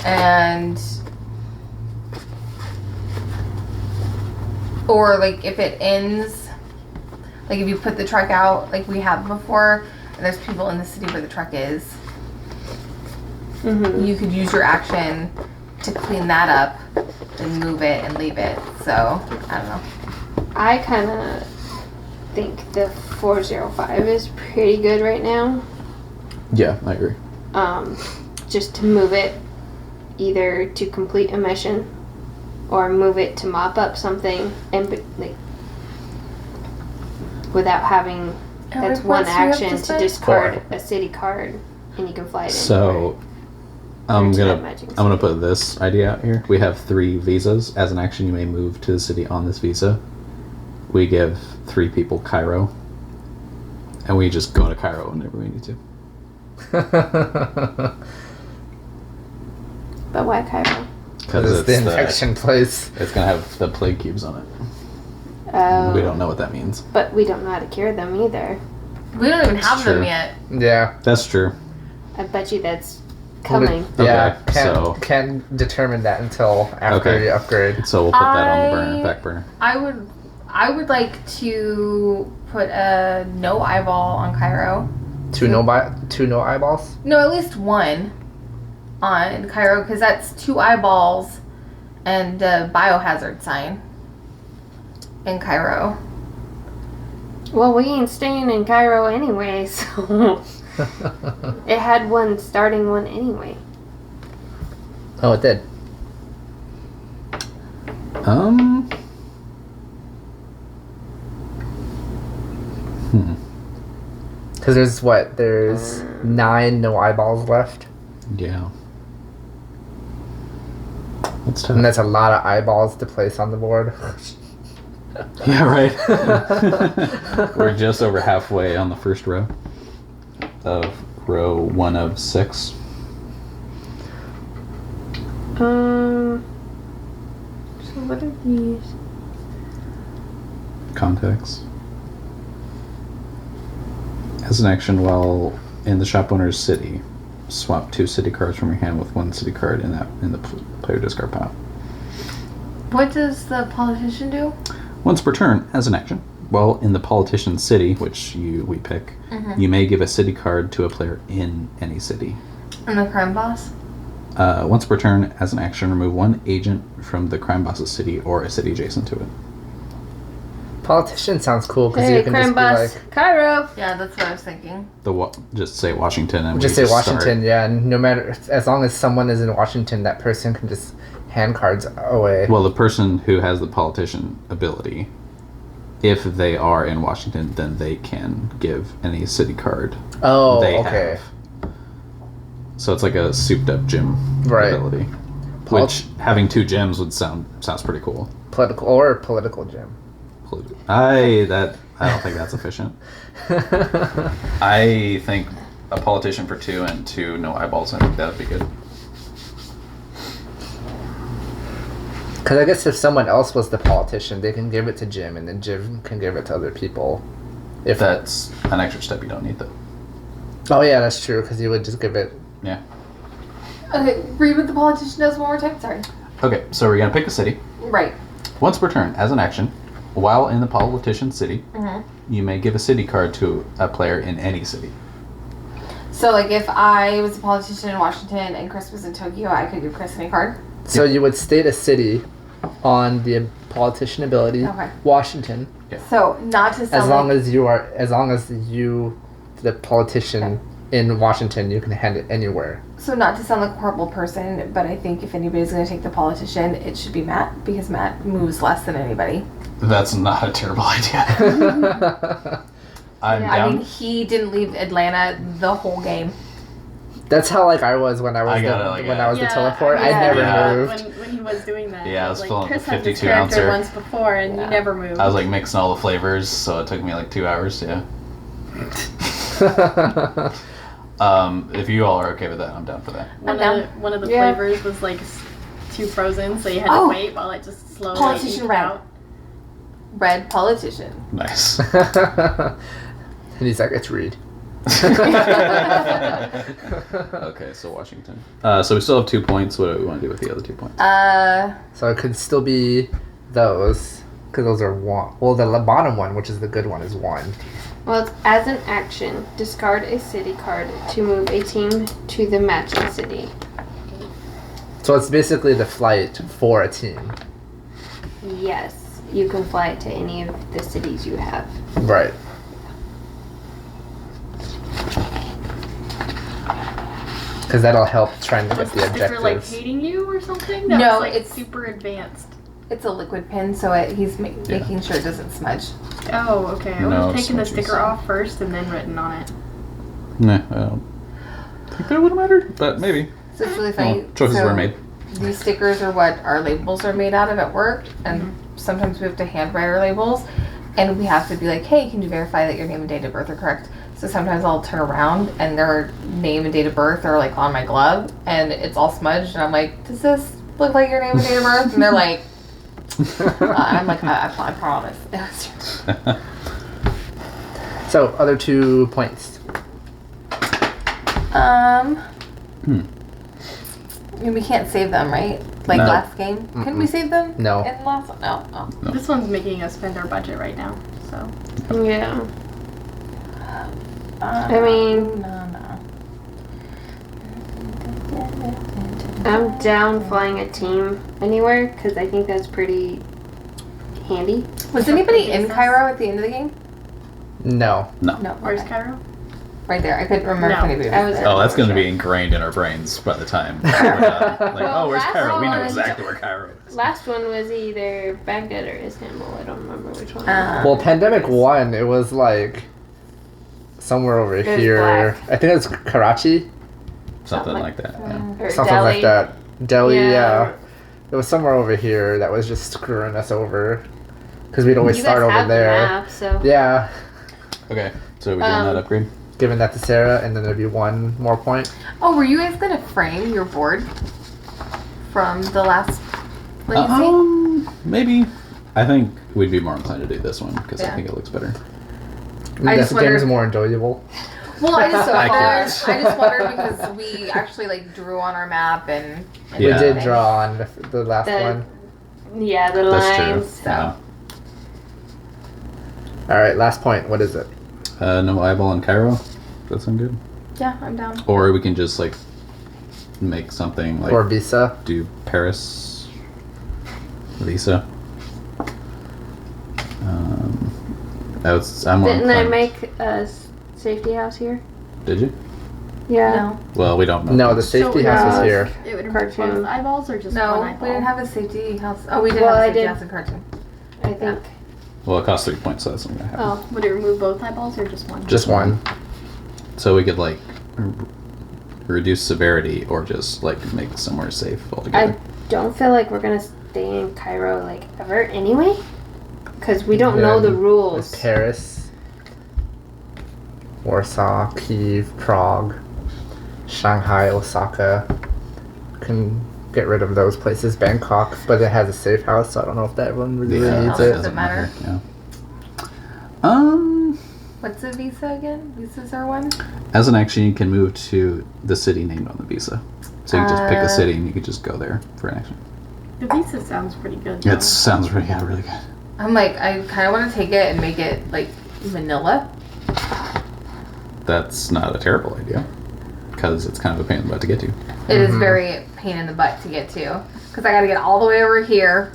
and or like if it ends like if you put the truck out like we have before and there's people in the city where the truck is, Mm-hmm. you could use your action to clean that up and move it and leave it. So I don't know. I kind of think the 405 is pretty good right now. Yeah, I agree. Just to move it either to complete a mission or move it to mop up something and like without having that's one action to discard a city card and you can fly it So I'm gonna put this idea out here. We have 3 visas. As an action, you may move to the city on this visa. We give 3 people Cairo, and we just go to Cairo whenever we need to. But why Cairo? Because It's the infection place. It's gonna have the plague cubes on it. Oh, We don't know what that means. but we don't know how to cure them either. We don't even have them True. yet. Yeah. That's true. I bet you that's coming. Yeah. Okay, so- Can't determine that until after Okay. you upgrade. So we'll put that on the burner, back burner. I would like to put a no eyeball on Cairo. Two no eyeballs. No, at least one on Cairo because that's 2 eyeballs and a biohazard sign in Cairo. Well, we ain't staying in Cairo anyway, so it had one starting one anyway. Oh, it did. Because there's 9 no eyeballs left, Yeah. That's tough. and that's a lot of eyeballs to place on the board. Yeah, right. We're just over halfway on the first row of row 1 of 6. So what are these? Context. As an action while in the shop owner's city, swap 2 city cards from your hand with 1 city card in the player discard pile. What does the politician do? Once per turn, as an action, while in the politician's city, which we pick, you may give a city card to a player in any city. And the crime boss? Once per turn, as an action, remove 1 agent from the crime boss's city or a city adjacent to it. Politician sounds cool because Hey, you can crime just boss, be like, Cairo. Yeah, that's what I was thinking. Just say Washington and just we say Washington, start. yeah. And no matter, as long as someone is in Washington, that person can just hand cards away. Well, the person who has the politician ability, if they are in Washington, then they can give any city card Oh, they okay. have. So it's like a souped-up gym Right. ability, which having 2 gems sounds pretty cool. Political gym. I don't think that's efficient. I think a politician for 2 and 2 no eyeballs. I think that would be good. Because I guess if someone else was the politician, they can give it to Jim, and then Jim can give it to other people. If that's an extra step you don't need, though. Oh yeah, that's true. Because you would just give it. Yeah. Okay, read what the politician does one more time. Sorry. Okay, so we're gonna pick a city. Right. Once per turn, as an action, while in the politician's city, you may give a city card to a player in any city. So, like, if I was a politician in Washington and Chris was in Tokyo, I could give Chris any card? So you would state a city on the politician ability, Okay. Washington, So, not to sound as long as you, the politician in Washington, you can hand it anywhere. So not to sound like a horrible person, but I think if anybody's going to take the politician, it should be Matt, because Matt moves less than anybody. That's not a terrible idea. I'm I down. mean, he didn't leave Atlanta the whole game. That's how I was when I was the teleport. I never Yeah. moved. When he was doing that. Yeah, I was like, filling up Chris the had this 52 character ouncer. once before, and you never moved. I was like mixing all the flavors, so it took me like 2 hours. Yeah. If you all are okay with that, I'm down for that. One of the Yeah. flavors was like too frozen, so you had to Oh. wait while it just slowly Politician eked red. out. Red politician. Nice. And he's like, it's Reed. Okay, so Washington. So we still have 2 points. What do we want to do with the other 2 points? So it could still be those, because those are one. Well, the bottom one, which is the good one, is 1. Well, it's as an action, discard a city card to move a team to the matching city. So it's basically the flight for a team. Yes, you can fly it to any of the cities you have. Right. Because that'll help trying to Was get the the sticker like objectives. hating you or something? That No, was, like, it's- super advanced. It's a liquid pen, so he's making sure it doesn't smudge. Oh, okay. I would No have taken the smudges. sticker off first and then written on it. Nah, I don't think that would have mattered, but maybe. So it's really funny. Well, choices So were made. These stickers are what our labels are made out of at work, and Mm-hmm. sometimes we have to handwrite our labels, and we have to be like, hey, can you verify that your name and date of birth are correct? So sometimes I'll turn around and their name and date of birth are like on my glove, and it's all smudged, and I'm like, does this look like your name and date of birth? And they're like, I'm like, I promise. So, other 2 points. We can't save them, right? Like No. last game? Couldn't we save them? No. In last one? No. No. This one's making us spend our budget right now, so. Yeah. I mean- no. I'm down flying a team anywhere because I think that's pretty handy. Was anybody in Business. Cairo at the end of the game? No. No. Where's okay. Cairo? Right there. I couldn't remember No, if anybody I was was- there. Oh, that's going to be ingrained in our brains by the time we're done. Like, Well, oh, where's last Cairo? We know one- exactly where Cairo is. Last one was either Baghdad or Istanbul. I don't remember which one. Well, Pandemic 1, it was like somewhere over was here. black. I think it was Karachi. Something like that. Yeah. Or Something Delhi. like that. Delhi, Yeah. yeah. It was somewhere over here that was just screwing us over. Because we'd always You start guys over have the there. map, so Yeah. Okay, so are we doing that upgrade? Giving that to Sarah, and then there'd be 1 more point. Oh, were you guys gonna frame your board from the last legacy? Maybe. I think we'd be more inclined to do this one because I Yeah. think it looks better. I This just game is wondered- more enjoyable. Well, I just wondered. Accurate. I just wondered because we actually like drew on our map and Yeah. We did draw on the last The- one. yeah, the That's true. lines. Yeah. Alright, last point. What is it? No eyeball in Cairo. Does that sound good? yeah, I'm down. Or we can just like make something like Or Visa? do Paris Visa. I'm more Didn't I inclined- make a safety house here? Did you? Yeah. No, Well, we don't know. No, the safety So, house uh, is here. It would remove Cartoon. both eyeballs or just no, one eyeball? we didn't have a safety house. Oh, we did Well, have a I safety did. house in Cartoon. I think. Well, it costs 3 points, so that's not gonna happen. Oh, Would it remove both eyeballs or just one? Just one. So we could like reduce severity or just like make it somewhere safe altogether. I don't feel like we're gonna stay in Cairo like ever anyway, because we don't know the Then rules. There's Paris, Warsaw, Kyiv, Prague, Shanghai, Osaka. Can get rid of those places. Bangkok, but it has a safe house, so I don't know if that one really Yeah, needs it it. doesn't matter. Yeah. What's the visa again? Visas are one. As an action, you can move to the city named on the visa. So you can just pick a Uh, city and you could just go there for an action. The Visa sounds pretty good. though. It sounds really good. I'm like, I kind of want to take it and make it like Manila. That's not a terrible idea because it's kind of a pain in the butt to get to. It is very pain in the butt to get to because I got to get all the way over here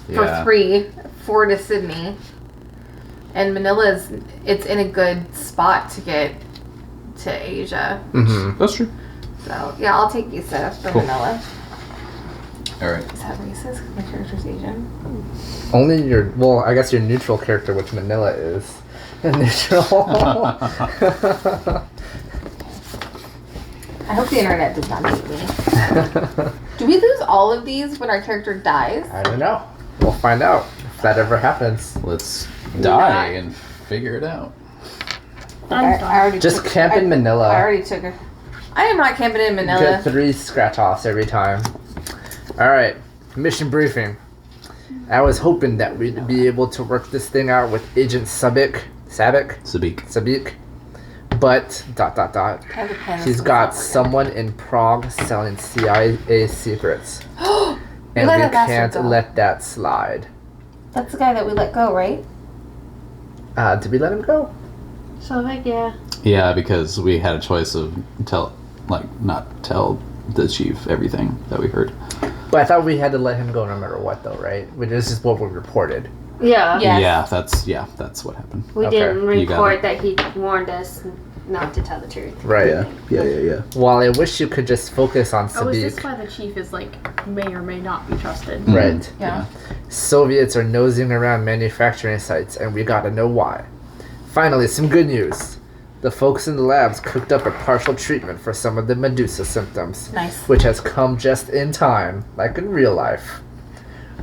for Yeah. 4 to Sydney. And Manila it's in a good spot to get to Asia. Mm-hmm. That's true. So yeah, I'll take visa for Cool. Manila. All right. Is that racist? 'Cause my character's Asian. Only your, well, I guess your neutral character, which Manila is. Neutral. I hope the internet does not hate me. Do we lose all of these when our character dies? I don't know. We'll find out if that ever happens. Let's die and figure it out. I'm done. I already Just took, camp in I Manila. already took her. I am not camping in Manila. Get 3 scratch offs every time. Alright, mission briefing. I was hoping that we'd be able to work this thing out with Agent Sabik, but ... I have a pen. He's got someone in Prague selling CIA secrets. And we let that bastard can't go. let that slide. That's the guy that we let go, right? Did we let him go? So like, yeah. Yeah, because we had a choice of not tell the chief everything that we heard. But I thought we had to let him go no matter what, though, right? This is what we reported. Yeah. Yes. That's what happened. We Okay. didn't You got report it. that he warned us not to tell the truth. Right. Yeah. While I wish you could just focus on Oh, is this Sabik. why the chief is like may or may not be trusted? Right. Yeah. Soviets are nosing around manufacturing sites, and we gotta know why. Finally, some good news. The folks in the labs cooked up a partial treatment for some of the Medusa symptoms, Nice. which has come just in time, like in real life.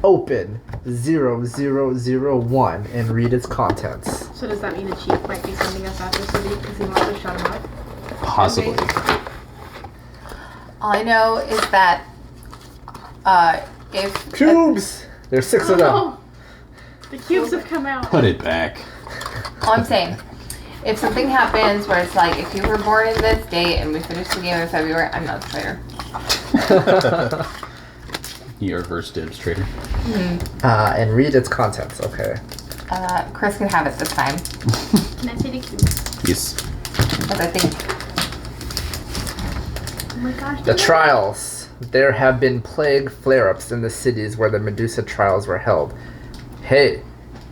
Open 0001 and read its contents. So does that mean the chief might be sending us after Sadiq because he wants to shut him up? Possibly. All I know is that if Cubes! There's 6 of them. Oh, the cubes have come out. Put it back. all I'm saying, if something happens where it's like if you were born in this date and we finished the game in February, I'm not the traitor. Your first dibs, traitor. And read its contents, okay. Chris can have it this time Can I say the cubes? Yes. because I think Oh my gosh. The trials. There have been plague flare-ups in the cities where the Medusa trials were held. Hey,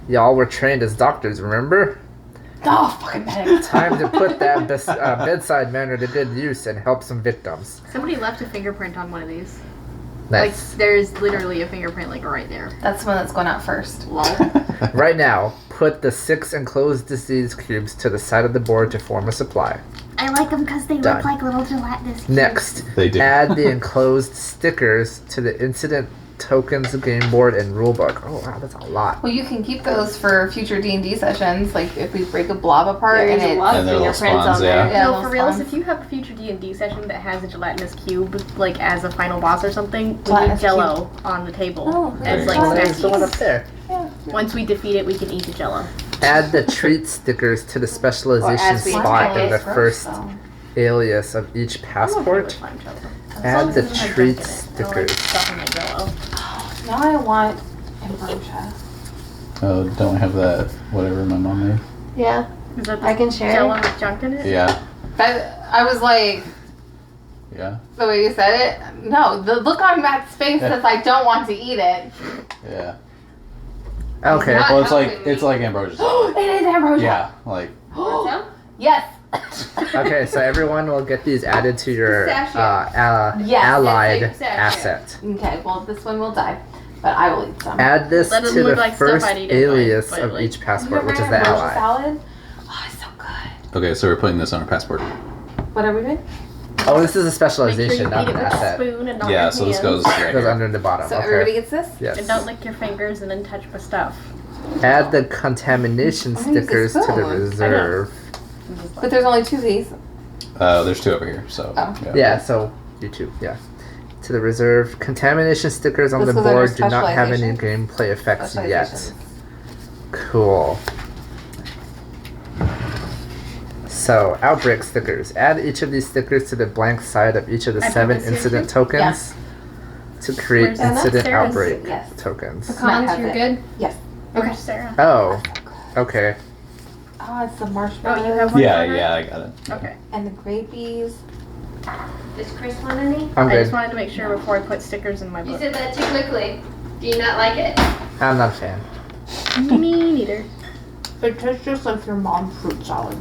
y'all were trained as doctors, remember? fucking medic. Time to put that bedside manner to good use and help some victims. Somebody left a fingerprint on one of these. Nice. Like, there's literally a fingerprint, like, right there. That's the one that's going out first. Lol. Right now, put the 6 enclosed disease cubes to the side of the board to form a supply. I like them because they Done. look like little gelatinous cubes. Next, They do. add the enclosed stickers to the incident tokens game board and rulebook. Oh wow, that's a lot. Well, you can keep those for future D&D sessions. Like if we break a blob apart There's and a it. lot of And their little fingerprints spawns, on there. Yeah, No, those for reals, spawns. if you have a future D&D session that has a gelatinous cube, like, as a final boss or something, we need Gelatinous Jello on the table. Oh, as, there like, you go. snack There's the one up pieces. there. Once we defeat it, we can eat the Jello. Add the treat stickers to the Or specialization as we spot in attack the it first though. alias of each passport. I'm okay with slime Jello. As Add long as the it doesn't have treat junk in it. I don't like stickers. stuff in my Jello. Now I want ambrosia. Oh, don't have that whatever my mom made. Yeah. Is that the I can share. Jello with junk in it? Yeah. I was like, Yeah. the way you said it. No, the look on Matt's face says I don't want to eat it. Yeah. Okay. Not Well, it's helping me. like ambrosia. It is ambrosia. Yeah, like Yes. Okay, so everyone will get these added to your Pistachio. Yes, allied it's like asset. Okay, well this one will die, but I will eat some. Add this That to doesn't the look like stuff first I'd eat in mine, alias but, of like, each passport, which is Remember the ambrosia ally. salad? Oh, it's so good. okay, so we're putting this on our passport. What are we doing? Oh, this is a Make sure specialization, you not eat it an with a asset. spoon and not Yeah, your so this hands. goes right It goes here. under the bottom. So everybody Okay. gets this? Yes. And don't lick your fingers and then touch my stuff. Add the contamination I'm gonna use stickers to the spoon. reserve. But there's only 2 of these. There's 2 over here, so Oh. Yeah, so you too. Yeah. To the reserve. Contamination stickers on This the goes under board do not have any specialization? gameplay effects yet. Specializations. Cool. So, outbreak stickers. Add each of these stickers to the blank side of each of the I put 7 this here incident too? tokens to create Where's that? incident Sarah's? outbreak Yes. tokens. Matt Cons, has you're it. good? Yes. Okay. Sarah. Oh, okay. Oh, it's the Oh, marshmallow. you have one Yeah, for her? yeah, I got it. Okay. And the grape bees. Does Chris want any? I'm I just good. wanted to make sure before I put stickers in my You book. said that too quickly. Do you not like it? I'm not a fan. Me neither. It tastes just like your mom's fruit salad.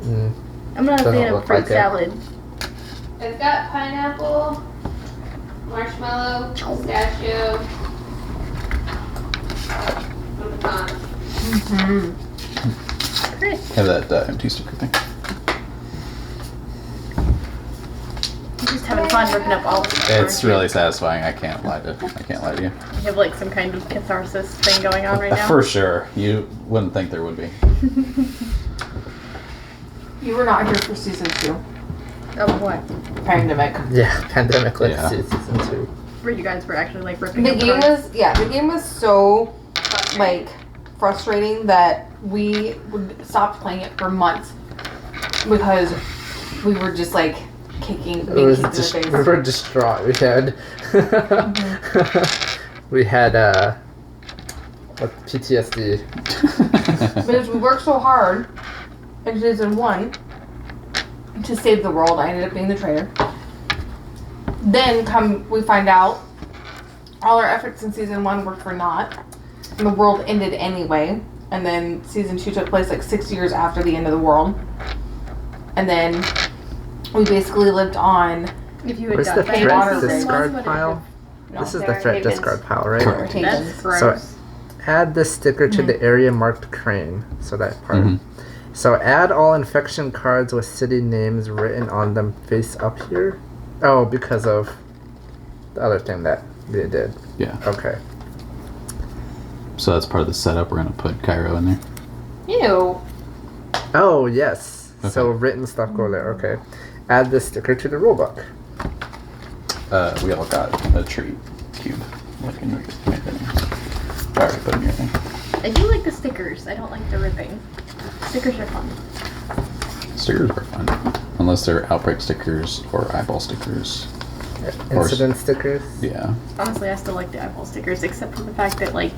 Mm. I'm not a Doesn't fan look of fruit like it. salad. It's got pineapple, marshmallow, pistachio, and pecan. Great. Have that empty sticker thing. I'm just having fun ripping up all the stuff. It's really satisfying. I can't lie to you. You have like some kind of catharsis thing going on right now. For sure. You wouldn't think there would be. You were not here for season 2. Of what? Pandemic. Yeah, Pandemic Yeah. Legacy season 2. Where you guys were actually like ripping The them game apart. the game was so like frustrating that we stopped playing it for months because we were just like kicking It being was kicked in the just, face. we were distraught. We had what, PTSD. Because we worked so hard in season 1 to save the world, I ended up being the traitor. Then we find out all our efforts in season 1 were for naught, and the world ended anyway. And then season 2 took place like 6 years after the end of the world. And then we basically lived on. If you had Where's done the that threat in season discard one, would it pile? have- No, This is there the are threat havens. discard pile, right? Correct. That's gross. So add the sticker to the area marked crane. So that part. Mhm. So add all infection cards with city names written on them face up here. Oh, because of the other thing that we did. Yeah. Okay. So that's part of the setup. We're gonna put Cairo in there. Ew. Oh, yes. So Okay. written stuff go there. Okay. Add the sticker to the rulebook. We all got a tree cube. Like in your thing. I already put in your thing. I do like the stickers. I don't like the ripping. Stickers are fun. Stickers are fun. Unless they're outbreak stickers or eyeball stickers. Or- Incident stickers. Yeah. Honestly, I still like the eyeball stickers, except for the fact that like,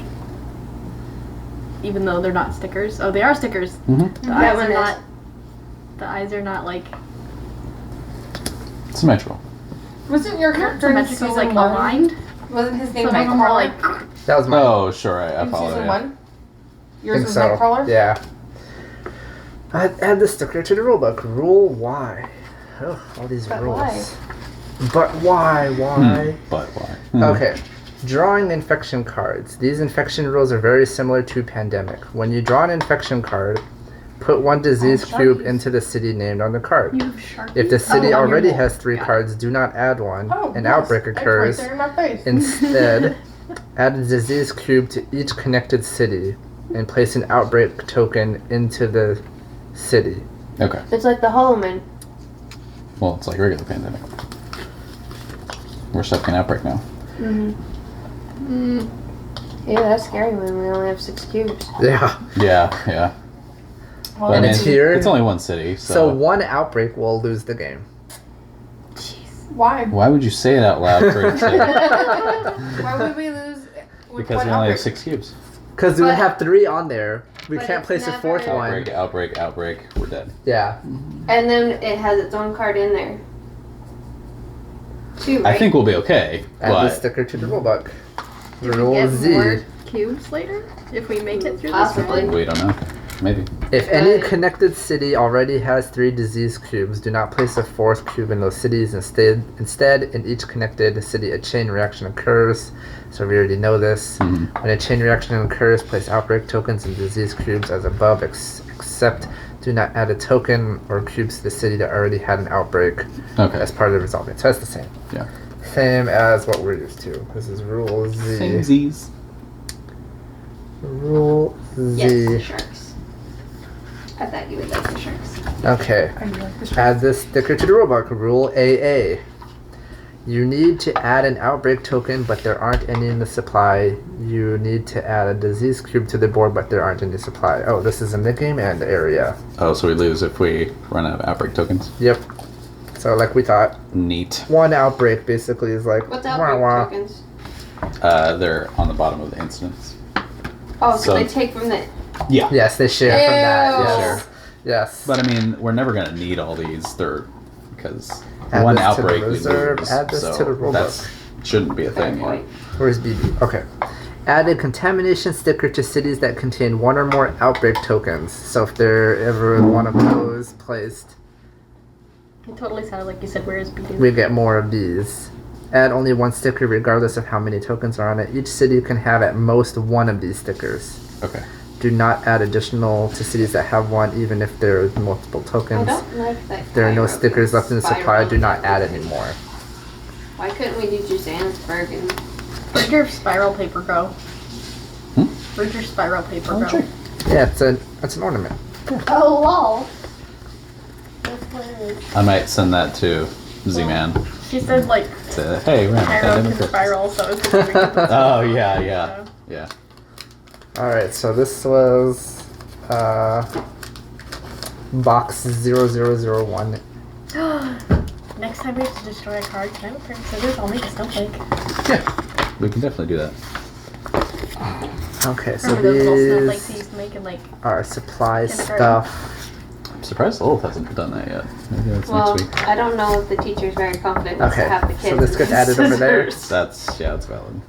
even though they're not stickers, oh, they are stickers. Mm-hmm. The That eyes one are is. not. The eyes are not like Symmetrical. Wasn't your character in symmetrically season like 1? aligned. Wasn't his name Some of them are Nightcrawler? like. That was my Oh, sure. I in follow season you. 1? Yours think was so. Nightcrawler? Yeah. Add the sticker to the rulebook. Rule Y. Oh, all these But rules. why? But why? Why? But why? Okay. Drawing infection cards. These infection rules are very similar to Pandemic. When you draw an infection card, put one disease Oh, cube Sharpies. into the city named on the card. You have Sharpies? If the city on your already wall. has 3 Got it. cards, do not add one. Oh, An yes. outbreak It's occurs. right there in my face. Instead, add a disease cube to each connected city and place an outbreak token into the city. Okay. It's like the Hollow Man. Well, it's like regular pandemic. We're stuck in outbreak now. Yeah, that's scary when we only have 6 cubes. Yeah. Yeah. Well, But I mean, it's here. it's only one city, So so, one outbreak will lose the game. why? why would you say it out loud for a kid? Why would we lose? with Because one we only have outbreak? 6 cubes. Because we But- have 3 on there. We but can't it's place a 4th never- one. Outbreak. We're dead. Yeah. And then it has its own card in there. 2, right? I think we'll be okay, Add the but sticker to the rulebook. Do we Rule get Z. more cubes later if we make it through Possibly. this? we don't know. Maybe. If any connected city already has 3 disease cubes, do not place a 4th cube in those cities. Instead, in each connected city, a chain reaction occurs. So we already know this. Mhm. When a chain reaction occurs, place outbreak tokens and disease cubes as above, except do not add a token or cubes to the city that already had an outbreak Okay. as part of the resolving. So that's the same. Yeah. Same as what we're used to. This is Rule Z. Same Z's. Rule Z. Yes, sharks. I thought you would like the sharks. Okay. Add this sticker to the rulebook. Rule AA. You need to add an outbreak token, but there aren't any in the supply. You need to add a disease cube to the board, but there aren't any supply. Oh, this is in the game and area. Oh, so we lose if we run out of outbreak tokens. Yep. So like we thought, Neat. one outbreak basically is like What's wah, outbreak wah. tokens? They're on the bottom of the incidents. Oh, so So- they take from the. Yeah. Yes, they share from that. Ew. Yes. Sure. Yes. But I mean, we're never gonna need all these. They're because Add one this to the outbreak we reserve, lose. add this so to the rulebook. that's shouldn't be a Fair thing. Yeah. point. Where's BB? Okay. Add a contamination sticker to cities that contain 1 or more outbreak tokens. So if there ever one of those placed, It totally sounded like you said, "Where is BD?" we get more of these. Add only 1 sticker regardless of how many tokens are on it. Each city can have at most 1 of these stickers. Okay. Do not add additional to cities that have 1 even if there are multiple I tokens. don't like that. If there are no Cairo stickers left in the supply, spiral do not and add everything. anymore. Why couldn't we do Johannesburg and Where'd your spiral paper go? Hmm? Where'd your spiral paper go? Oh, sure. Yeah, it's an ornament. Oh, lol. I might send that to Z-Man. She said like To, hey, we're on Pyro Pandemic can Christmas. spiral, so it's just like Oh, yeah. Alright, so this was box 0001. Next time we have to destroy a card, can I have a pair of scissors? I'll make a snowflake. Yeah, we can definitely do that. Okay, so Remember those little snowflakes these he used to make in like are supply Kindergarten. stuff. I'm surprised Lilith hasn't done that yet. Maybe that's Well, next week. I don't know if the teacher's very confident to Okay, have the kids. so this gets added over there. That's valid.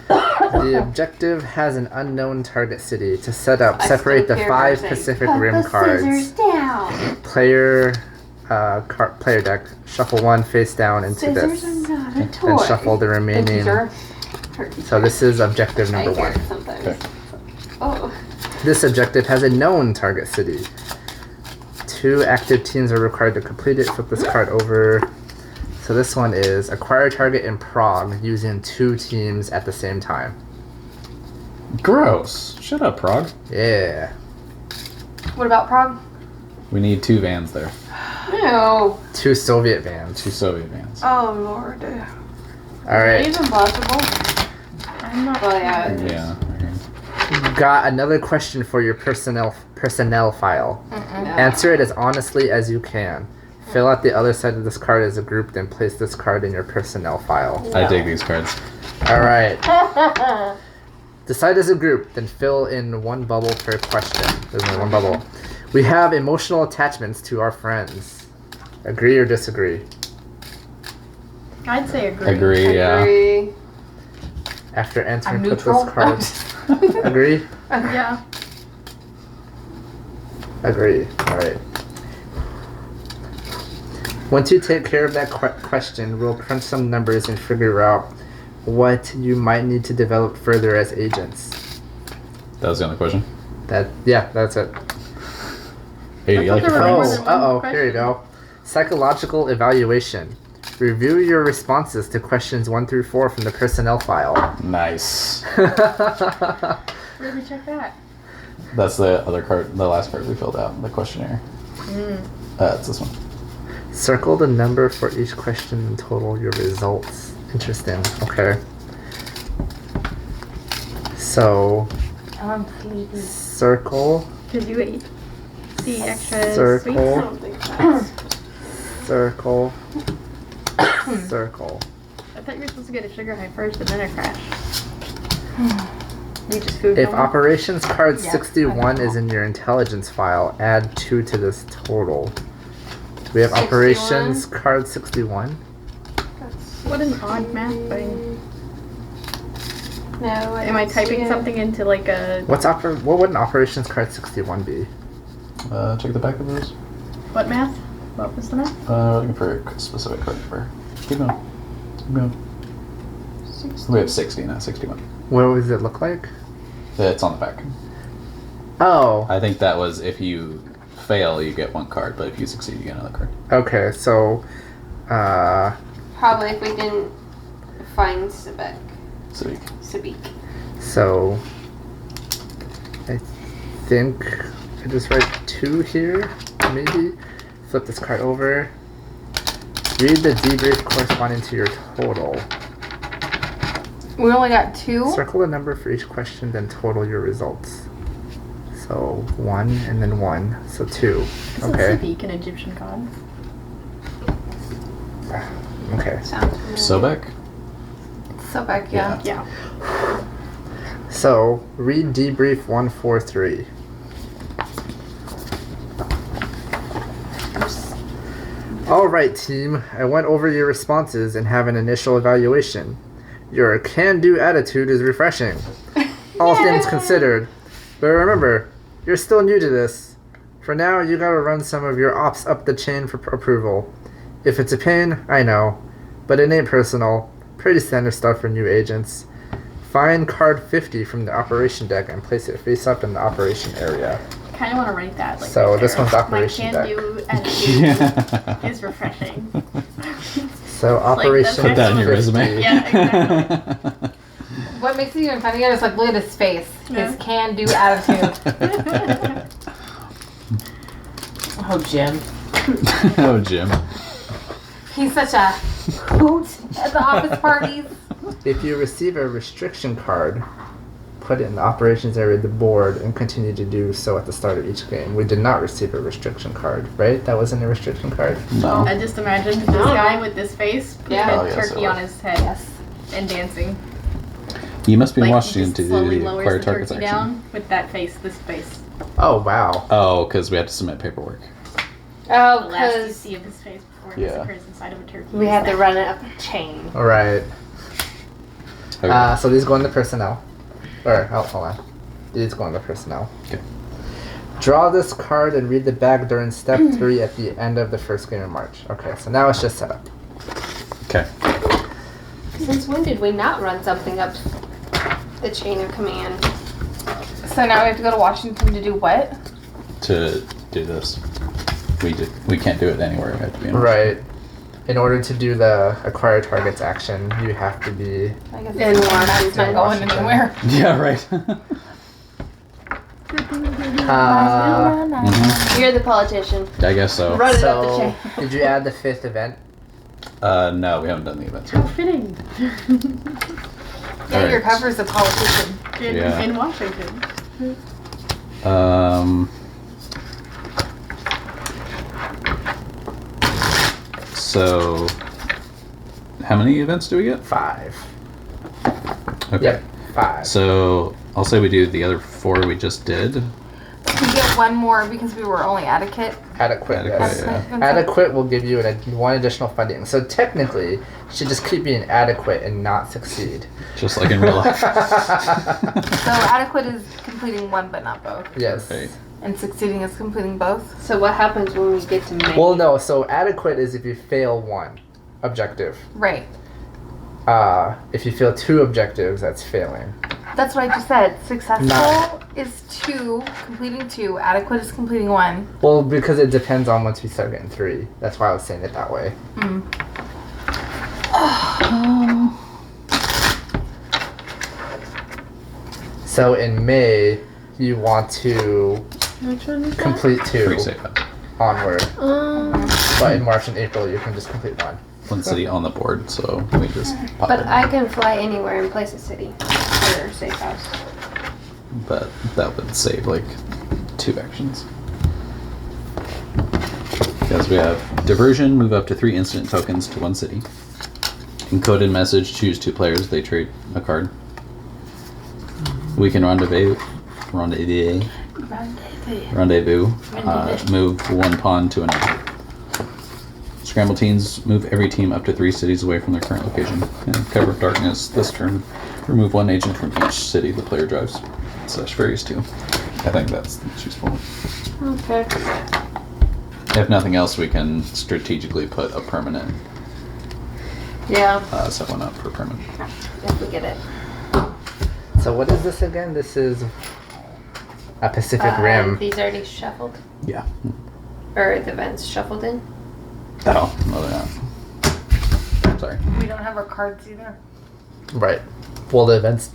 The objective has an unknown target city. To set up, I separate still the care 5 about saying, Pacific Put Rim the cards. scissors down. Player player deck. Shuffle one face down into Scissors this. are not a Then toy. shuffle the Thank you, remaining. sir. So this is objective I number hear 1. it sometimes. Okay. Oh, This objective has a known target city. 2 active teams are required to complete it. Flip this card over. So this one is acquire target in Prague using 2 teams at the same time. Gross. Shut up, Prague. Yeah. What about Prague? We need 2 vans there. no. 2 Soviet vans. 2 Soviet vans. Oh, Lord. Alright. Even possible? I'm not. Well, yeah. Yeah. Got another question for your personnel file. Answer it as honestly as you can. Fill out the other side of this card as a group, then place this card in your personnel file. I dig these cards. Alright. Decide as a group, then fill in 1 bubble per question. There's only 1 bubble. We have emotional attachments to our friends. Agree or disagree? I'd say agree. Agree, yeah. Agree. After I'm answering, put neutral. this card. Agree? Yeah. Agree. Alright. Once you take care of that question, we'll crunch some numbers and figure out what you might need to develop further as agents. That was the only question. That's it. Hey, you I like thought your there were friends? more than one Here you question. go. Psychological evaluation. Review your responses to questions 1 through 4 from the personnel file. Nice. Where did we check that? That's the other card, the last card we filled out, the questionnaire. It's this one. Circle the number for each question and total your results. Interesting. Okay. So, I'm sleepy. circle, Did you eat the extra I circle, don't think that's... circle, circle. I thought you were supposed to get a sugar high first and then a crash. You just food If coma? operations card Yeah, 61 I is in your intelligence file, add 2 to this total. Do we have 61? operations card 61? What an odd math thing. No, Am I typing something into like a What would an operations card 61 be? Check the back of those. what math? What was the math? Looking for a specific card number. Keep going. Keep going. We have 60, not 61. What does it look like? It's on the back. Oh, I think that was if you fail, you get 1 card, but if you succeed, you get another card. okay, so, Probably if we didn't find Sabek. Sadiq. so, I think I just write 2 here, maybe. Flip this card over. Read the debrief corresponding to your total. We only got 2. Circle a number for each question, then total your results. So 1 and then 1, so 2. Isn't Okay. Sadiq an Egyptian god? Okay. Sounds familiar. Sobek? So back, yeah. Yeah. So read debrief 143. Alright team, I went over your responses and have an initial evaluation. Your can-do attitude is refreshing. All things considered. But remember, you're still new to this. For now, you gotta run some of your ops up the chain for approval. If it's a pain, I know. But it ain't personal. Pretty standard stuff for new agents. Find card 50 from the operation deck and place it face up in the operation area. Kind of want to write that. Like, So right this there. one's operation My deck. can-do attitude is refreshing. So Like, operation Put that in your 50. resume. Yeah, exactly. What makes it even funnier is like, look at his face. Yeah. His can-do attitude. Oh, Jim. Oh, Jim. He's such a hoot at the office parties. If you receive a restriction card, put it in the operations area of the board and continue to do so at the start of each game. We did not receive a restriction card, right? That wasn't a restriction card? No. I just imagined this guy with this face putting Yeah. a Oh, yes, turkey it on was. his head Yes. and dancing. You must be in Like, Washington he to just do slowly the lowers acquired the targets turkey action. down with that face, this face. Oh, wow. Oh, because we had to submit paperwork. Oh, The last you because see of his face before it Yeah. disappears inside of a turkey. we is had to that. run it up a chain. All right. Okay. So these go into personnel. Or, oh, hold on. These go into personnel. Okay. Draw this card and read the back during step 3 at the end of the first game of March. Okay, so now it's just set up. Okay. Since when did we not run something up the chain of command? So now we have to go to Washington to do what? To do this. We can't do it anywhere. We have to be in Right. In order to do the acquire targets action, you have to be... I guess In it's not Washington. going Washington. anywhere. Yeah, right. Mhm. You're the politician. I guess so. Run it up the So, chain. did you add the 5th event? No, we haven't done the events How yet. fitting. Yeah, your Alright. cover's a politician. Yeah. In Washington. So, how many events do we get? 5. Okay. Yep, 5. So, I'll say we do the other 4 we just did. We get one more because we were only adequate. Adequate, yes. Yeah. Adequate will give you one additional funding. So technically, you should just keep being adequate and not succeed. Just like in real life. So adequate is completing one but not both. Yes. Right. And succeeding is completing both. So what happens when we get to May? Well, no. So adequate is if you fail one objective. Right. If you fail 2 objectives, that's failing. That's what I just said. Successful No. is 2, completing 2. Adequate is completing 1. Well, because it depends on once we start getting 3. That's why I was saying it that way. Mm. So in May, you want to Which one is that? complete 2 Free save up. onward. But in March and April, you can just complete 1. One city on the board, so we just pop But it. I can fly anywhere in place of city or safe house. But that would save like 2 actions. Because we have diversion, move up to 3 incident tokens to 1 city. Encoded message, choose 2 players, they trade a card. We can rendezvous, move 1 pawn to another. Scramble teams, move every team up to 3 cities away from their current location. And cover of darkness, this turn, remove 1 agent from each city the player drives. / varies too. I think that's useful. Okay. If nothing else, we can strategically put a permanent, Yeah, set one up for permanent. if we get it. So what is this again? This is a Pacific Rim. These already shuffled? Yeah. Or the events shuffled in? Oh, no, they're not. Sorry. We don't have our cards either. Right. Well, the events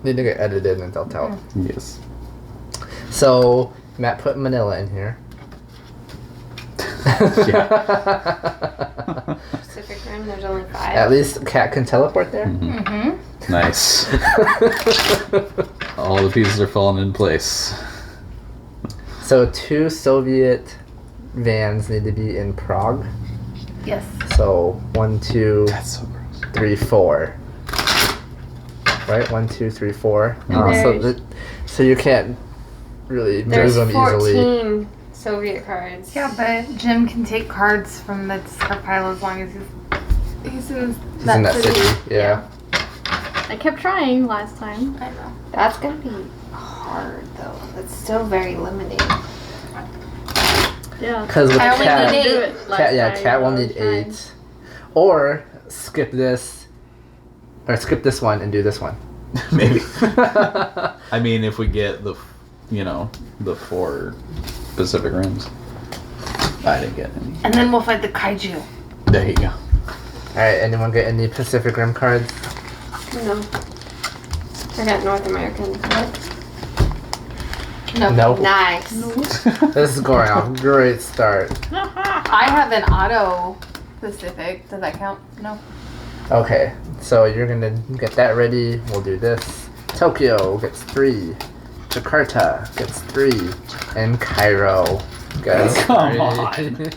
need to get edited and dealt out. Yes. So Matt put Manila in here. Pacific Rim, there's only 5. At least Cat can teleport there. Mhm. Mm-hmm. Nice. All the pieces are falling in place. So 2 Soviet vans need to be in Prague. Yes. So 1, 2, That's so gross. 3, 4. Right? 1, 2, 3, 4. And So you can't really move There's them 14 easily. Soviet cards. Yeah, but Jim can take cards from the discard pile as long as he's in He's in that city. Yeah. I kept trying last time. I know. That's gonna be hard though. That's still very limiting. Yeah. Because with I only Cat, need Do 8. it last Cat time, will I was need trying. 8. Or skip this. Or skip this one and do this one. Maybe. I mean, if we get the 4 Pacific Rims. I didn't get any. And then we'll fight the kaiju. There you go. Alright, anyone get any Pacific Rim cards? No. I got North American. No. Nope. Nice. This is going off. Great start. I have an auto Pacific. Does that count? No. Okay, so you're gonna get that ready. We'll do this. Tokyo gets 3. Jakarta gets 3. And Cairo gets 3. Come on.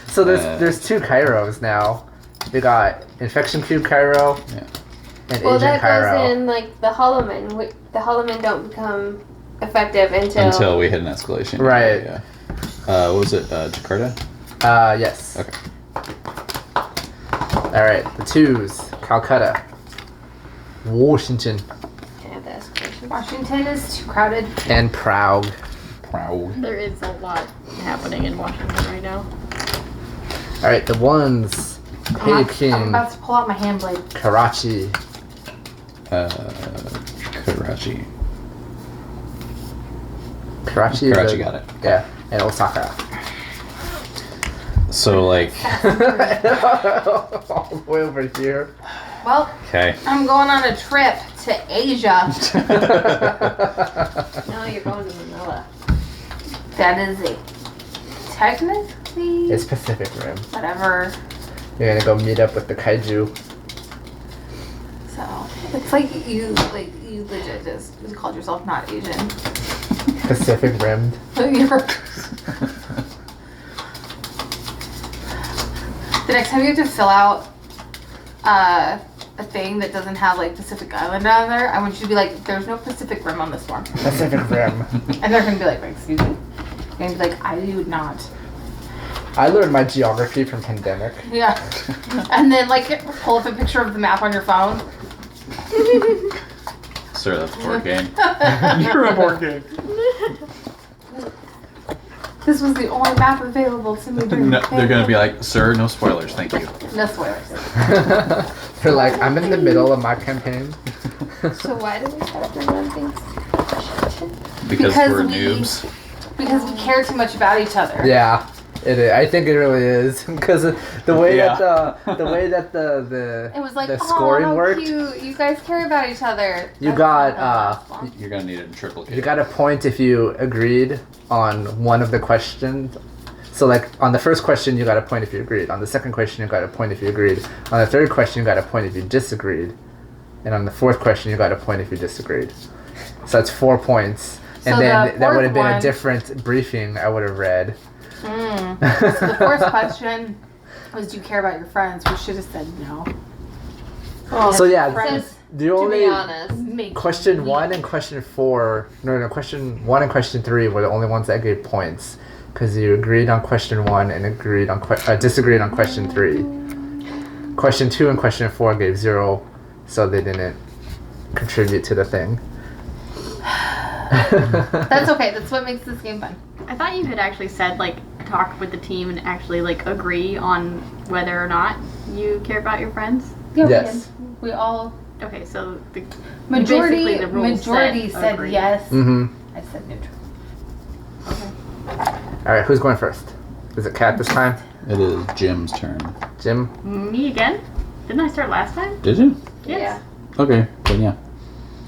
So there's 2 Cairos now. We got Infection Cube Cairo Yeah. and Well, Agent that Cairo. goes in like the Hollow Men. The Hollow Men don't become effective until we hit an escalation. Right. Yeah. What was it? Jakarta? Yes. Okay. Alright, the 2s. Calcutta. Washington. Yeah, the escalation. Washington is too crowded. And Prague. Proud. There is a lot happening in Washington right now. Alright, the 1s. I'm Peking. about to pull out my hand blade. Karachi. Karachi. Karachi is Karachi got it. Yeah, and Osaka. So like, All the way over here. Well, okay. I'm going on a trip to Asia. No, you're going to Manila. That is a technically It's Pacific Rim. whatever. You're gonna go meet up with the kaiju. So it's like you legit just called yourself not Asian. Pacific Rimmed. You're- The next time you have to fill out a thing that doesn't have like Pacific Island on there, I want you to be like, there's no Pacific Rim on this form. Pacific Rim. And they're gonna be like, excuse me? You're gonna be like, I do not. I learned my geography from Pandemic. Yeah. And then like pull up a picture of the map on your phone. Sir, that's a board game. You're a board game. This was the only map available to me during No, the they're gonna be like, sir, no spoilers, thank you. No spoilers. They're like, I'm in the middle of my campaign. So why do we start to run things? Because we're we- noobs. Because we care too much about each other. Yeah, it is. I think it really is because the way Yeah. that the way that the It was like, the oh, scoring how worked. cute. You guys care about each other. You That's got, not the last one. You're gonna need it in triplicate. You got a point if you agreed on one of the questions. So like on the first question you got a point if you agreed. On the second question you got a point if you agreed. On the third question you got a point if you disagreed. And on the fourth question you got a point if you disagreed. So that's 4 points. And So then the that would fourth have been one- a different briefing I would have read. So the fourth question was, do you care about your friends? We should have said no. Well, So yeah, Friends the to only be honest, make question you 1 and question 4, question 1 and question 3 were the only ones that gave points because you agreed on question 1 and agreed on disagreed on question 3. Question 2 and question 4 gave 0, so they didn't contribute to the thing. That's okay. That's what makes this game fun. I thought you had actually said like talk with the team and actually like agree on whether or not you care about your friends. Yeah, Yes. we all Okay, so the majority basically the rules said agree. yes. Mm-hmm. I said neutral. All right, who's going first? Is it Kat this time? It is Jim's turn. Jim? Me again? Didn't I start last time? Did you? Yes. Okay, then yeah.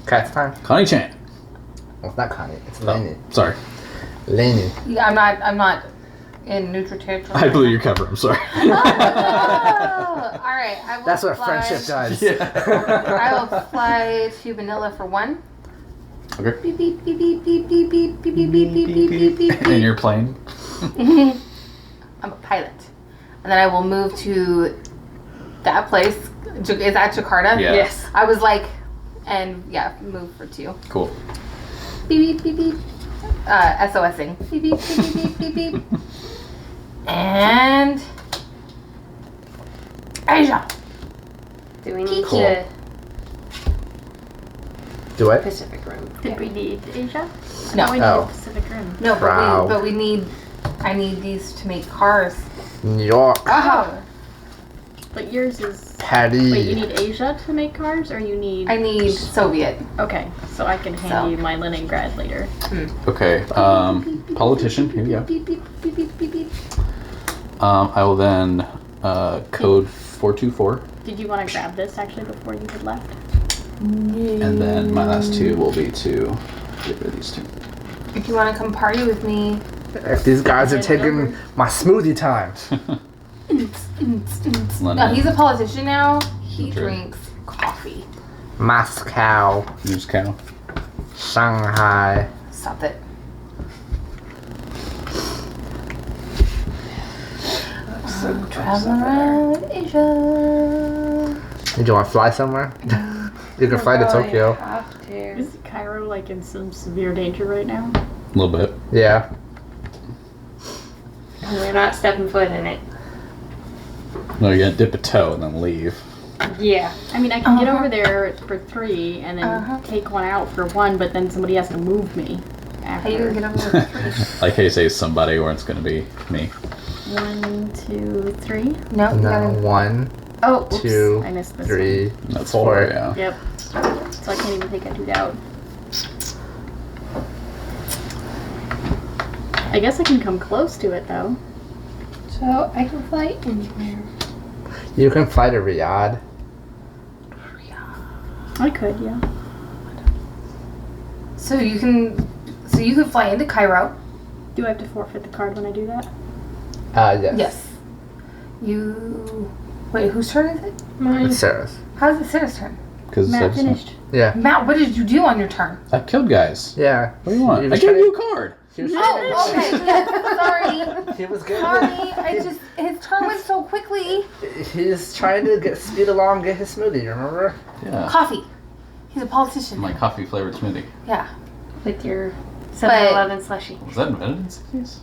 Kat's time? Connie Chan. Well, it's not Connie. It's Oh, Lainey. sorry. Lainey. Yeah, I'm not in neutral territory. I blew your cover, I'm sorry. Oh, all right. I will That's what fly, friendship does. I will fly to Manila for 1. Okay. Beep beep beep beep beep beep beep beep beep beep beep beep beep beep. In your plane? I'm a pilot, and then I will move to that place. Is that Jakarta? Yeah. Yes. I was like, and yeah, move for 2. Cool. Beep beep beep beep. SOSing. Beep beep beep beep beep beep beep. And Asia. do we need Cool. to Do it? Pacific Rim? Did we need Asia? No. I need Oh. Pacific Rim. No, Proud. but we need. I need these to make cars. New York. Oh. But yours is. Patty. Wait, you need Asia to make cars, or you need? I need Soviet. Okay, so I can hand So. you my Leningrad later. Okay, politician, here we go. Beep beep beep beep beep beep. I will then code 424, Did you want to grab this actually before you had left? and then my last 2 will be to get rid of these 2. If you want to come party with me, If these guys are taking my smoothie time. no, he's a politician now. He True. drinks coffee. Moscow, News cow. Shanghai. Stop it. Traveling around Asia. Did you want to fly somewhere? You can fly to Tokyo. Have to. Is Cairo like in some severe danger right now? A little bit. Yeah. We're not stepping foot in it. No, you're gonna dip a toe and then leave. Yeah. I mean, I can get over there for 3 and then take one out for 1, but then somebody has to move me How you after. gonna get over there? Like how you say somebody, or it's gonna be me. 1, 2, 3. No, you No, gotta. 1, Oh, oops, 2, I missed this 3. That's 4. 4, yeah. one. Yep. So I can't even take a dude out. I guess I can come close to it though. So I can fly anywhere. You can fly to Riyadh. I could, yeah. So you can. So you could fly into Cairo. Do I have to forfeit the card when I do that? Yes. Yes. You. Wait, whose turn is it? Mine. It's Sarah's. How's it Sarah's turn? Because Matt finished. Yeah. Matt, what did you do on your turn? I killed guys. Yeah. What do you want? He I was gave trying you a card. He was Oh, okay. Sorry. He was good. Sorry. I just. His turn went so quickly. He's trying to get speed along, get his smoothie. Remember? Yeah. Coffee. He's a politician. My coffee flavored smoothie. Yeah. With your 7-Eleven slushie. Was that invented in the 60s?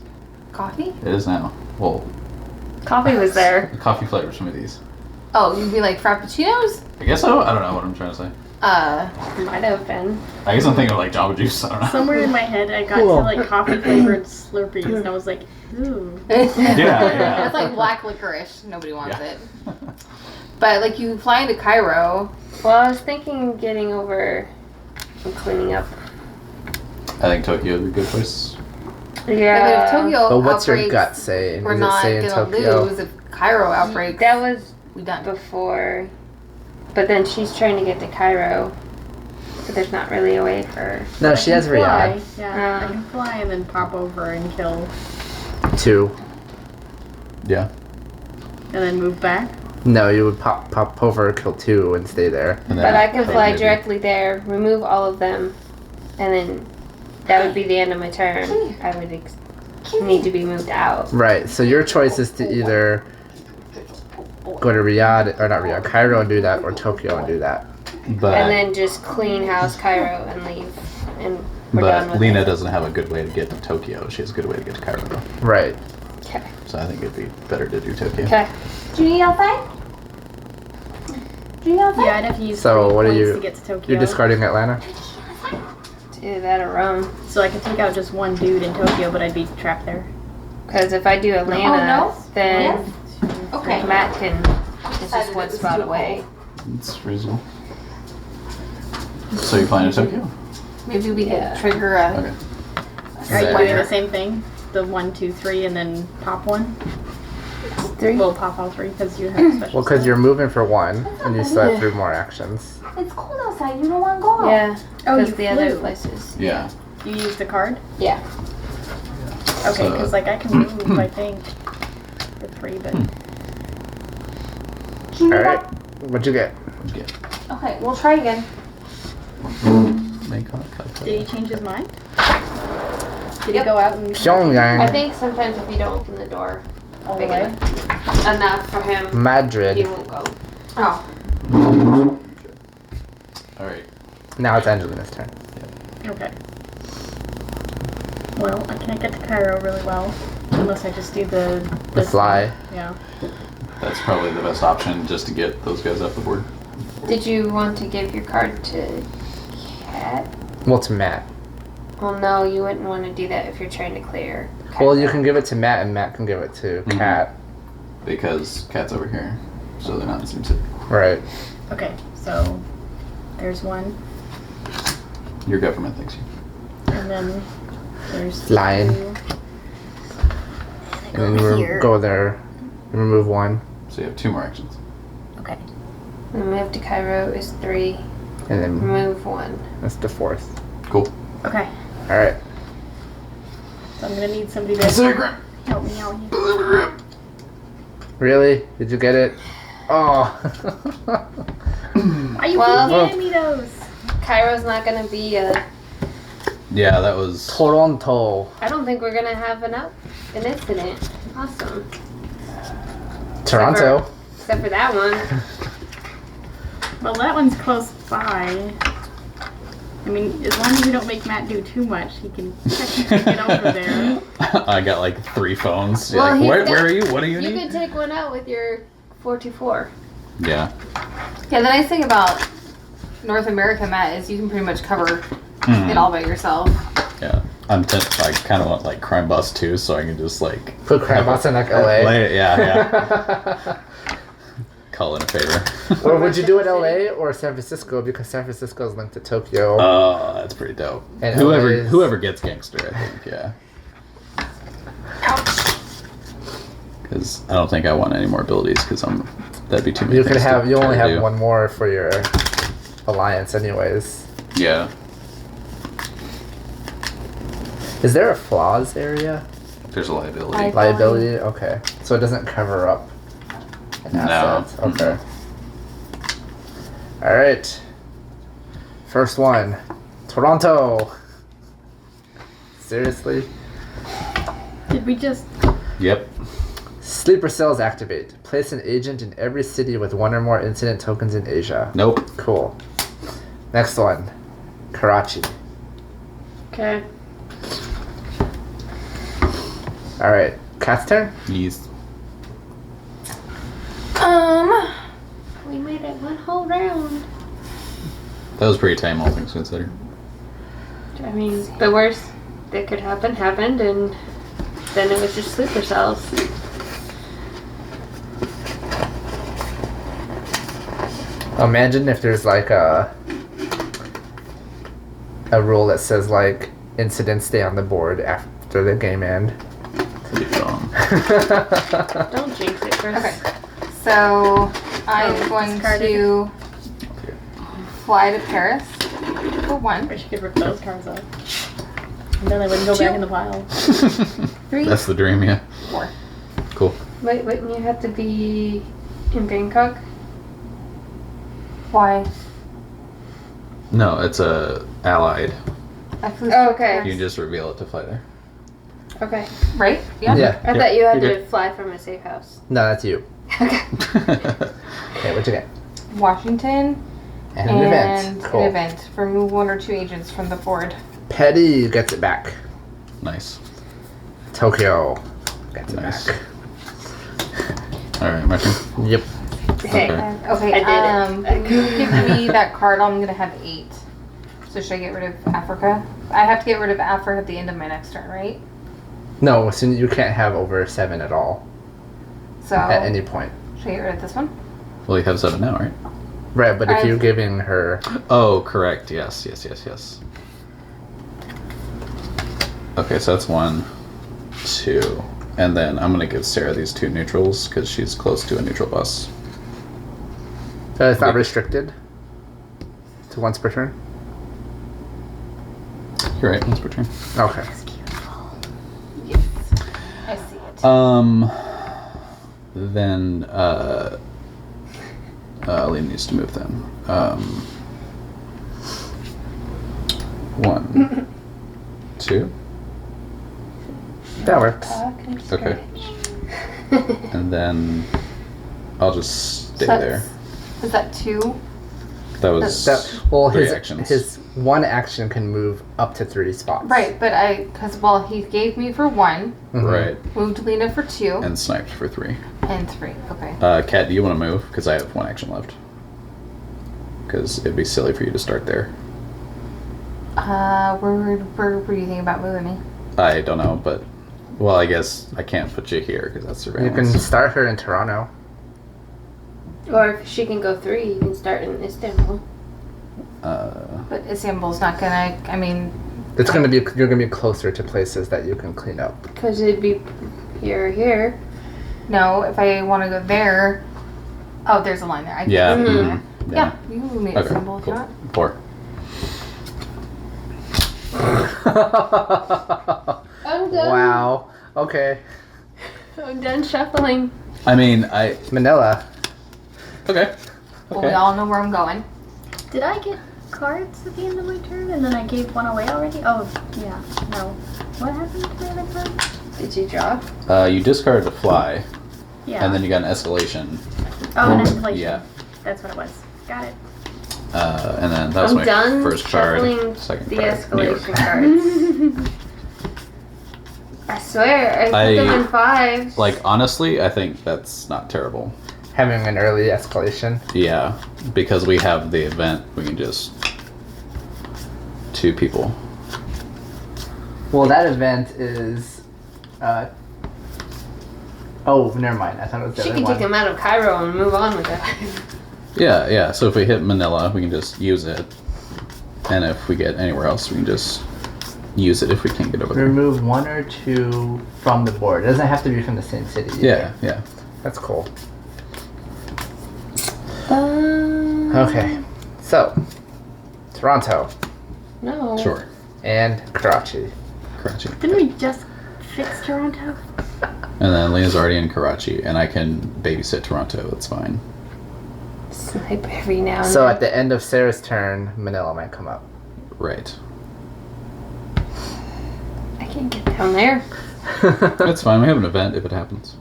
Coffee? It is now. Well, Coffee was there. coffee flavored smoothies. Oh, you'd be like Frappuccinos? I guess so. I don't know what I'm trying to say. Might have been. I guess I'm thinking of like Jamba Juice. I don't know. Somewhere in my head I got to like coffee flavored Slurpees and I was like, ooh. yeah. It's like black licorice. Nobody wants Yeah. it. But like you fly into Cairo. Well, I was thinking getting over and cleaning up. I think Tokyo would be a good place. But if Yeah. Tokyo But what's your outbreaks, gut saying? we're Is it not saying gonna Tokyo? lose. If Cairo outbreaks, That was we done. before. But then she's trying to get to Cairo. So there's not really a way for. No, she has Fly. Riyadh. Yeah, I can fly and then pop over and kill 2. Yeah. and then move back. No, you would pop over, kill 2, and stay there. And then But I can fly maybe- directly there, remove all of them, and then that would be the end of my turn. I would need to be moved out. Right. So your choice is to either go to Riyadh or not Riyadh, Cairo and do that, or Tokyo and do that. But And then just clean house Cairo and leave. And we're done but with Lena it. doesn't have a good way to get to Tokyo. She has a good way to get to Cairo. Right. Okay. So I think it'd be better to do Tokyo. Okay. Do you need outside? Do you need outside? Yeah, I'd have to use So 3 what are points you- to get to Tokyo. You're discarding Atlanta. Do that or Rome. So I could take out just one dude in Tokyo, but I'd be trapped there. Because if I do Atlanta, no? then Okay. Matt can. It's just one spot away. It's reasonable. So you're flying to Tokyo? Maybe we Yeah. could trigger a. Okay. Are you Right. doing the same thing? The 1, 2, 3, and then pop 1? 3. We'll pop all 3 because you have special. Well, because stuff. you're moving for 1, and you still have 3 more actions. It's cold outside. You don't want to go out. Yeah. Oh, Because you the other flew. places. Yeah. You used the card? Yeah. Okay, So- because like I can move, I think, for 3, but Do you need Alright. that? What'd you get? What'd you get? Okay, we'll try again. Make contact. did he change his mind? Did he go out and I Pyongyang. think sometimes if you don't open the door all the big way? enough for him, he Madrid. won't go. Oh. Alright. Now it's Angelina's turn. Okay. Well, I can't get to Cairo really well unless I just do The this fly. thing. Yeah. That's probably the best option just to get those guys off the board. Did you want to give your card to Cat? Well, to Matt. Well, no, you wouldn't want to do that if you're trying to clear. Well, Cairo. you can give it to Matt, and Matt can give it to Mhm. Kat. Because Cat's over here. So they're not in the same city. Right. Okay, so there's 1, Your government thinks you. and then there's Lion. 2. And then you here. go there, remove 1, So you have 2 more actions. Okay. The move to Cairo is 3. and then Remove 1. that's the 4th. Cool. Okay. Alright. So I'm gonna need somebody to help me out here. Really? Did you get it? Oh. Why you Well- keep handing me those? Cairo's not gonna be Yeah, that was. Toronto. I don't think we're gonna have an incident. Awesome. Toronto. Except for that one. Well, that one's close by. I mean, as long as you don't make Matt do too much, he can technically get over there. I got like 3 phones. Well, Like, he's where got- are you? What do you You need? could take one out with your 424. Yeah. Yeah, the nice thing about North America, Matt, is you can pretty much cover it all by yourself. Yeah. I kind of want like Crime Boss too, so I can just like Put Crime Boss in like LA. Yeah. Call in a favor. Or would you do it LA or San Francisco? Because San Francisco is linked to Tokyo. Oh, that's pretty dope. And Whoever LA is- whoever gets gangster, I think. Yeah. Because I don't think I want any more abilities. Because that'd be too many. you could things to have. You try only to have do. one more for your alliance, anyways. Yeah. Is there a flaws area? There's a liability. Liability? Okay. So it doesn't cover up an asset. Okay. Alright. First one. Toronto. Seriously? Did we just... Yep. Sleeper cells activate. Place an agent in every city with one or more incident tokens in Asia. Nope. Cool. Next one. Karachi. Okay. Alright. Cat's turn? He's We made it one whole round. that was pretty tame, all things considered. I mean, the worst that could happen happened, and then it was just sleeper cells. Imagine if there's like a rule that says like incidents stay on the board after the game end. Pretty dumb. Don't jinx it, Chris. Okay. So I'm going discarded. to fly to Paris for one. I should get rid of those cards off. And then they wouldn't go back in the pile. 3, That's the dream, yeah. 4. Cool. Wait, you have to be in Bangkok? Why? No, it's allied. I flew Oh, to okay. You can Paris. just reveal it to fly there. Okay. Right? Yeah. Yeah. I thought you had you're to fly from a safe house. No, that's you. Okay. Okay, what'd you get? Washington And an event. Cool. an event. Remove 1 or 2 agents from the board. Petty gets it back. Nice. Tokyo gets it Nice. back. Alright, my turn. Yep. Hey. Okay. Okay. I did it. Can you give me that card? I'm gonna have 8. So should I get rid of Africa? I have to get rid of Africa at the end of my next turn, right? No, so you can't have over 7 at all So at any point. should I get rid of this one? Well, you have 7 now, right? Right, but if I've- you're giving her Oh, correct. Yes. Okay, so that's 1, 2. And then I'm going to give Sarah these 2 neutrals because she's close to a neutral bus. it's not Okay. restricted to once per turn. You're right, once per turn. Okay. I see it. Then, Liam needs to move then. 1, 2, That works. okay. And then I'll just stay So there. Is that 2? That was Well, 3 his actions. his one action can move up to 3 spots. Right, but because he gave me for 1, Mhm. Right, moved Lena for 2, and sniped for 3. and 3. Okay. Kat, do you want to move? Because I have 1 action left. Because it'd be silly for you to start there. Where were you thinking about moving me? I don't know, but well, I guess I can't put you here because that's You can surveillance. start her in Toronto. Or if she can go 3, you can start in Istanbul. But Istanbul's not gonna. I mean, It's gonna be you're gonna be closer to places that you can clean up. Because it'd be here or here. no. If I want to go there, oh, there's a line there. I Yeah. Mhm. mhm, Yeah, you can move me to Okay. Istanbul if you Cool. want. 4. done. Wow. Okay. I'm done shuffling. I mean, Manila. okay. Well, we all know where I'm going. Did I get cards at the end of my turn and then I gave one away already? Oh, yeah. No. What happened to the other card? Did you draw? You discarded a fly, Yeah. and then you got an escalation. Oh, an escalation. Yeah. That's what it was. Got it. And then that was I'm my done first card. shuffling Second the card. New York. escalation cards. I swear, I put them in fives. Like, honestly, I think that's not terrible. Having an early escalation. Yeah, because we have the event, we can just 2 people. Well, that event is. Oh, never mind. I thought it was the She other can one. take them out of Cairo and move on with it. Yeah. So if we hit Manila, we can just use it, and if we get anywhere else, we can just use it if we can't get over there. Remove 1 or 2 from the board. It doesn't have to be from the same city. either. Yeah. That's cool. Okay. So, Toronto No. Sure. and Karachi. Karachi. Didn't we just fix Toronto? And then Lena's already in Karachi, and I can babysit Toronto. That's fine. Snipe every now and So then. at the end of Sarah's turn, Manila might come up. Right. I can't get down there. That's fine. We have an event if it happens.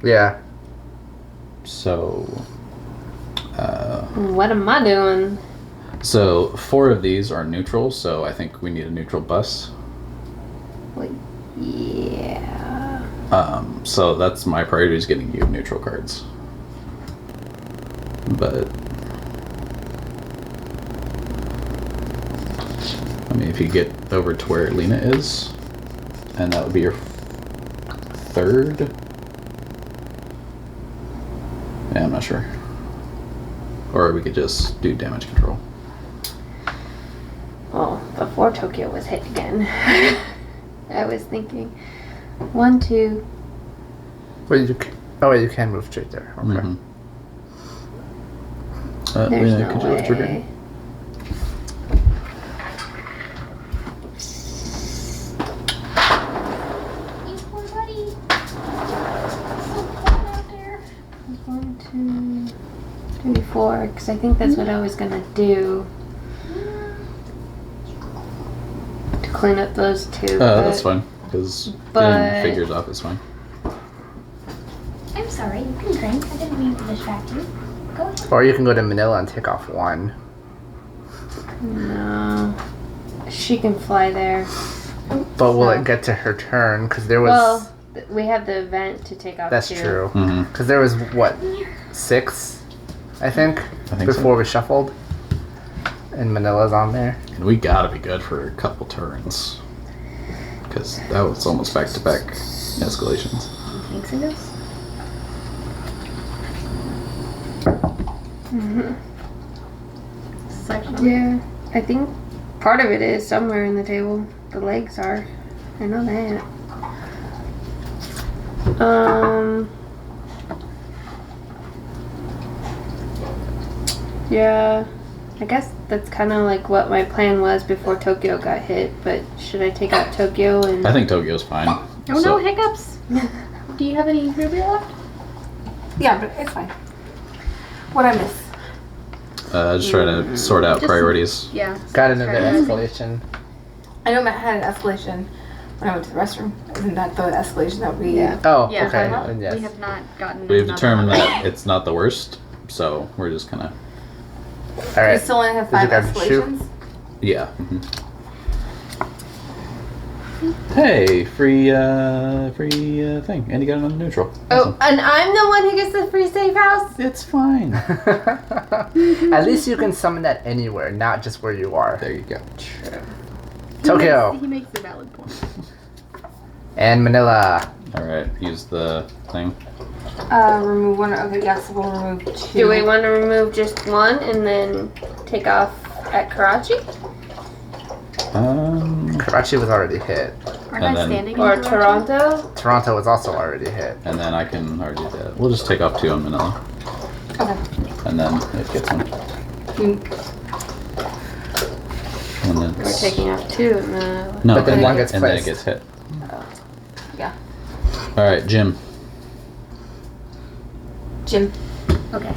Yeah. So, What am I doing? so 4 of these are neutral, so I think we need a neutral bus. Yeah. So that's my priority is getting you neutral cards. But I mean, if you get over to where Lena is, and that would be your 3rd. Yeah, I'm not sure. Or we could just do damage control. Well, before Tokyo was hit again, I was thinking 1, 2. Well, you can, you can move straight there. Okay. Mhm. There's Lena, no could you lift your way. green? You poor buddy. So cold out there. 1, 2, 3, 4. Because I think that's what I was gonna do to clean up those 2. That's fine, because but- getting figures off is fine. I'm sorry, you can drink. I didn't mean to distract you. Go ahead. Or you can go to Manila and take off 1. No, she can fly there. But will So- it get to her turn? Because there was. Well, we have the event to take off. That's too. true. Mm-hmm. Because there was, what, 6? I think? I think before we shuffled. And Manila's on there. And we gotta be good for a couple turns. Because that was almost back-to-back escalations. You think so, guys? Section. Yeah, I think part of it is somewhere in the table. The legs are. I know that. Yeah, I guess that's kind of like what my plan was before Tokyo got hit. But should I take out Tokyo and? I think Tokyo's fine. Oh So- no, hiccups! Do you have any ruby left? Yeah, but it's fine. What I miss? Just try to sort out Just- priorities. Yeah. Got another Turn. escalation. I know I had an escalation when I went to the restroom. Isn't that the escalation that we? Yeah. Oh, Yeah, okay. we And yes. have not gotten. We've another determined one. that it's not the worst, so we're just gonna. All We right. still only have Did you 5 grab the shoe? escalations. Yeah. Hey, free thing. And you got another neutral. Oh, and I'm the one who gets the free safe house. It's fine. At least you can summon that anywhere, not just where you are. There you go. Tokyo He makes a valid point. and Manila. Alright, use the thing. Remove 1. Okay, yes, we'll remove 2. Do we want to remove just 1 and then take off at Karachi Karachi was already hit. Aren't And I then- standing or in Toronto? Toronto? Toronto was also already hit. and then I can already do that. We'll just take off 2 on Manila. Okay. And then it gets 1. And then We're taking off 2 and no, But then and one then, gets and then it placed. gets hit. All right, Jim. Jim. Okay.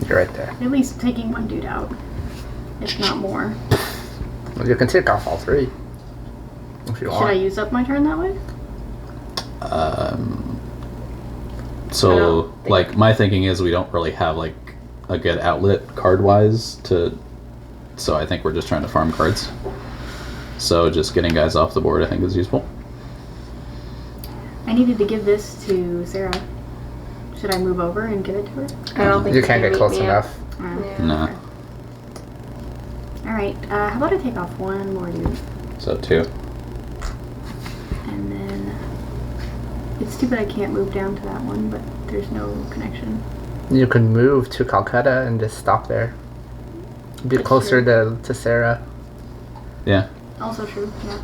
You're right there. At least taking one dude out. If not more. Well, you can take off all three. If you Should I want. use up my turn that way? I So, don't think- like, my thinking is we don't really have, like, a good outlet card-wise to... So I think we're just trying to farm cards. So just getting guys off the board I think is useful. I needed to give this to Sarah. Should I move over and give it to her? I don't think You you can't can get close meet me up. enough. Oh. Nah. Alright, how about I take off one more dude? So 2. And then... It's too bad I can't move down to that one, but there's no connection. You can move to Calcutta and just stop there. Be That's closer to Sarah. Yeah. Also true, yeah.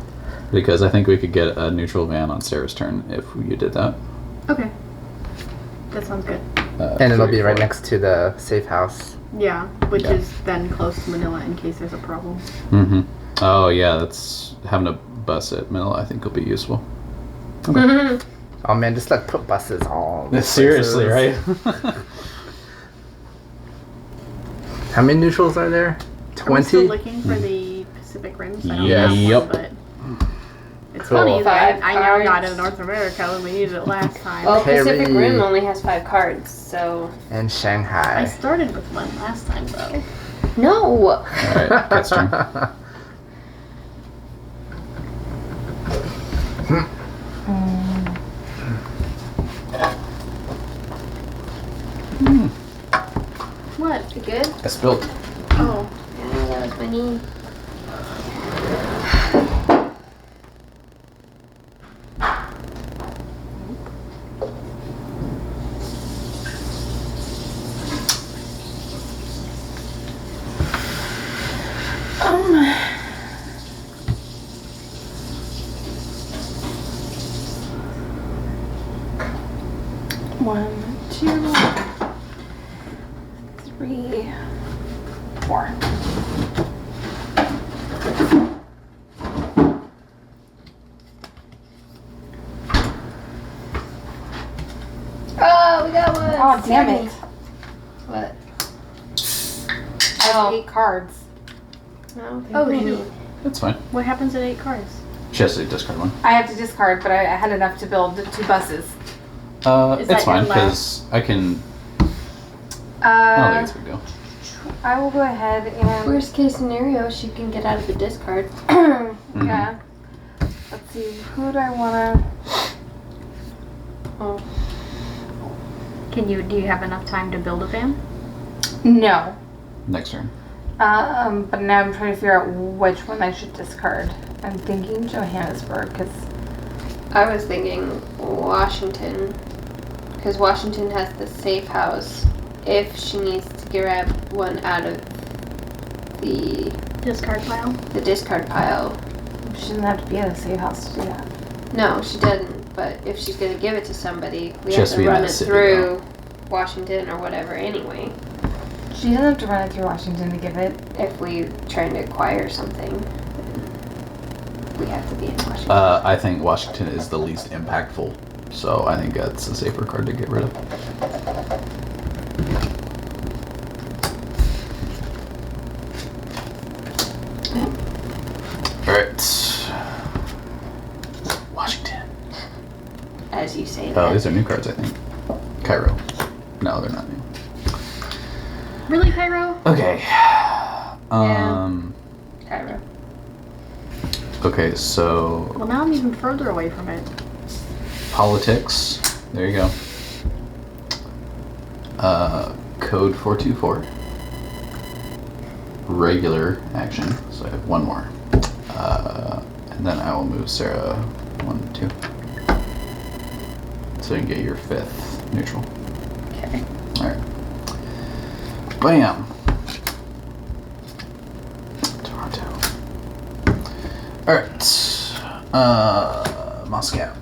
Because I think we could get a neutral van on Sarah's turn if you did that. Okay. That sounds good. And it'll 3, be right 4. next to the safe house. Yeah, which Yeah. is then close to Manila in case there's a problem. Mm-hmm. Oh yeah, that's having a bus at Manila I think will be useful. Oh man, just like put buses all. the Seriously, places. right? How many neutrals are there? Are we still 20? looking for the Pacific Rim? I don't Yes. have one, Yep. but it's Cool. funny that 5 I now got cards. it in North America when we needed it last time. Well, Pacific Perry. Rim only has 5 cards, so And I Shanghai. started with one last time though. no. Alright, Cat's turn. What? You good? I spilled. Oh, Yeah, that was my knee. One, two, 3, 4. Oh, we got one. Oh, damn it. What? I have Oh. 8 cards. No. Oh, shoot. That's fine. What happens at 8 cards? She has to discard one. I have to discard, but I had enough to build 2 buses. Is It's that fine your because I can. I don't think it's a big deal. I will go ahead and Worst case scenario, she can get out of the discard. yeah. Let's see, who do I wanna? Oh. Do you have enough time to build a van? No. Next turn. But now I'm trying to figure out which one I should discard. I'm thinking Johannesburg because I was thinking Washington, because Washington has the safe house. If she needs to grab one out of the Discard pile? discard pile, she doesn't have to be at a safe house to do that. no, she doesn't. But if she's gonna give it to somebody, we She have has to to be in run that it city, through Washington or whatever anyway. She doesn't have to run it through Washington to give it. If we trying to acquire something, we have to be in Washington. I think Washington is the least impactful, so I think that's a safer card to get rid of. Alright. Washington. As you say Oh, that. these are new cards, I think. Cairo. No, they're not new. Really, Cairo? Okay. Cairo. Okay, so Well, now I'm even further away from it. politics. There you go. Code 424. Regular action. So I have one more. And then I will move Sarah 1, 2. So you can get your 5th neutral. Okay. Alright. Bam! Toronto. Alright. Moscow.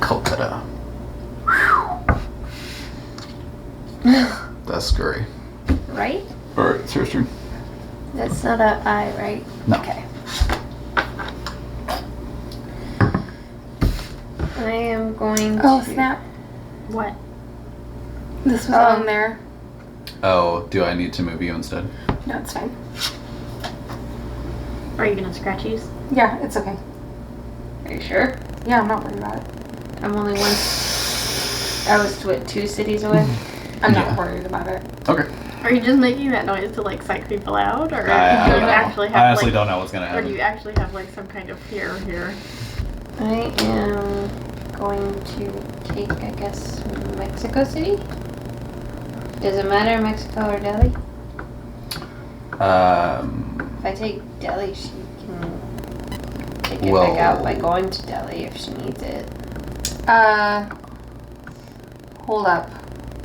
Calcutta. That's scary. Right? Alright, Sarah's turn. That's not a I, right? No. Okay. I am going Oh, to. snap. What? This was Oh. on there. Oh, do I need to move you instead? No, it's fine. Are you gonna scratchies? Yeah, it's okay. Are you sure? Yeah, I'm not worried about it. I'm only one. I was, what, 2 cities away? I'm Yeah. not worried about it. Okay. Are you just making that noise to like psych people out, or I do don't you know. actually have I honestly like, don't know what's gonna or do you happen. actually have like some kind of fear here? I am going to take, I guess, Mexico City? Does it matter, Mexico or Delhi? If I take Delhi, she can take it back out by going to Delhi if she needs it. Hold up.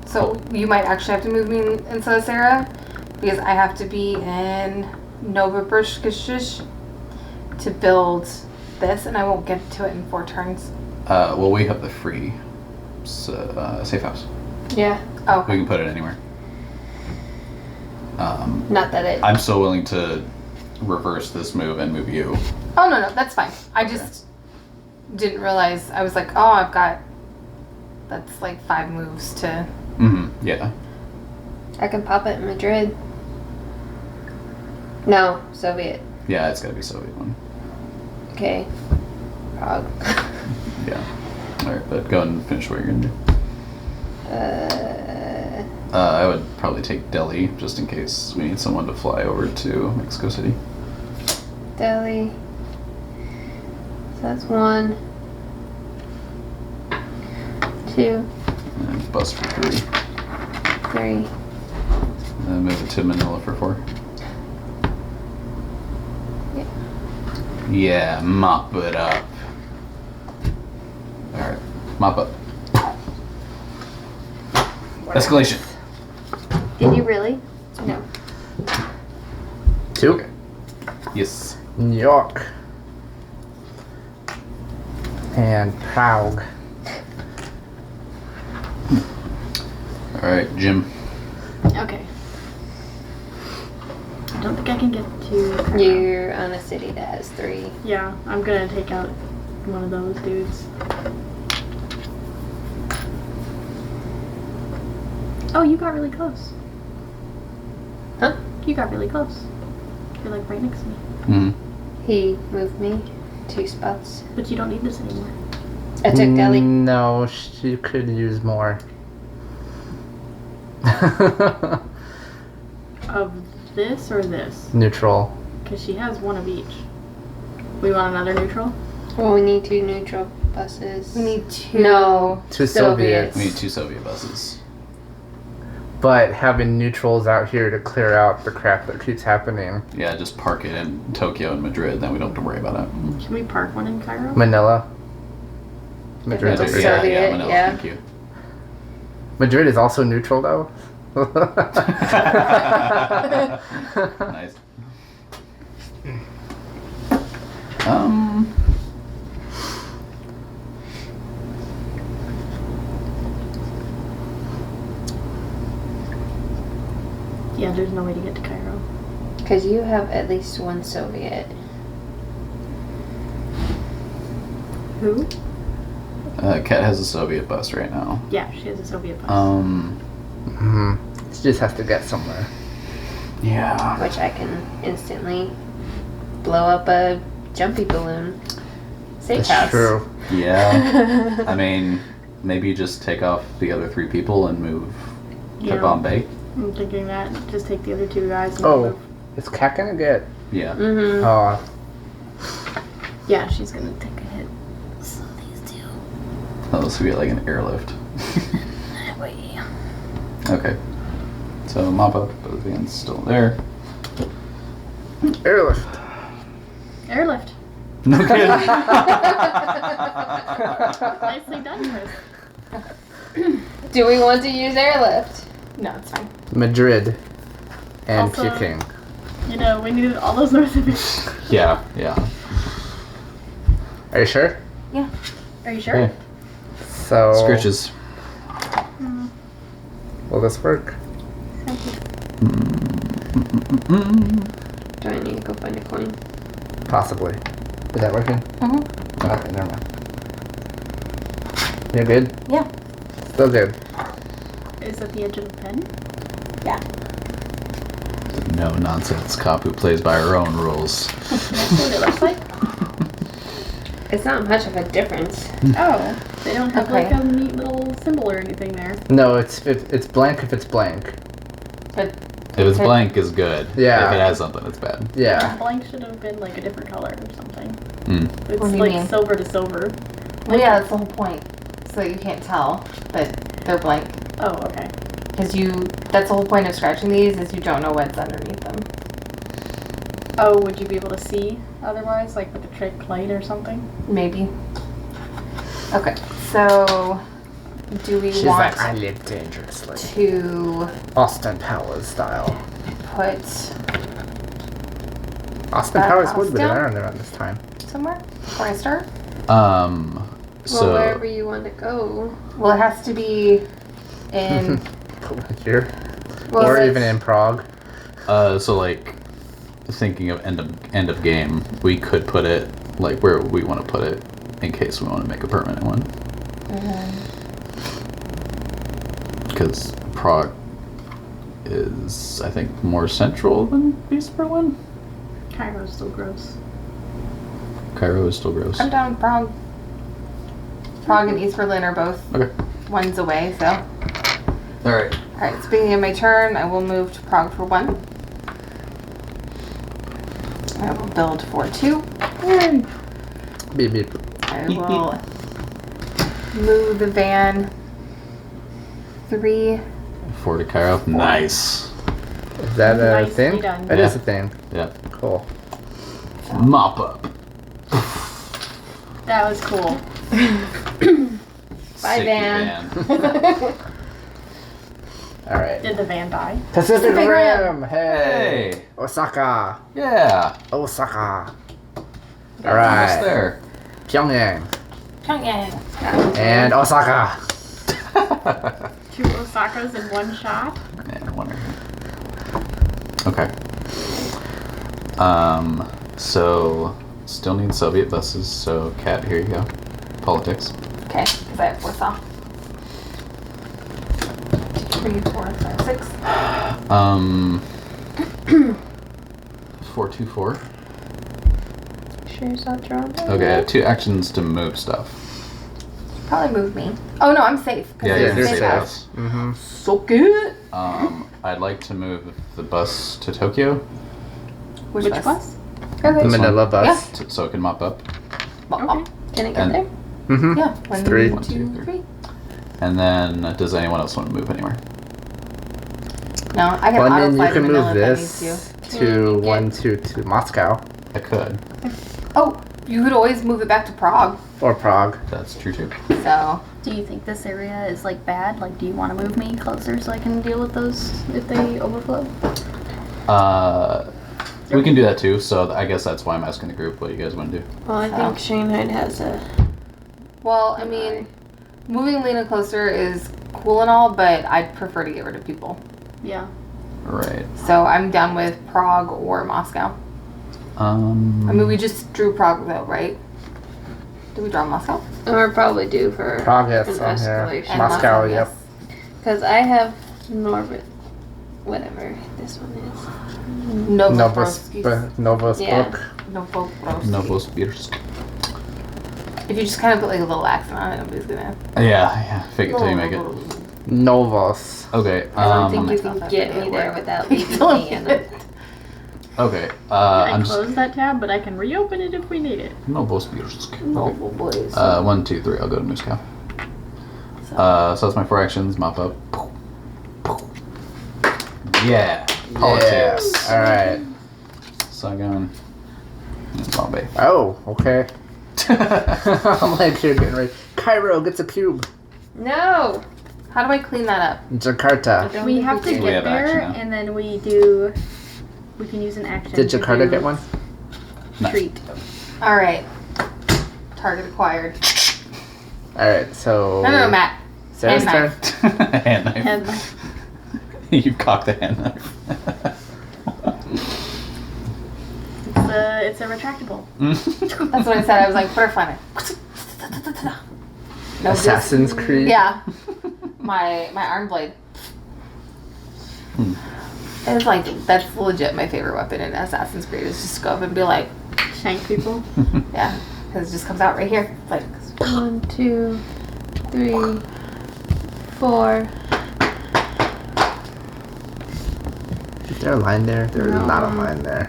So you might actually have to move me into this area because I have to be in Novosibirsk to build this, and I won't get to it in 4 turns. Well, we have the free safe house. Yeah. Oh, We can put it anywhere. Not that it. I'm still willing to reverse this move and move you. oh no, that's fine. I just didn't realize. I was like, oh, I've got. That's like 5 moves to. Mm-hmm. Yeah. I can pop it in Madrid. No, Soviet. Yeah, it's gotta be Soviet one. Okay. Prague. Yeah. Alright, but go and finish what you're gonna do. I would probably take Delhi just in case we need someone to fly over to Mexico City. Delhi. So that's 1, 2, And bus for 3. 3. And move it to Manila for 4. Yeah, mop it up. Alright, mop up. Escalation. Did you really? No. 2. Okay. Yes. New York. And Prague. Alright, Jim. Okay. I don't think I can get to. You're on a city that has 3. Yeah, I'm gonna take out one of those dudes. Oh, you got really close. Huh? You got really close. You're like right next to me. Mm-hmm. He moved me 2 spots. But you don't need this anymore. I took Delhi. No, she could use more. Of this or this? Neutral. Because she has one of each. We want another neutral? Well, we need 2 neutral buses. We need 2. No. 2 Soviets. We need 2 Soviet buses. But having neutrals out here to clear out the crap that keeps happening. Yeah, just park it in Tokyo and Madrid, then we don't have to worry about it. Can we park one in Cairo? Manila. If Madrid's it's over a here. Soviet, Manila, yeah. thank you. Madrid is also neutral though. Nice. Yeah, there's no way to get to Cairo. Because you have at least 1 Soviet. Who? Kat has a Soviet bus right now. Yeah, she has a Soviet bus. Mhm. She just has to get somewhere. Yeah. Which I can instantly blow up a jumpy balloon. Safe That's house. true. Yeah. I mean, maybe just take off the other 3 people and move to Yeah. Bombay. I'm thinking that. Just take the other 2 guys and Oh, move. is Kat gonna get? Yeah. Mm-hmm. Oh, Yeah, she's gonna take a hit. So these 2. Oh, this would be like an airlift. Wait. Okay. So mop up, both vans still there. airlift. Airlift. No kidding. Nicely done, Chris. Do we want to use airlift? No, it's fine. Madrid. And Also- Peking. You know, we needed all those North Americans. Yeah, yeah. Are you sure? Are you sure? Yeah. So. Scritches. Will this work? Do I need to go find a coin? Possibly. Is that working? Mhm. Okay, never mind. You're good? Yeah. Still good. Is that the edge of the pen? No nonsense cop who plays by her own rules. That's what it looks like. It's not much of a difference. Oh, they don't have Okay. like a neat little symbol or anything there. No, it's blank if it's blank. But If it's blank, is good. Yeah. If it has something, it's bad. Yeah. Blank should have been like a different color or something. Mm. It's What do you like mean? silver to silver. well, yeah, that's the whole point. So that you can't tell that they're blank. Oh, okay. Because that's the whole point of scratching these is you don't know what's underneath them. Oh, would you be able to see otherwise, like with a trick light or something? Maybe. Okay, so do we She's want like, I live dangerously. to Austin Powers style. put Austin That Powers house would be down? around around this time. somewhere before I start? So Well, wherever you want to go. Well, it has to be in. Here. Well, Or it's- even in Prague. so like thinking of end of game, we could put it like where we want to put it in case we want to make a permanent one. Because Prague is, I think, more central than East Berlin. Cairo's still gross. Cairo is still gross. I'm down with Prague. Prague and East Berlin are both Okay. ones away, so. All right. Alright, speaking of my turn, I will move to Prague for 1. I will build for 2. Beep beep. I Beep, will move the van 3. Four to Cairo. Nice. Is that a Nicely thing? done. It is Yeah. a thing. Yeah. Cool. Mop up. That was cool. Bye, Sick van. Alright. Did the van die? Pacific Pacific Rim! Rim. Hey! Hey. Osaka! Yeah. Osaka! Almost Alright. there. Pyongyang. Pyongyang. And Osaka! 2 Osakas in one shot? And one right here. Okay. So still need Soviet buses. So Kat, here you go. Politics. Okay, because I have Warsaw. 3, 4, 5, 6. 424. Sure it's not drawn. Okay, I have 2 actions to move stuff. Probably move me. Oh no, I'm safe. 'cause Yeah, it's you're you're safe. safe. House. Mm-hmm. So good. I'd like to move the bus to Tokyo Which Which bus? bus? The Okay. Manila bus. so it can mop up. Okay. Can I get And- there? Mm-hmm. Yeah. 1, 3. 1, 2, 2, 3. 3. And then, does anyone else want to move anywhere? No, I can Well, auto and then fly you to can Manila move if I need this to. to 1 to Moscow. I could. Oh, you could always move it back to Prague. Or Prague. That's true too. So Do you think this area is like bad? Like, do you want to move me closer so I can deal with those if they overflow? We can do that too. So I guess that's why I'm asking the group what you guys want to do. Well, I think Shanghai has a. well, I mean, moving Lena closer is cool and all, but I'd prefer to get rid of people. Yeah. Right. So I'm down with Prague or Moscow. I mean, we just drew Prague though, right? Did we draw Moscow? And we're probably due for Prague is an on here. escalation. And Moscow, yes. yep. Because I have Norbit. Whatever this one is. Novosibirsk. Novosibirsk. Novosibirsk. Novosibirsk. If you just kind of put like a little accent on it, nobody's gonna. Yeah. Fake it till you make it. Novos. Okay. I don't think you myself can up get to me it. there without Please leaving don't me in get it. Okay. I I'm just closed that tab, but I can reopen it if we need it. Novosibirsk. Noble boys. 1, 2, 3. I'll go to Moscow. So that's my 4 actions. Mop up. Yeah. Politics. Yeah. Alright. Saigon. And Bombay. Oh, okay. I'm like, you're getting ready. Cairo gets a cube. No! How do I clean that up? Jakarta. Don't We think have to do. We get have there, action now. and then we can use an action. Did to Jakarta do get one? No. Treat. All right. Target acquired. Alright, so. No, Matt. Sarah's turn. Hand Hand knife. And You cocked the hand knife. it's a retractable. That's what I said. I was like, butterfly. No, Assassin's Creed. Yeah. my arm blade. It's like that's legit my favorite weapon in Assassin's Creed is just go up and be like, Shank people. yeah, because it just comes out right here. It's like 1, 2, 3, 4. Is there a line there? There is not a line there.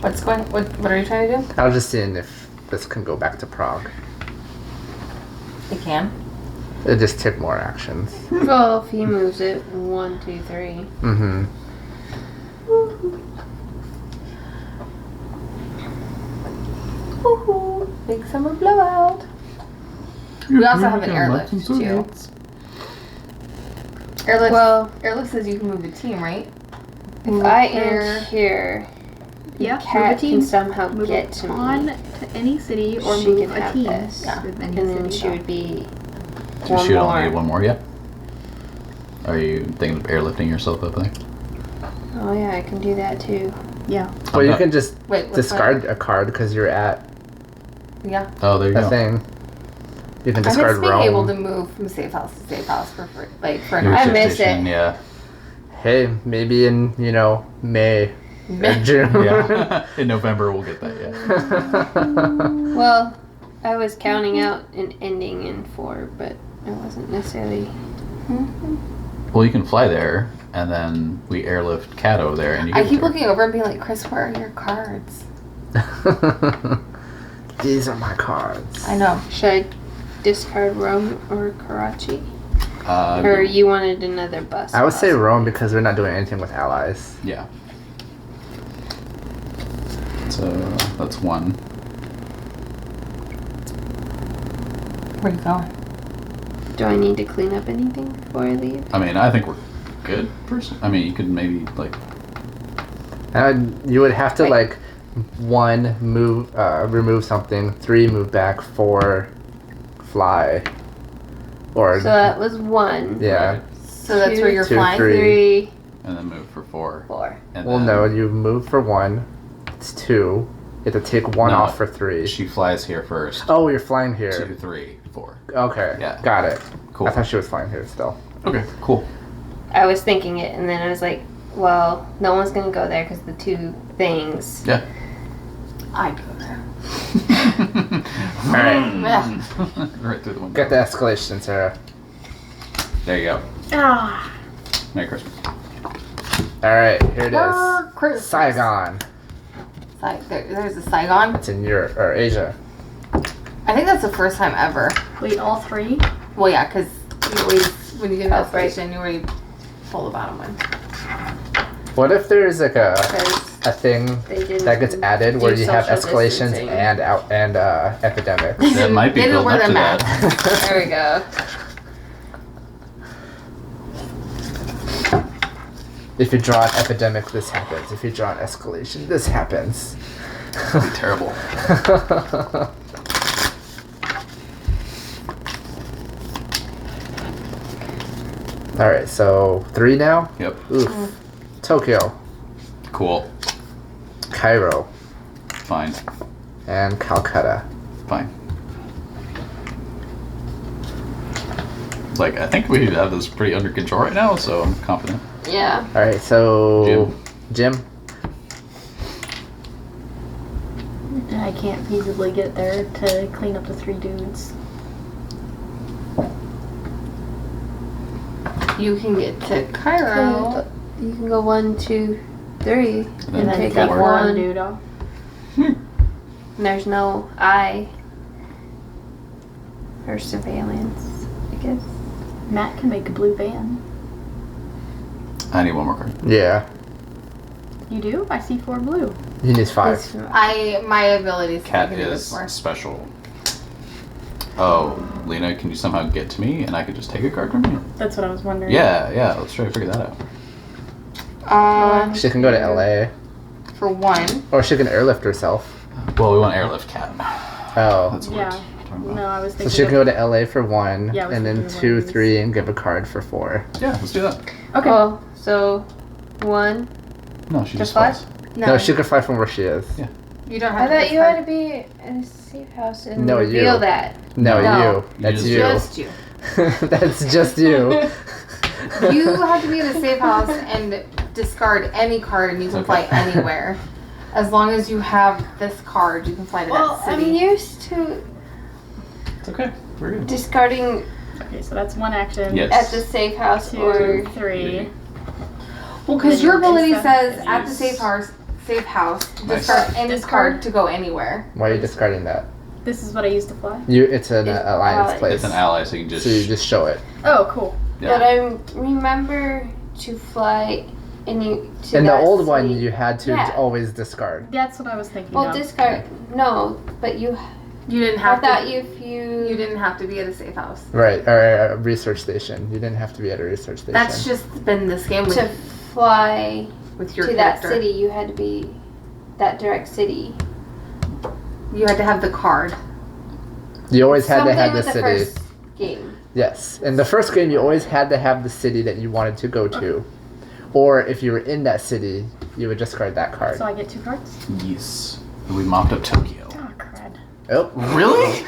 what are you trying to do? I was just seeing if this can go back to Prague. It can. It just took more actions. Well, if he moves it, 1, 2, 3. Mm-hmm. Woohoo! Big summer blowout. We also have an airlift too. Airlift. Well, Airlift says you can move the team, right? if I am here, Yeah, Cat move a can team. somehow Move get it to on me, to any city or She move can a have team. this. Yeah. with any and then city, she though. would be So one she more. only need one more yet? Are you thinking of airlifting yourself up there? Oh yeah, I can do that too. Yeah. Well, you can just Wait, what's discard a card because you're at Yeah. Oh, there you a go. thing. You can I miss discard being Rome. able to move from safe house to safe house for free, like for an Your I hour. miss station, it. Yeah. Hey, maybe in May or June. Yeah. In November we'll get that. Yeah. Well, I was counting out an ending in 4, but I wasn't necessarily. Well, you can fly there, and then we airlift Cat over there, and you. I give it keep to her. looking over and being like, Chris, where are your cards? These are my cards. I know. Should I discard Rome or Karachi? Uh, Or you wanted another bus? I would say possibly? Rome because we're not doing anything with allies. Yeah. So that's one. Where are you going? Do I need to clean up anything before I leave? I mean, I think we're good. I mean, you could maybe like. You would have to Right. like 1 move, remove something, 3 move back, 4 fly, or So that was 1. yeah. So that's where you're 2, flying. 3. 3, And then move for 4. 4. And Well, then no, you move for 1. It's 2. You have to take 1 No. off for 3. She flies here first. Oh, you're flying here. 2, 3, 4. Okay. Yeah. Got it. Cool. I thought she was flying here still. Okay. Cool. I was thinking it, and then I was like, well, no one's going to go there because the 2 things. Yeah. I'd go there. All right. Yeah. Right through the window. Get the escalation, Sarah. There you go. Ah. Merry Christmas. All right, here it is. Chris. Saigon. There's a Saigon. It's in Europe or Asia. I think that's the first time ever. Wait, all 3? Well, yeah, because you always, when you get an Oh, right. escalation, you already pull the bottom one. What if there's like a Because thing they didn't. that gets added where do you have social escalations distancing. and epidemics? That might be They don't built wear up to their that. masks. There we go. If you draw an epidemic, this happens. If you draw an escalation, this happens. That'd be terrible. All right, so 3 now. Yep. Oof. Tokyo, Cool. Cairo, Fine. and Calcutta. Fine. Like, I think we have this pretty under control right now, so I'm confident. Yeah. All right, so Jim. I can't feasibly get there to clean up the 3 dudes. You can get to Cairo. You can go 1, 2, 3, And And and then take take up one 1. dude off. And there's no I. Or surveillance, I guess. Matt can make a blue van. I need one more card. Yeah, You do? I see 4 blue. he needs 5. My abilities. I Cat can do this is for. special. Oh, Lena, can you somehow get to me and I could just take a card from you? That's what I was wondering. Yeah, let's try to figure that out. She can go to LA, For 1. or she can airlift herself. Well, we want airlift Cat. Oh, That's what Yeah. we're talking about. No, I was so thinking. she can go to LA for 1, Yeah, I was and then thinking 2, one of these. 3, and give a card for 4. Yeah, let's do that. Okay. Oh, so 1. No, she To just fly? flies. No, she could fly from where she is. Yeah. You don't I have thought to you had to be. safe house and No, reveal you. that. No, No. you. That's you. Just you. That's just you. You have to be in the safe house and discard any card, and you can fly anywhere. As long as you have this card, you can fly to Well, that I'm city. used to It's okay. We're good. discarding Okay, so that's one action. Yes. at the safe house 2, or 3. Well, because your ability Yes. says at the Yes. safe house, Nice. discard any Discard. card to go anywhere. Why are you discarding that? This is what I used to fly. It's an It's alliance allies. place. It's an ally, so you can just. So you just show it. Oh, cool. Yeah. But I remember to fly to In the that old one, city. you had to Yeah. always discard. That's what I was thinking Well, of. discard. No, but you. You didn't I have thought to. if you. You didn't have to be at a safe house. Right, or a research station. You didn't have to be at a research station. That's just been this game to fly with your to character. that city, you had to be that direct city. You had to have the card. You always had to Something have the with the city. first game. Yes. In the first game, you always had to have the city that you wanted to go to. Or if you were in that city, you would discard that card. So I get 2 cards? Yes. We mopped up Tokyo. Oh, crud. Oh. Really?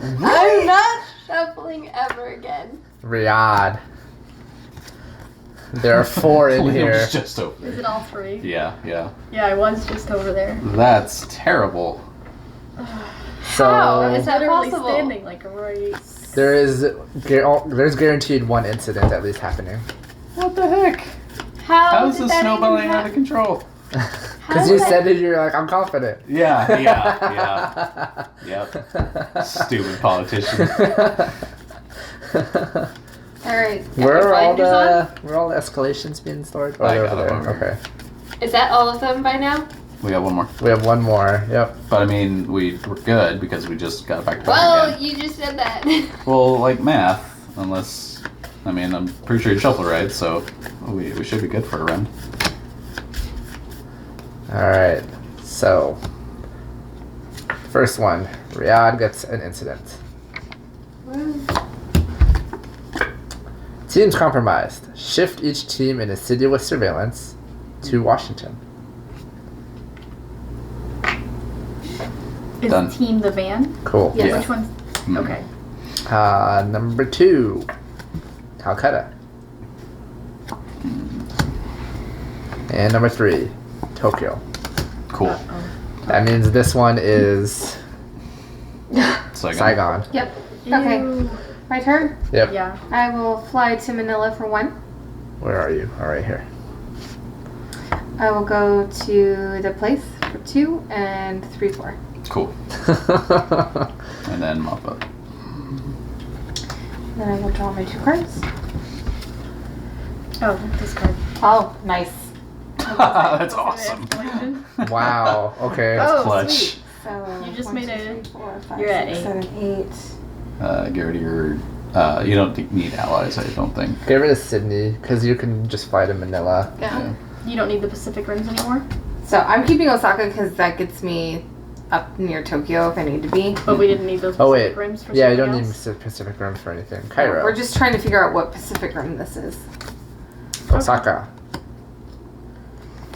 I'm not shuffling ever again. Riyadh. There are 4 in It here. was just over. Is it all 3? Yeah, yeah. Yeah, I was just over there. That's terrible. So How is that Literally possible? standing like right. there's guaranteed one incident at least happening. What the heck? How How's did this that snowballing even out of control? Because you said it, you're like, I'm confident. Yeah, yeah, Yep. Stupid politician. Alright. Where are all blinders the escalations being stored? Oh, I they're got over them there. over Okay. Is that all of them by now? We got one more. We have one more. Yep. But I mean, we're good because we just got back to back Well, again. you just said that. Well, like math, unless. I mean, I'm pretty sure you shuffle right, so we should be good for a round. Alright. So, first one. Riyadh gets an incident. Teams compromised. Shift each team in a city with surveillance to Washington. Is Done. Team the van? Cool. Yeah. Which one's. Hmm. Okay. Number 2. Calcutta. And number 3. Tokyo. Cool. That means this one is Saigon. Yep. Okay. Ew. My turn. Yep. Yeah. I will fly to Manila for 1. Where are you? All right, here. I will go to the place for 2 and 3, 4. Cool. And then mop up. Then I will draw my 2 cards. Oh, this card. Oh, nice. That's awesome. Escalation. Wow. Okay. Oh, Clutch. sweet. So You just 1, made 2, a- 3, 4, 5, you're at 6, 8. 7, 8. Garrett, you don't need allies, I don't think. Get rid of Sydney because you can just fly to Manila. Yeah. You don't need the Pacific Rims anymore, So I'm keeping Osaka because that gets me up near Tokyo if I need to be. but we didn't need those Oh Pacific wait. Rims for Yeah, you something don't need else. Pacific Rim for anything. Cairo. We're just trying to figure out what Pacific Rim this is. Osaka.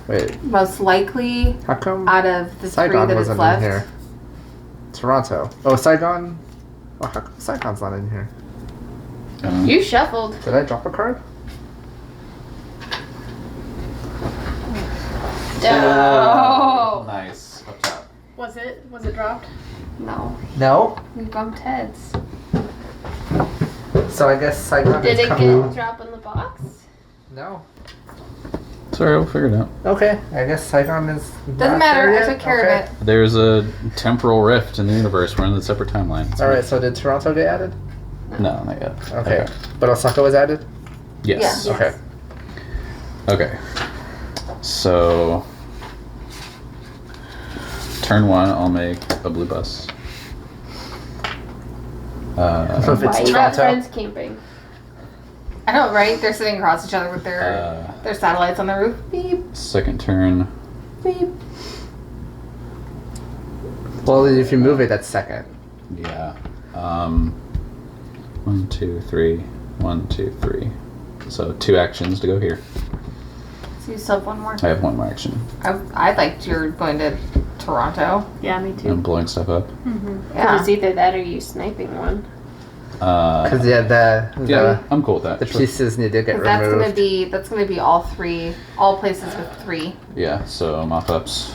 Wait. Most likely How come out of the 3 Saigon that is wasn't left. in here? Toronto. Oh, Saigon. Oh, how come Saigon's not in here? You shuffled. Did I drop a card? No. Nice. Up top. Was it dropped? No. No. We bumped heads. So I guess Saigon Did is it coming. get dropped in the box? No. Sorry, we'll figure it out. Okay. I guess Saigon is. Doesn't matter. I took care of it. There's a temporal rift in the universe. We're in a separate timeline. All right. So did Toronto get added? No, not yet. Okay. But Osaka was added. Yes. Yeah. Okay. Okay. So, turn 1, I'll make a blue bus. So if it's Why? Not Toronto. friends camping. I know, right? They're sitting across each other with their satellites on the roof. Beep, Second turn, beep. Well, if you move it, that's second. yeah. 1, 2, 3. 1, 2, 3. So 2 actions to go here. So you still have 1 more. I have 1 more action. I liked you're going to Toronto. Yeah, me too. And blowing stuff up. Yeah. It's either that or you sniping one. Because Yeah, the I'm cool with that. the Sure. pieces need to get 'Cause that's gonna be all places with 3. Yeah, so mop-ups.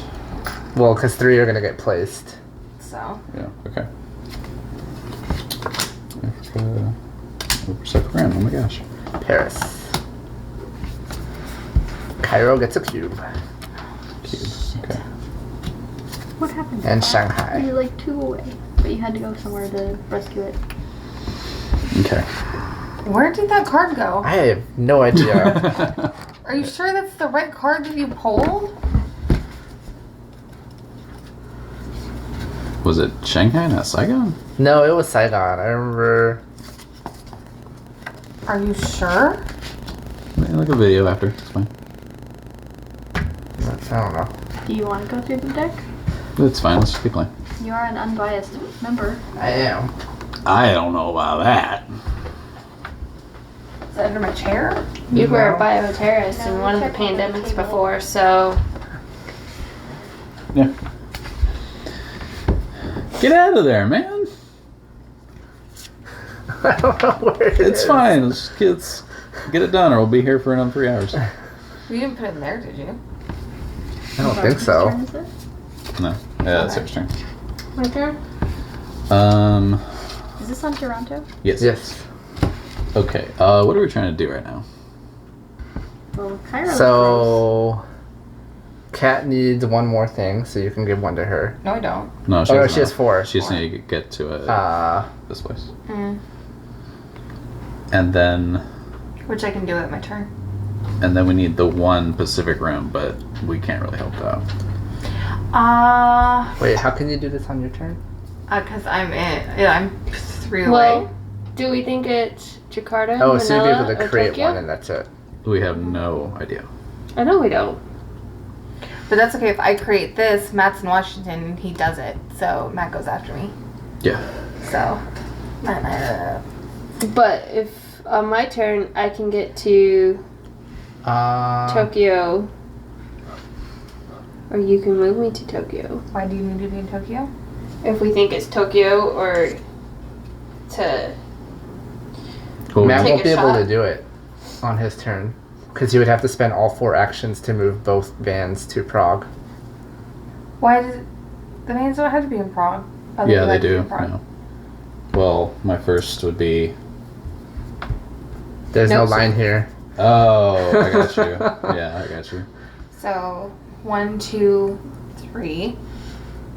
Well, because 3 are gonna get placed. So Yeah, okay. Separate round, oh my gosh. Paris. Cairo gets a cube. Cube, okay. What happened? And Shanghai. You're like 2 away, but you had to go somewhere to rescue it. Okay. where did that card go? I have no idea. Are you sure that's the right card that you pulled? Was it Shanghai, not Saigon? No, it was Saigon. I remember. Are you sure? Like a video after, it's fine. I don't know. Do you want to go through the deck? It's fine, let's just keep playing. You are an unbiased member. I am. I don't know about that. Is that under my chair? You were No. a bioterrorist in one of the check on the pandemics table. before, so Yeah. Get out of there, man. I don't know where it It's is. fine. Let's get it done, or we'll be here for another 3 hours. You didn't put it in there, did you? I don't think so. Whose turn is it? No. Yeah, that's your turn. my turn. Is this on Toronto? Yes. Yes. Okay. What are we trying to do right now? Well, Cairo. So, Kat needs one more thing, so you can give one to her. No, I don't. No, Oh, no, has she has 4. She just needs to get to this place, Mm. and then Which I can do at my turn. we need the one Pacific room, but we can't really help that. Wait, how can you do this on your turn? Cause I'm 3 away. Well, do we think it's Jakarta, Oh, so you'll be Manila, able to or create Tokyo? one and that's it. We have no idea. I know we don't. But that's okay if I create this. Matt's in Washington. He does it, so Matt goes after me. Yeah. So. But if on my turn I can get to Tokyo, or you can move me to Tokyo. Why do you need to be in Tokyo? If we think it's Tokyo, or to Well, Matt Take won't a be able shot. to do it on his turn because he would have to spend all 4 actions to move both vans to Prague. Why does the vans don't have to be in Prague? Oh, yeah, do they have to be do. in Prague. No. Well, my first would be. There's Nope. no line here. Oh, I got you. Yeah, I got you. So 1, 2, 3.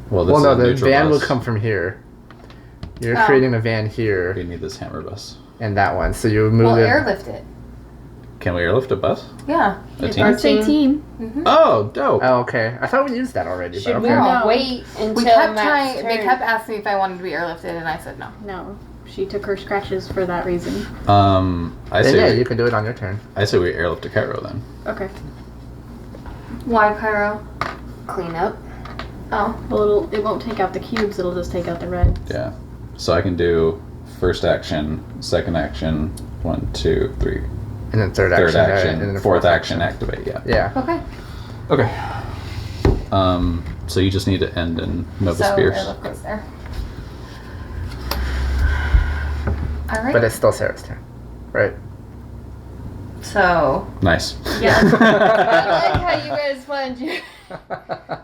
Well, this Well, no, is a the neutral van bus. will come from here. You're Oh. creating a van here We need this hammer bus. and that one, so you move Well, it. airlift it. Can we airlift a bus? Yeah. A It's team? our team. Mm-hmm. Oh, dope. Oh, okay. I thought we used that already. should But we okay. No. wait until We kept Matt's trying. turn? They kept asking me if I wanted to be airlifted, and I said no. No, she took her scratches for that reason. I Then yeah, say you can do it on your turn. I say we airlift to Cairo then. Okay. Why, Cairo? clean up. Oh. Well, it won't take out the cubes. It'll just take out the red. Yeah. So I can do first action, second action, 1, 2, 3, And then third third action. action, and then fourth action, activate. Yeah. Yeah. Okay. Okay. So you just need to end in Nova So Spears. airlift goes there. All right. But it's still Sarah's turn. Right. So Nice. Yeah. I like how you guys planned your.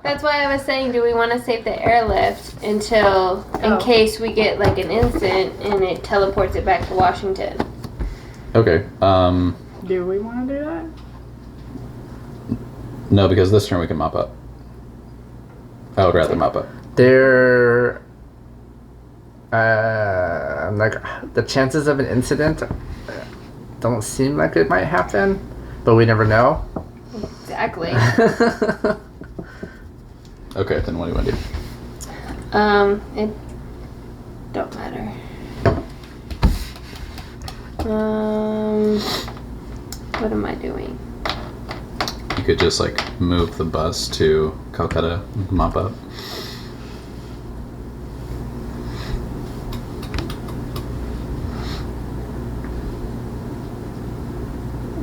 That's why I was saying, do we want to save the airlift until, in Oh. case we get like an incident and it teleports it back to Washington? Okay. Do we want to do that? No, because this turn we can mop up. I would rather mop up. There. Like the chances of an incident don't seem like it might happen, but we never know. Exactly. Okay, then what do you want to do? It don't matter. What am I doing? You could just like move the bus to Calcutta and mop up.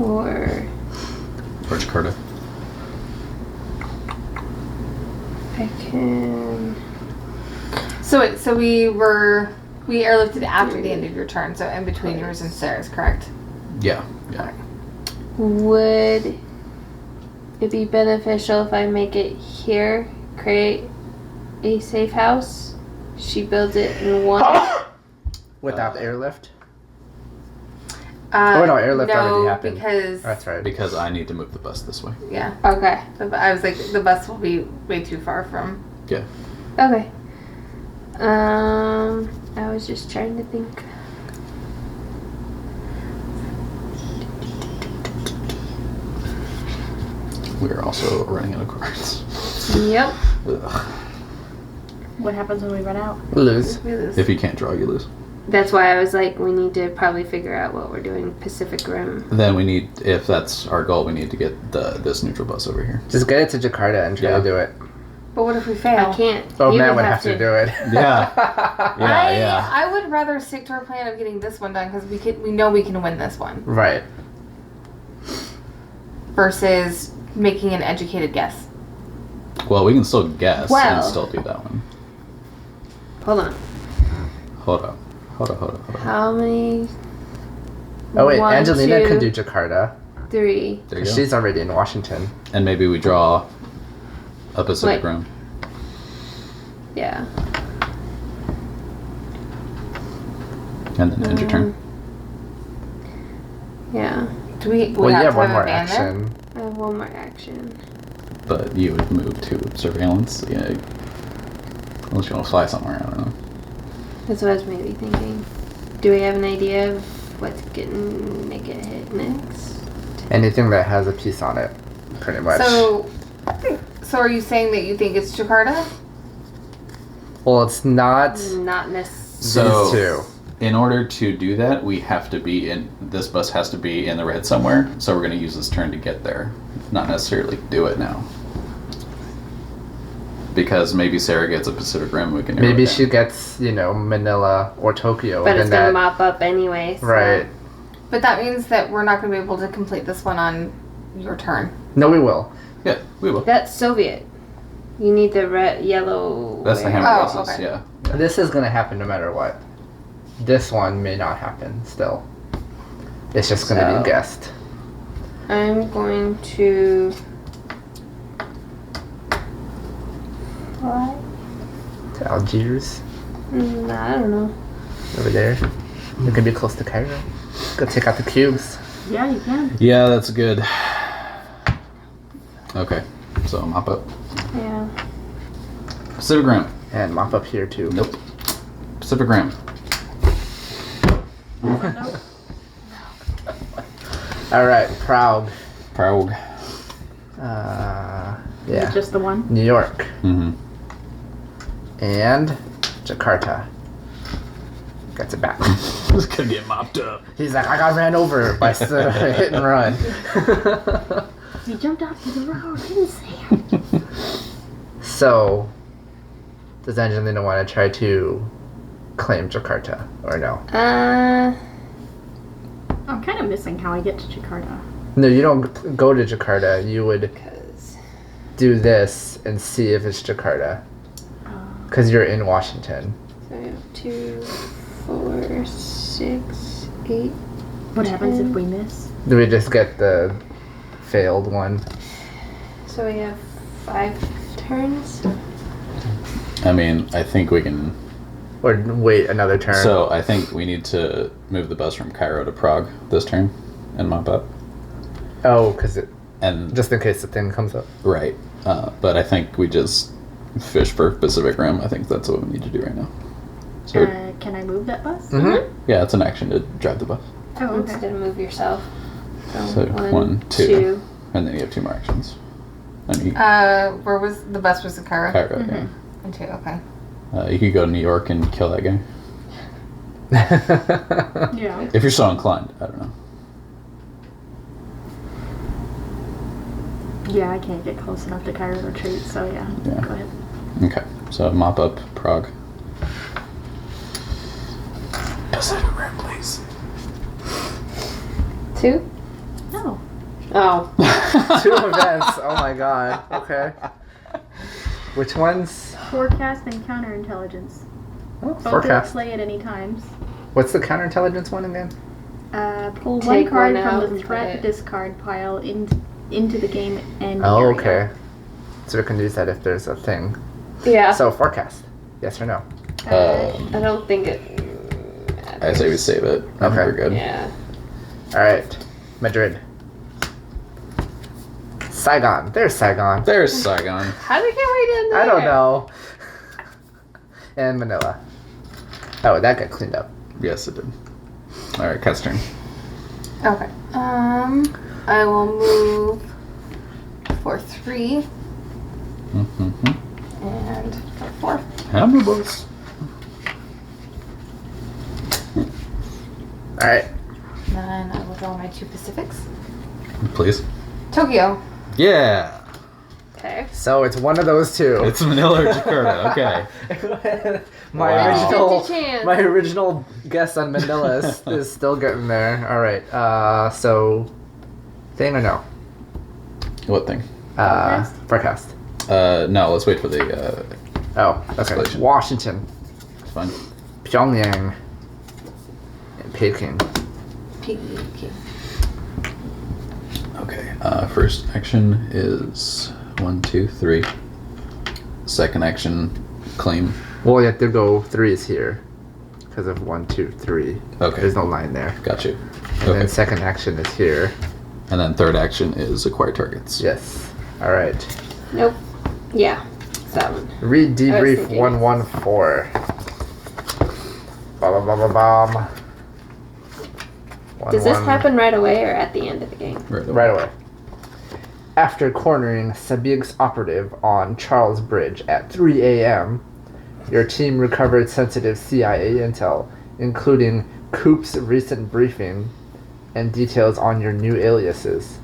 Or Or Jakarta. I can. So we airlifted after the end of your turn, so in between yours and Sarah's, correct? Yeah. Yeah. Would it be beneficial if I make it here? Create a safe house. She builds it in one. Without airlift? Oh no, airlift already happened. Because That's right. Because I need to move the bus this way. yeah, Okay. I was like, the bus will be way too far from. Yeah. Okay. I was just trying to think. We're also running out of cards. Yep. Ugh. What happens when we run out? Lose. We lose. If you can't draw, you lose. That's why I was like, we need to probably figure out what we're doing Pacific Rim. Then we need, if that's our goal, we need to get this neutral bus over here. Just get it to Jakarta and try Yeah. to do it. But what if we fail? I can't. Oh, You Matt would have to do it. Yeah. Yeah. I would rather stick to our plan of getting this one done because we know we can win this one Right. versus making an educated guess. Well, we can still guess Well. and still do that one. Hold on. Hold up. How many? Oh, wait. One, Angelina can two, do Jakarta. 3. There you go. She's already in Washington. And maybe we draw a Pacific Wait. Rim. Yeah. And then end your turn. Yeah. Do we Well, you have have to one have more a ban there? action. I have one more action. But you would move to surveillance. Yeah. Unless you want to fly somewhere, I don't know. That's what I was maybe thinking. Do we have an idea of what's getting make it hit next? Anything that has a piece on it, pretty much. So are you saying that you think it's Jakarta? Well, it's not Not necessarily. So- these two. In order to do that, we have to be in, this bus has to be in the red somewhere. So we're going to use this turn to get there. Not necessarily do it now. Because maybe Sarah gets a Pacific Rim, we can narrow Maybe it down. she gets, Manila or Tokyo. But and it's then gonna that, mop up anyway. So. Right. But that means that we're not going to be able to complete this one on your turn. No, we will. Yeah, we will. That's Soviet. You need the red, yellow. That's the where- hammer Oh, buses, okay. yeah. This is going to happen no matter what. This one may not happen still. It's just going to So- be guessed. I'm going to fly. To Algiers, I don't know. over there. You can be close to Cairo. Go take out the cubes. Yeah, you can. Yeah, that's good. Okay, so mop up. Yeah. Pacific Rim. And mop up here too. Nope. Pacific Rim. Alright, Prague. Prague. Yeah. Just the one. New York. Mm-hmm. And Jakarta. Gets it back. It's gonna get mopped up. He's like, I got ran over by hit and run. You jumped off to the road, didn't say. So, does Angelina want to try to claim Jakarta or no? I'm kind of missing how I get to Jakarta. No, you don't go to Jakarta. You would Because do this and see if it's Jakarta. Because you're in Washington. so I have 2, 4, 6, 8. What happens if we miss? Do we just get the failed one? So we have 5 turns. I mean, I think we can. Or wait another turn? So I think we need to move the bus from Cairo to Prague this turn and mop up. Oh, because it And just in case the thing comes up. right, but I think we just fish for Pacific Rim. I think that's what we need to do right now. So Can I move that bus? Mm-hmm. yeah, it's an action to drive the bus. Oh, okay. Instead of move yourself. So 1, 1, 2, 2. and then you have 2 more actions. And you, Where was the bus? Was in Cairo? Cairo, And 2, okay. yeah. You could go to New York and kill that guy Yeah. if you're so inclined. I don't know. Yeah, I can't get close enough to Cairo Retreat, so yeah. Yeah. Go ahead. Okay, so mop up Prague. Pacific Rim, please. 2? No. Oh. 2 events. Oh my god. Okay. Which ones? Forecast and counterintelligence. Oh, Both are forecast. play at any times. What's the counterintelligence one again? Pull Take one card one out from and the put threat it- discard pile into the game and Oh, area. okay. So we can use that if there's a thing. Yeah. So forecast. Yes or no? I don't think it. I say we save it. I think Okay. we're good. Yeah. All right. Madrid. Saigon. There's Saigon. There's Saigon. How did it get right in there? I don't know. And Manila. Oh, that got cleaned up. Yes, it did. All right, Cat's turn. Okay. I will move for 3 Mm-hmm. and for 4. Hammer boss. All right. Then I will draw my 2 Pacifics. Please. Tokyo. Yeah. Okay. So it's one of those two. It's Manila or Jakarta. Okay. my Wow. my original guess on Manila is still getting there. All right. So thing or no? What thing? Forecast. No. Let's wait for the. Oh, okay. Escalation. Washington, It's fine. Pyongyang, and Peking. Peking. Okay. First action is 1, 2, 3. Second action, claim. Well, you have to go 3s here because of 1, 2, 3. Okay. There's no line there. Got you. And then Okay. second action is here. And then third action is acquire targets. Yes. All right. Nope. Yeah. It's that one. Read debrief thinking- 114. Blah, blah, blah, blah, blah. Does this happen right away or at the end of the game? Right away. After cornering Sabig's operative on Charles Bridge at 3 a.m., your team recovered sensitive CIA intel, including Coop's recent briefing and details on your new aliases.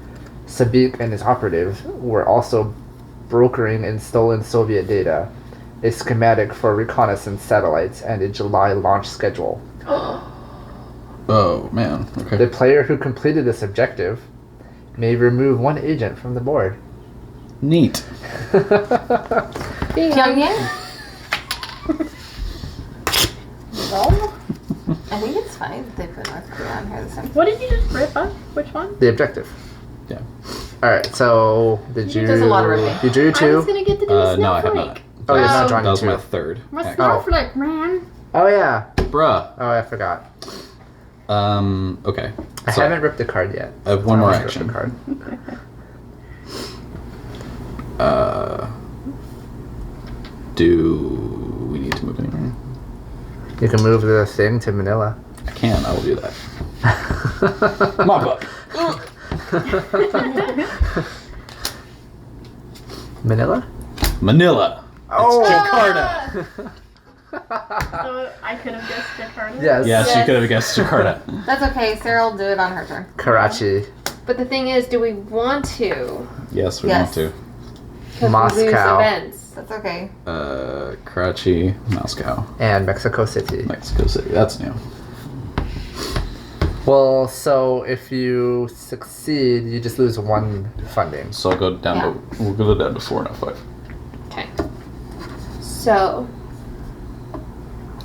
Sabik and his operative were also brokering in stolen Soviet data, a schematic for reconnaissance satellites, and a July launch schedule. Oh man. Okay. The player who completed this objective may remove 1 agent from the board. Neat. Pyongyang? No? I think it's fine that they put North Korea on here this time. What did you just rip up? Which one? The objective. Yeah. Alright, so did you... There's a lot of ripping. You drew I was 2? gonna get to do a No, I have snowflake. not. Oh, you're not Um, drawing That was 2. my third. My action. snowflake, man. Oh yeah. Bruh. Oh, I forgot. Okay. I So, haven't ripped the card yet. I have one I more haven't ripped action. the card. Do we need to move anywhere? You can move the thing to Manila. I can. I will do that. Mop up. Manila? Manila. Oh! Jakarta. So I could have guessed Jakarta. Yes. Yes, you Yes. could have guessed Jakarta. That's okay. Sarah will do it on her turn. Karachi. But the thing is, do we want to? Yes, we Yes. want 'Cause we lose Moscow. events. That's okay. to. Karachi, Moscow, And Mexico City. Mexico City. That's new. Well, so if you succeed, you just lose 1 funding. So I'll go down to. We'll go down to 4 now. 5. Okay. So,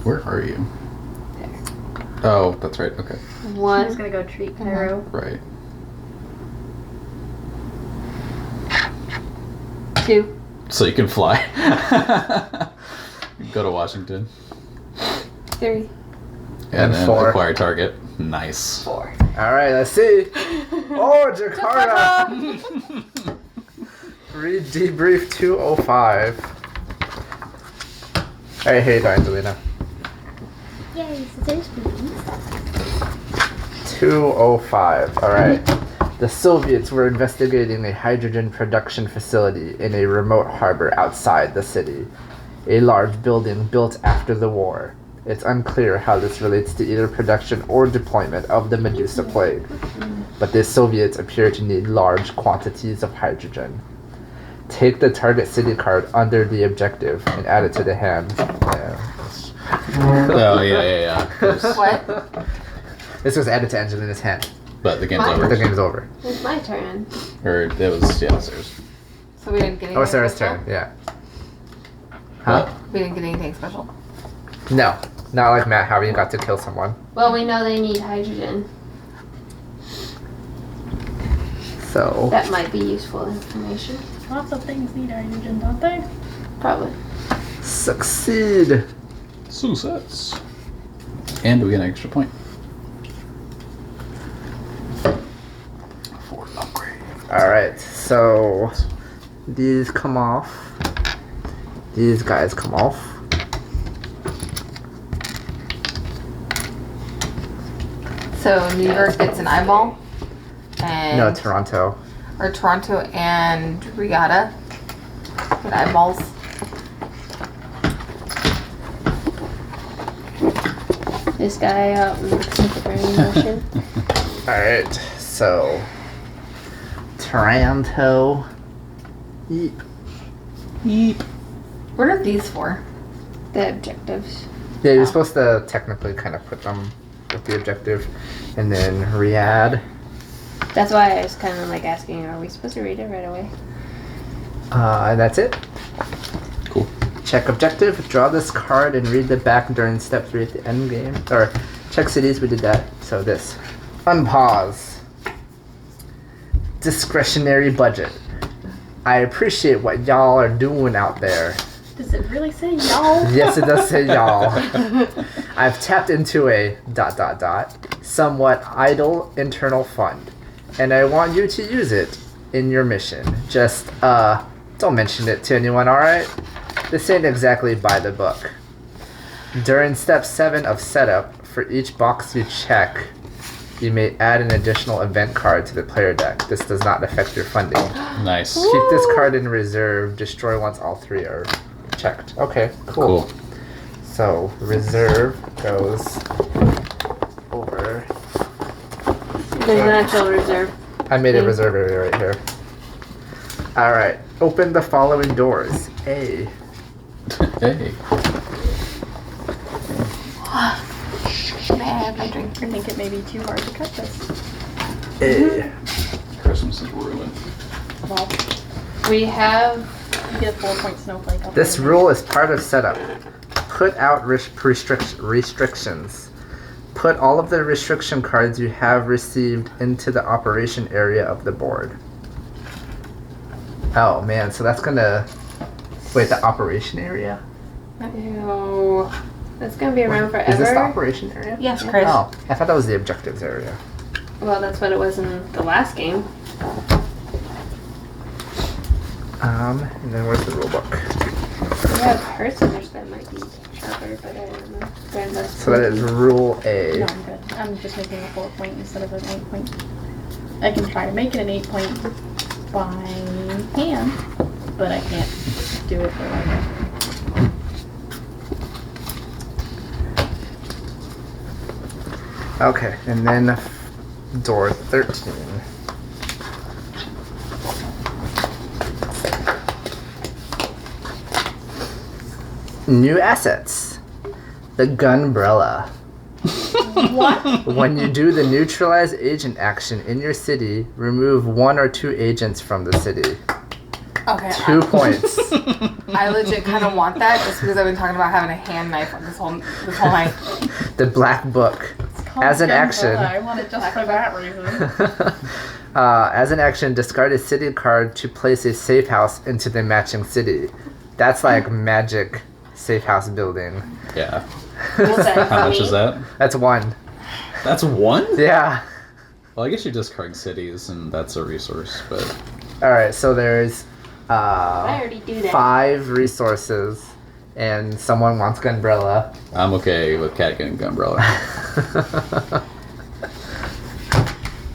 Where are you? Oh, that's right. Okay. I'm just 1, gonna go treat Cairo. Right. 2, So you can fly. Go to Washington. 3, And then 4. acquire target. Nice. 4. Alright, let's see. Oh, Jakarta! Read debrief 205. Alright, here you go, Angelina. Yay, scissors, please. 205. Alright. The Soviets were investigating a hydrogen production facility in a remote harbor outside the city. A large building built after the war. It's unclear how this relates to either production or deployment of the Medusa plague. But the Soviets appear to need large quantities of hydrogen. Take the target city card under the objective and add it to the hand. Yeah. Oh yeah. There's- What? This was added to Angelina's hand. But the game's Mine. The over. game's over. It's my turn. Or it was Sarah's. So we didn't get anything. Oh, Sarah's special? turn. Yeah. Huh? We didn't get anything special. No, not like Matt, how you got to kill someone. Well, we know they need hydrogen. So That might be useful information. Lots of things need hydrogen, don't they? Probably. succeed. Success. And we get an extra point. For upgrade. All right, so these come off. These guys come off. So New York gets an eyeball, and No, Toronto. or Toronto and Regatta get eyeballs. This guy out in the Pacific Ocean. All right, so Toronto. Yeep. Yeep. What are these for? The objectives. Yeah, you're supposed to technically kind of put them with the objective, and then Riyadh. That's why I was kind of like asking, are we supposed to read it right away? And that's it. Cool. Check objective. Draw this card and read the back during step 3 at the end game. Or check cities. We did that. So this. Unpause. Discretionary budget. I appreciate what y'all are doing out there. Does it really say y'all? Yes, it does say y'all. I've tapped into a ... somewhat idle internal fund, and I want you to use it in your mission. Just, don't mention it to anyone, alright? This ain't exactly by the book. During step 7 of setup, for each box you check, you may add an additional event card to the player deck. This does not affect your funding. Nice. Keep this card in reserve. Destroy once all 3 are checked. Okay, cool. Cool. So reserve goes over. There's an actual reserve. I made a reserve area right here. All right. Open the following doors. A. Hey. May I have my drink? I think it may be too hard to cut this. A. Christmas is ruined. Well, We have you get a 4-point snowflake. Up This there. rule is part of setup. Put out restrictions. Put all of the restriction cards you have received into the operation area of the board. Oh man, so that's gonna wait, the operation area? Ew. That's gonna be around forever. Is this the operation area? Yes, Chris. Oh, I thought that was the objectives area. Well, that's what it was in the last game. And then where's the rule book? We have personage that might be sharper, but I don't know. Grandma's So that is rule A. No, I'm good. I'm just making a 4-point instead of an 8-point. I can try to make it an 8-point by hand, but I can't do it for like Okay, and then door 13. New assets. The Gunbrella. What? When you do the neutralize agent action in your city, remove 1 or 2 agents from the city. Okay. 2 points. I legit kind of want that just because I've been talking about having a hand knife this whole night. The Black Book. It's called As an Gunbrella. action. I want it just for that reason. As an action, discard a city card to place a safe house into the matching city. That's like magic safe house building. Yeah. What's that? How much is that? That's 1. That's 1? Yeah. Well, I guess you're discarding cities, and that's a resource, but Alright, so there's I already do that. 5 resources, and someone wants Gunbrella. I'm okay with Cat getting Gunbrella.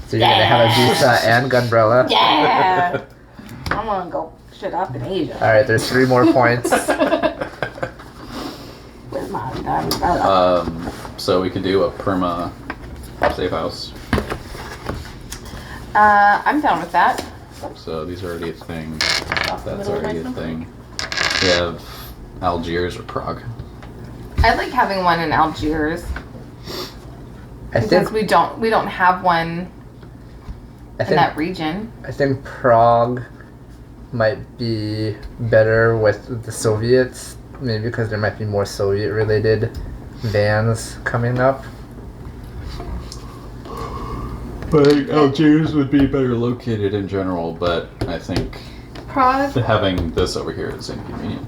So you're gonna have a visa and Gunbrella. Yeah. I'm gonna go shit up in Asia. Alright, there's 3 more points. With my umbrella. So we could do a perma safe house. I'm down with that. So these are already a thing. Off the That's middle of already my a thing. We have Algiers or Prague. I like having one in Algiers I because think we don't have one I in think that region. I think Prague might be better with the Soviets maybe because there might be more Soviet-related bans coming up. I think Algiers would be better located in general, but I think Prague, having this over here is inconvenient.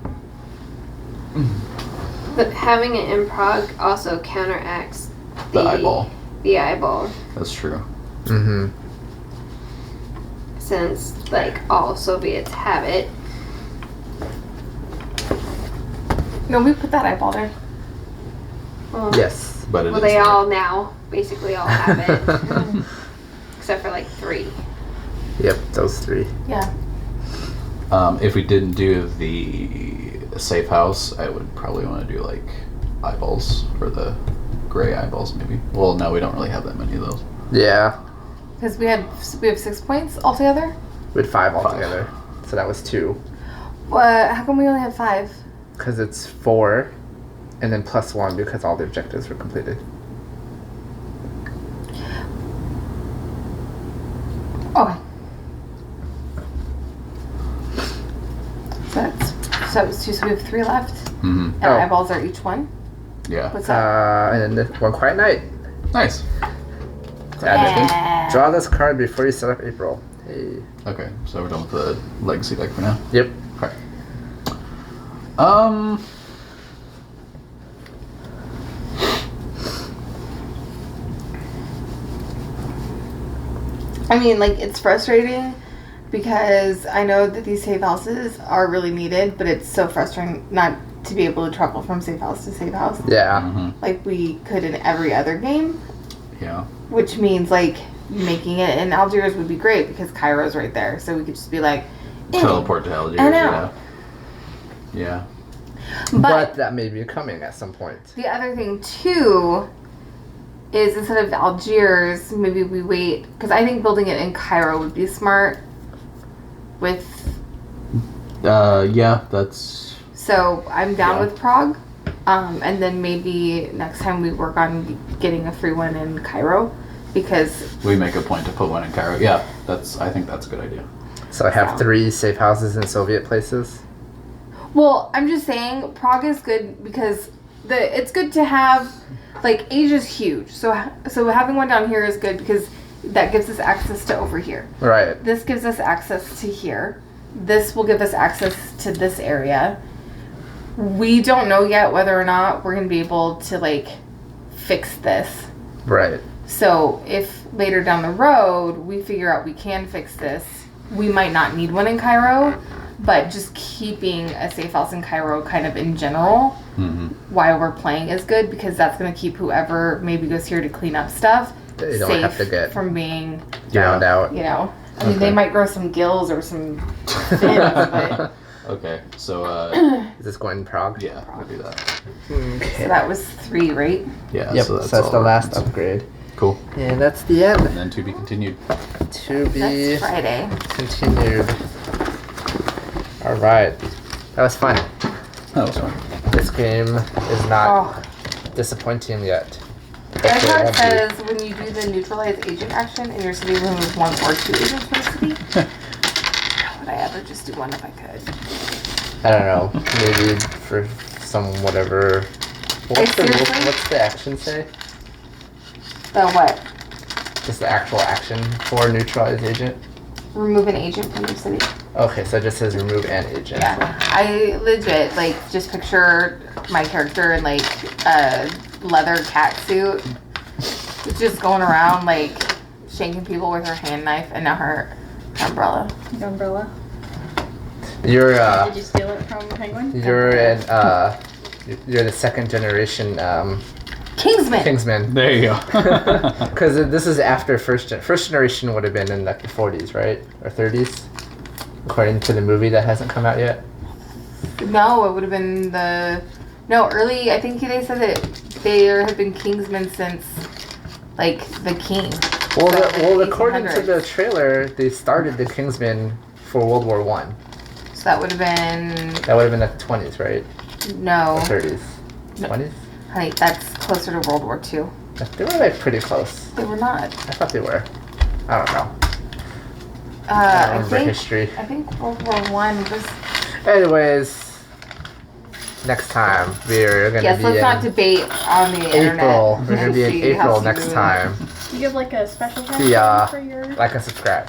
but having it in Prague also counteracts The eyeball. The eyeball, That's true. Mm-hmm. since like all Soviets have it. No, we put that eyeball there. Well, Yes. But it well, is they there. all now basically all have it, except for like 3. Yep, those 3. Yeah. If we didn't do the safe house, I would probably want to do like eyeballs or the gray eyeballs, maybe. Well, no, we don't really have that many of those. Yeah, Because we have 6 points altogether. we had 5 5. altogether. So that was 2. How come we only have 5? Because it's 4, and then plus 1 because all the objectives were completed. Okay. So it's 2, so we have 3 left. Mm-hmm. And Oh. eyeballs are each 1. Yeah. What's that? And then One Quiet Night. Nice. Yeah. Draw this card before you set up April. Hey. Okay, so we're done with the legacy deck for now. Yep. Okay. I mean, like, it's frustrating because I know that these safe houses are really needed, but it's so frustrating not to be able to travel from safe house to safe house Yeah. Mm-hmm. like we could in every other game, Yeah. which means, like, making it in Algiers would be great because Cairo's right there, so we could just be like, "Eh." Teleport to Algiers. I know. Yeah. Yeah. But that may be coming at some point. The other thing too is instead of Algiers, maybe we wait because I think building it in Cairo would be smart. Yeah, that's. So I'm down Yeah. with Prague, and then maybe next time we work on getting a free one in Cairo because We make a point to put one in Cairo. Yeah, I think that's a good idea. So I have Yeah. 3 safe houses in Soviet places. well, I'm just saying Prague is good because it's good to have like Asia's huge, so having one down here is good because that gives us access to over here. Right. This gives us access to here. This will give us access to this area. We don't know yet whether or not we're going to be able to like fix this. Right. So if later down the road we figure out we can fix this, we might not need one in Cairo, but just keeping a safe house in Cairo kind of in general Mm-hmm. while we're playing is good because that's going to keep whoever maybe goes here to clean up stuff They don't safe have to get from being, drowned out. you know, I mean, they Okay. might grow some gills or some fins, but Okay, so Is this going in Prague? yeah, we'll do that. Okay. so that was 3, right? Yeah. Yep, So that's, so that's all the our last points. upgrade. Cool. And that's the end. And then to be continued. To be That's Friday. continued. Alright. That was fun. That was fun. This game is not Oh, disappointing yet. I Hopefully how it it won't be. says when you do the neutralize agent action in your city, remove 1 or 2 agents from the city. How would I ever just do 1 if I could? I don't know. Maybe for some whatever. seriously? What's the action say? The what? Just the actual action for neutralize agent? Remove an agent from your city. Okay, so it just says remove an agent. Yeah, I legit like just picture my character in like a leather cat suit, just going around like shanking people with her hand knife and now her umbrella. The umbrella. You're Did you steal it from Penguin? you're you're the second generation Kingsman. Kingsman. There you go. Because this is after first generation would have been in like the 40s, right? Or 30s? According to the movie that hasn't come out yet. No, it would have been early. I think they said that there have been Kingsmen since like the king. Well, So, according to 1800s. the trailer, they started the Kingsmen for World War One. So that would have been That would have been like the 20s, right? no, Or 30s? 20s? honey, that's closer to World War II. They were like pretty close. They were not. I thought they were. I don't know. I I don't remember think history. World War One was. Anyways, next time. We're gonna Yes, be let's not in debate on the internet. April. We're gonna and be in see how April soon next we- time. You have like a special See ya. for your. Like and subscribe.